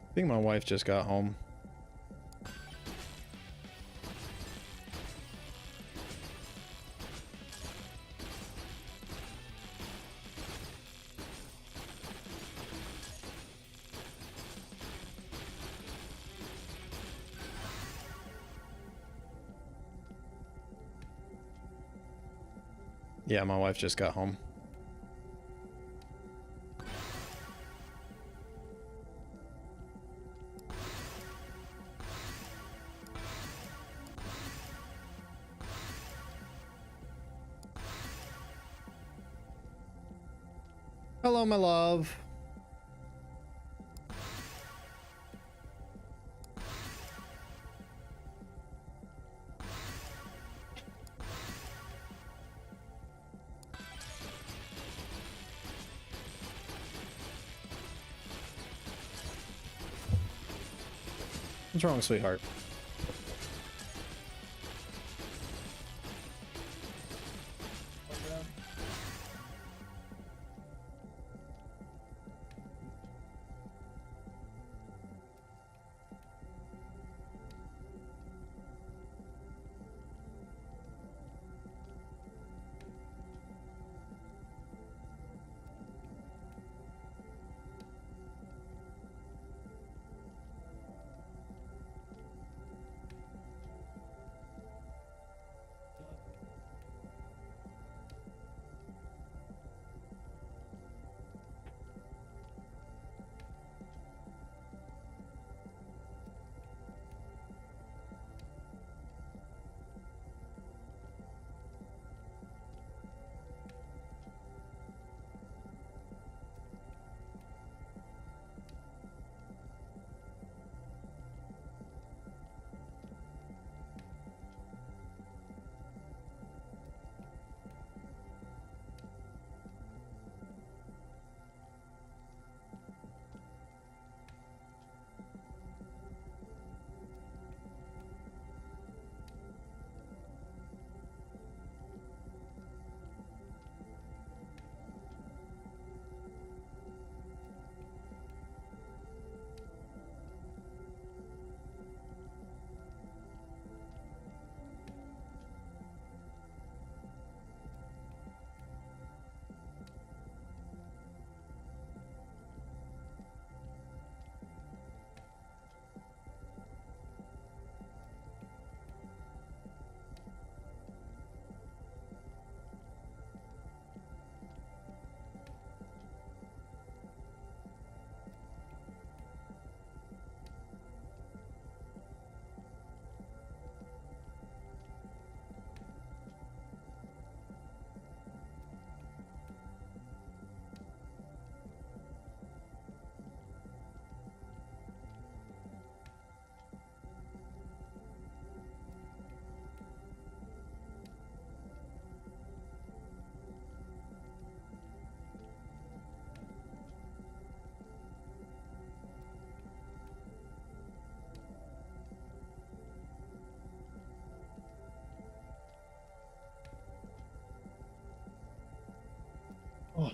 I think my wife just got home. Yeah, my wife just got home. Hello, my love. What's wrong, sweetheart? Oh.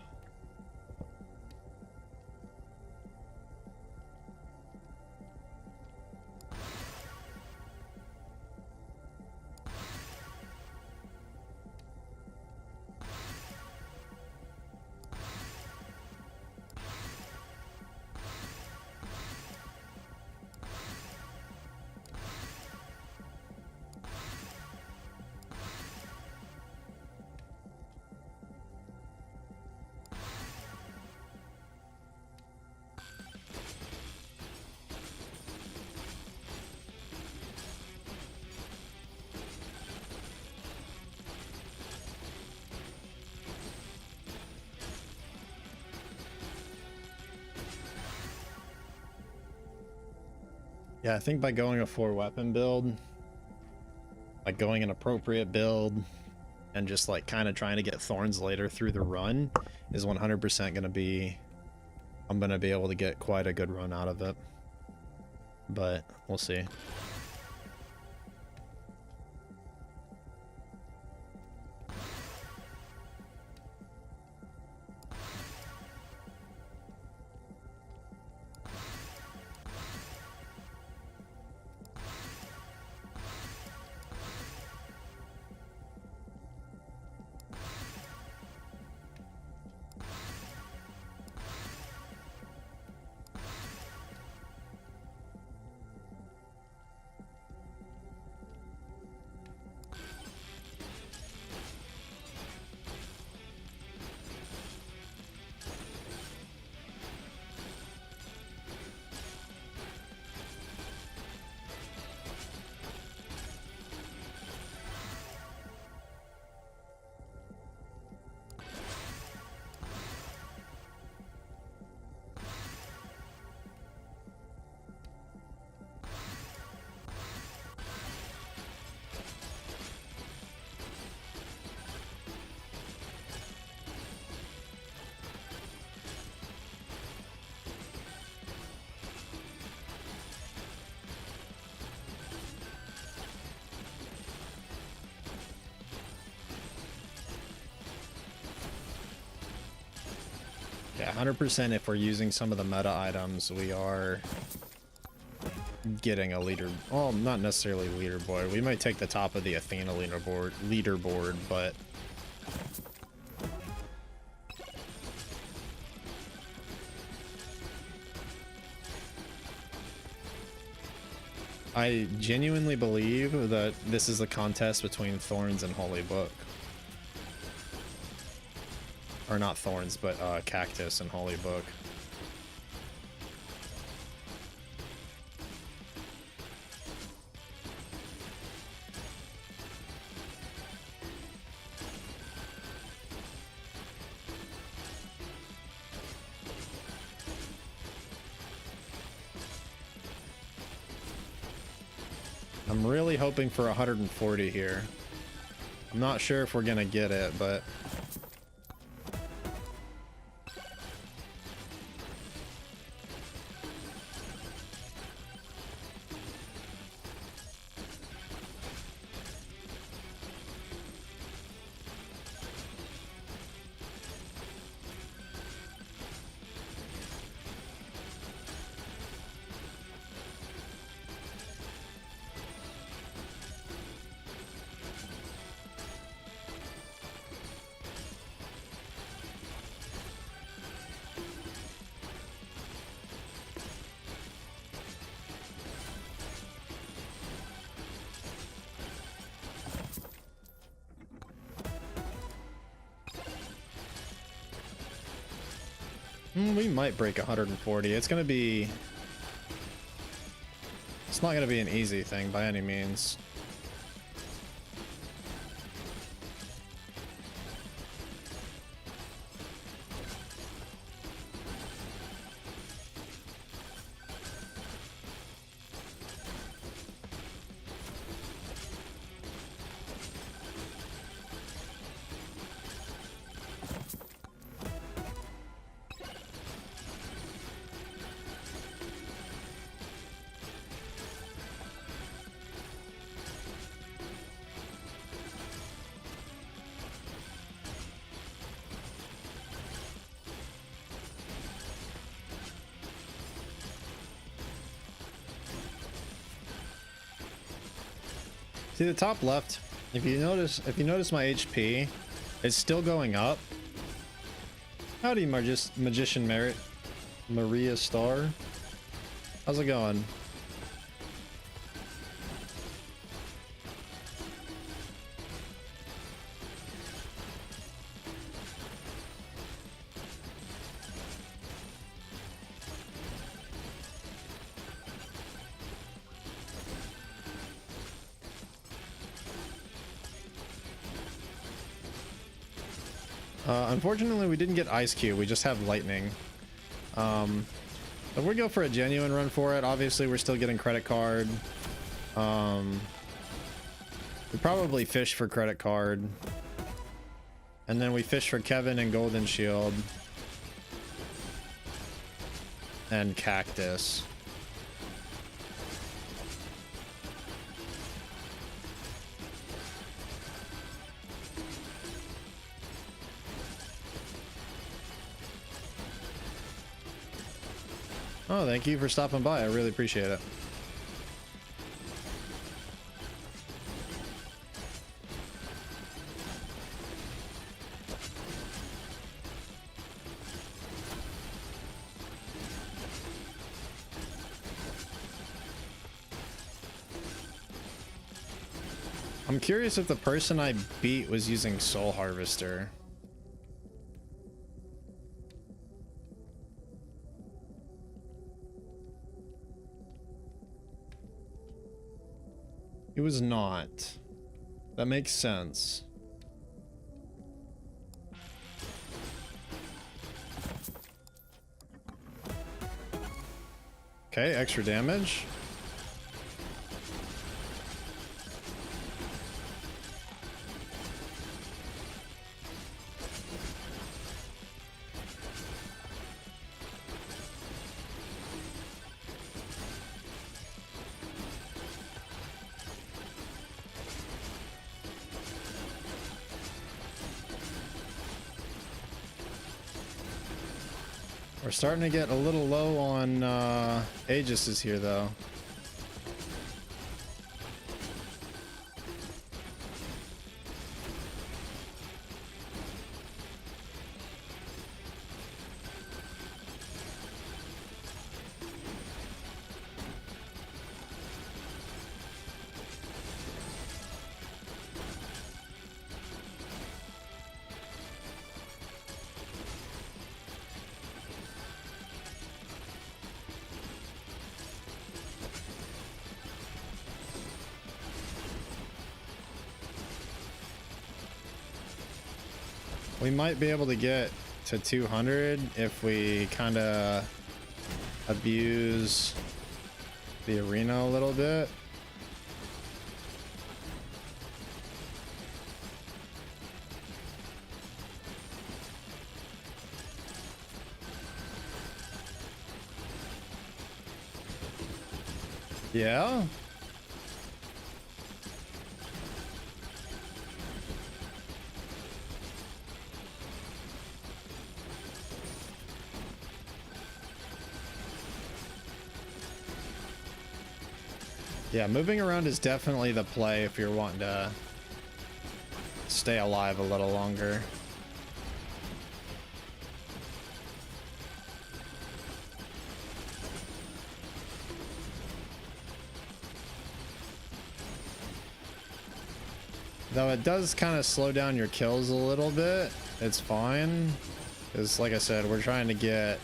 Yeah, I think by going a 4-weapon build, like going an appropriate build, and just like kind of trying to get thorns later through the run is 100% going to be, I'm going to be able to get quite a good run out of it. But we'll see. Yeah, 100% if we're using some of the meta items, we are getting a leader. Well, not necessarily leaderboard. We might take the top of the Athena leaderboard, but I genuinely believe that this is a contest between Thorns and Holy Book. Or not Thorns, but Cactus and Holy Book. I'm really hoping for 140 here. I'm not sure if we're gonna get it, but we might break 140. It's gonna be... It's not gonna be an easy thing by any means. See the top left, if you notice my HP, it's still going up. Howdy, Magician Merit. Maria Star. How's it going? Unfortunately, we didn't get Ice Cube. We just have Lightning. But we go for a genuine run for it. Obviously, we're still getting Credit Card. We probably fish for Credit Card. And then we fish for Kevin and Golden Shield. And Cactus. Oh, thank you for stopping by. I really appreciate it. I'm curious if the person I beat was using Soul Harvester. It was not. That makes sense. Okay, extra damage. We're starting to get a little low on Aegis's here, though. We might be able to get to 200 if we kind of abuse the arena a little bit. Yeah. Yeah, moving around is definitely the play if you're wanting to stay alive a little longer. Though it does kind of slow down your kills a little bit. It's fine. Because like I said, we're trying to get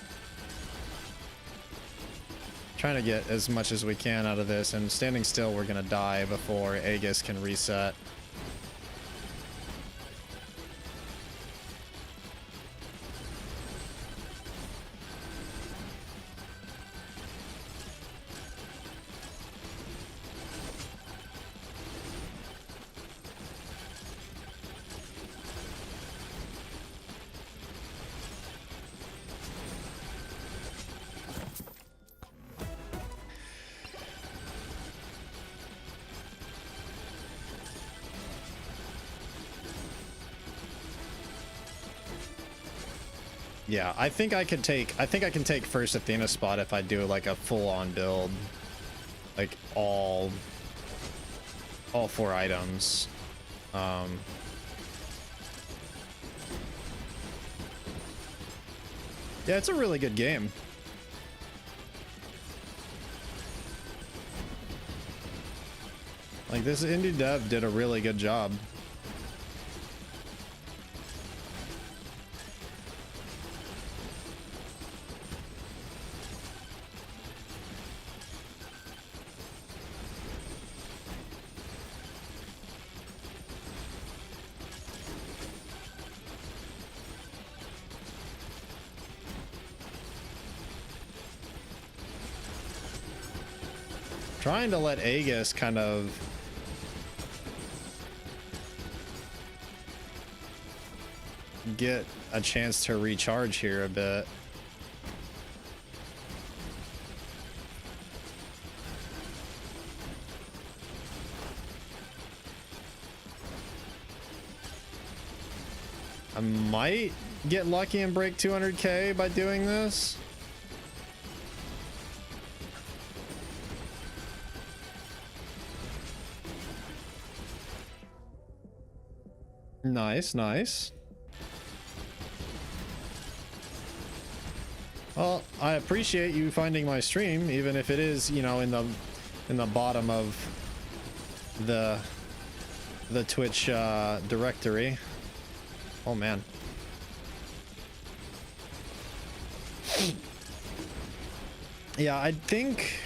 as much as we can out of this, and standing still we're gonna die before Aegis can reset. Yeah, I think I can take first Athena spot if I do like a full-on build. Like all all 4 items. Yeah, it's a really good game. Like, this indie dev did a really good job. Trying to let Aegis kind of get a chance to recharge here a bit. I might get lucky and break 200k by doing this. Nice, nice. Well, I appreciate you finding my stream, even if it is, you know, in the bottom of the Twitch directory. Oh man. Yeah, I think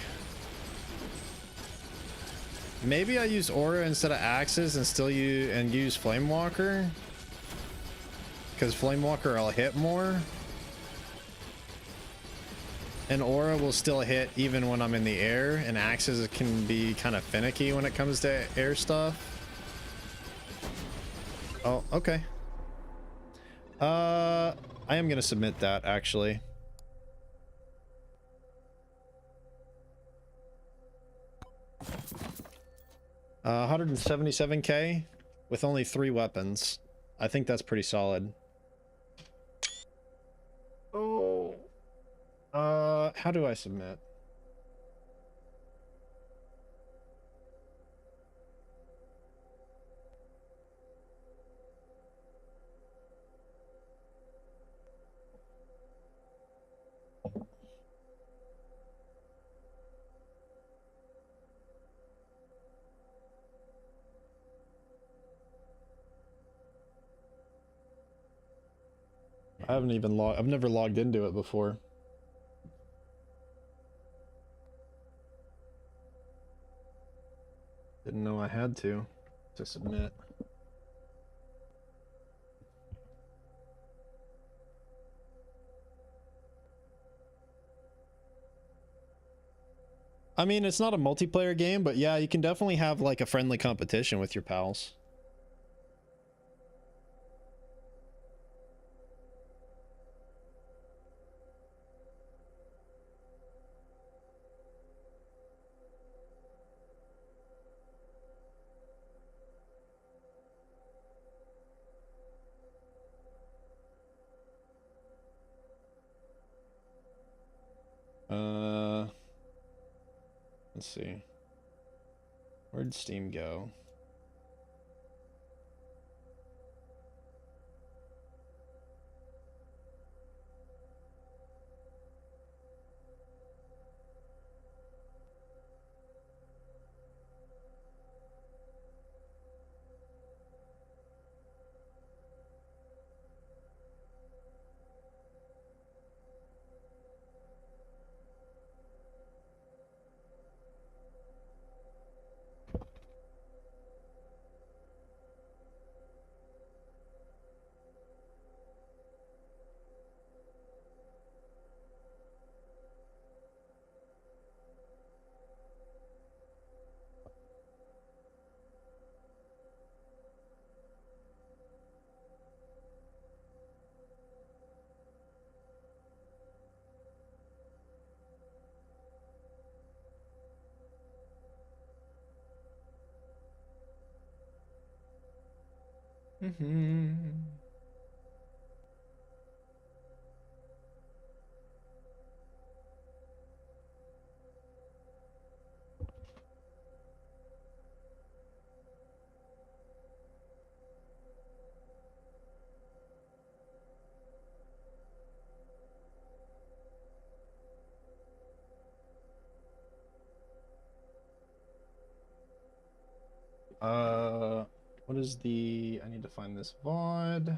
maybe I use Aura instead of Axes and still use Flamewalker, because Flamewalker I'll hit more, and Aura will still hit even when I'm in the air, and Axes can be kind of finicky when it comes to air stuff. Oh, okay. I am gonna submit that actually. Uh, 177k with only 3 weapons. I think that's pretty solid. Oh. How do I submit? I haven't even I've never logged into it before. Didn't know I had to submit. I mean, it's not a multiplayer game, but yeah, you can definitely have like a friendly competition with your pals. Let's see. Where'd Steam go? What is the? I need to find this VOD.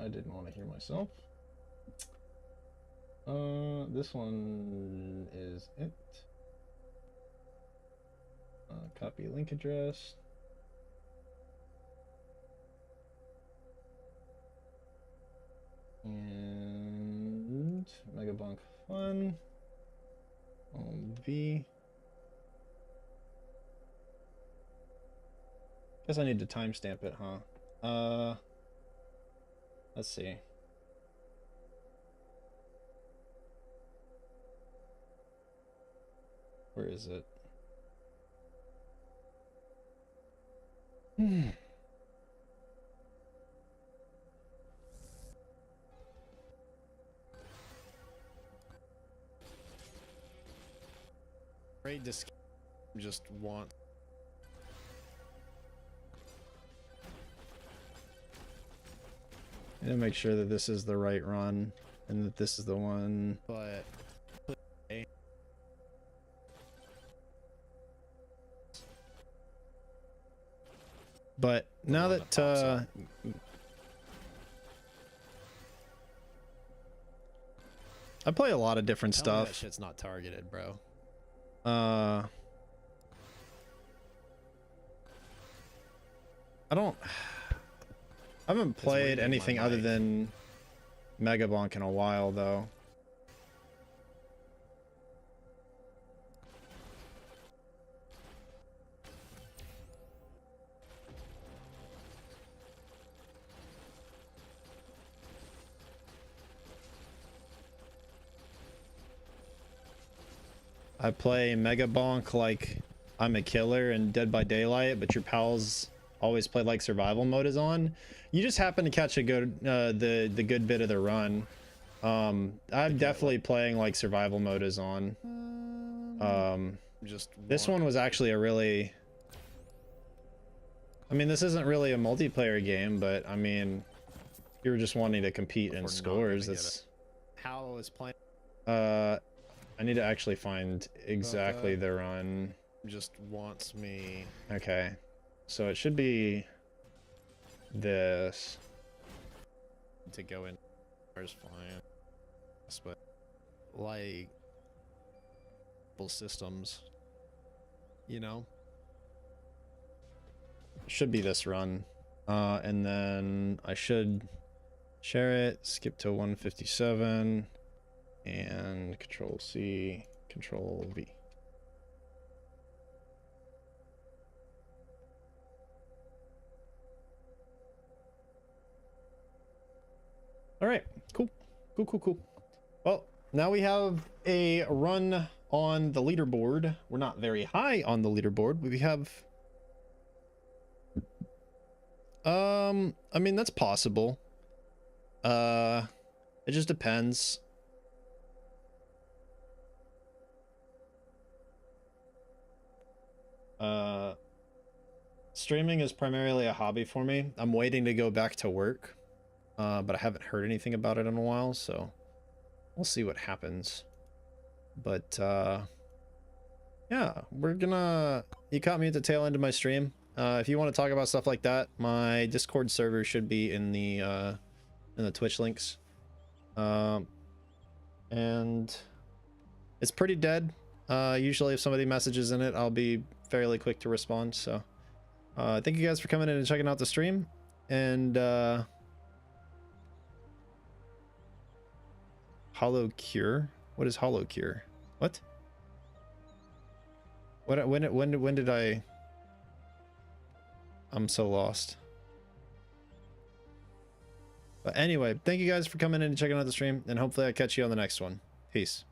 I didn't want to hear myself. This one is it. Copy link address. And Megabonk Fun. V. Guess I need to timestamp it, huh? Let's see. Where is it? Afraid this just want. I need to make sure that this is the right run and that this is the one. But now that I play a lot of different stuff. That shit's not targeted, bro. I haven't played anything other than Megabonk in a while, though. I play Megabonk like I'm a killer and Dead by Daylight, but your pals always play like survival mode is on. You just happen to catch a good the good bit of the run. I'm definitely playing like survival mode is on. This one was actually a really, I mean, this isn't really a multiplayer game, but I mean, if you were just wanting to compete in scores, it's how is playing. I need to actually find exactly the run. Just wants me. Okay, so it should be this. To go in. There's fine. But like systems, you know, should be this run. And then I should share it, skip to 157. And Control C, Control V. All right, cool. Well, now we have a run on the leaderboard. We're not very high on the leaderboard, but we have, I mean, that's possible. It just depends. Streaming is primarily a hobby for me. I'm waiting to go back to work, but I haven't heard anything about it in a while, so we'll see what happens. But yeah, you caught me at the tail end of my stream. If you want to talk about stuff like that, my Discord server should be in the Twitch links. And it's pretty dead. Usually if somebody messages in it, I'll be fairly quick to respond. So thank you guys for coming in and checking out the stream. And Hollow Cure? What is Hollow Cure? What? When did I? I'm so lost. But anyway, thank you guys for coming in and checking out the stream, and hopefully I catch you on the next one. Peace.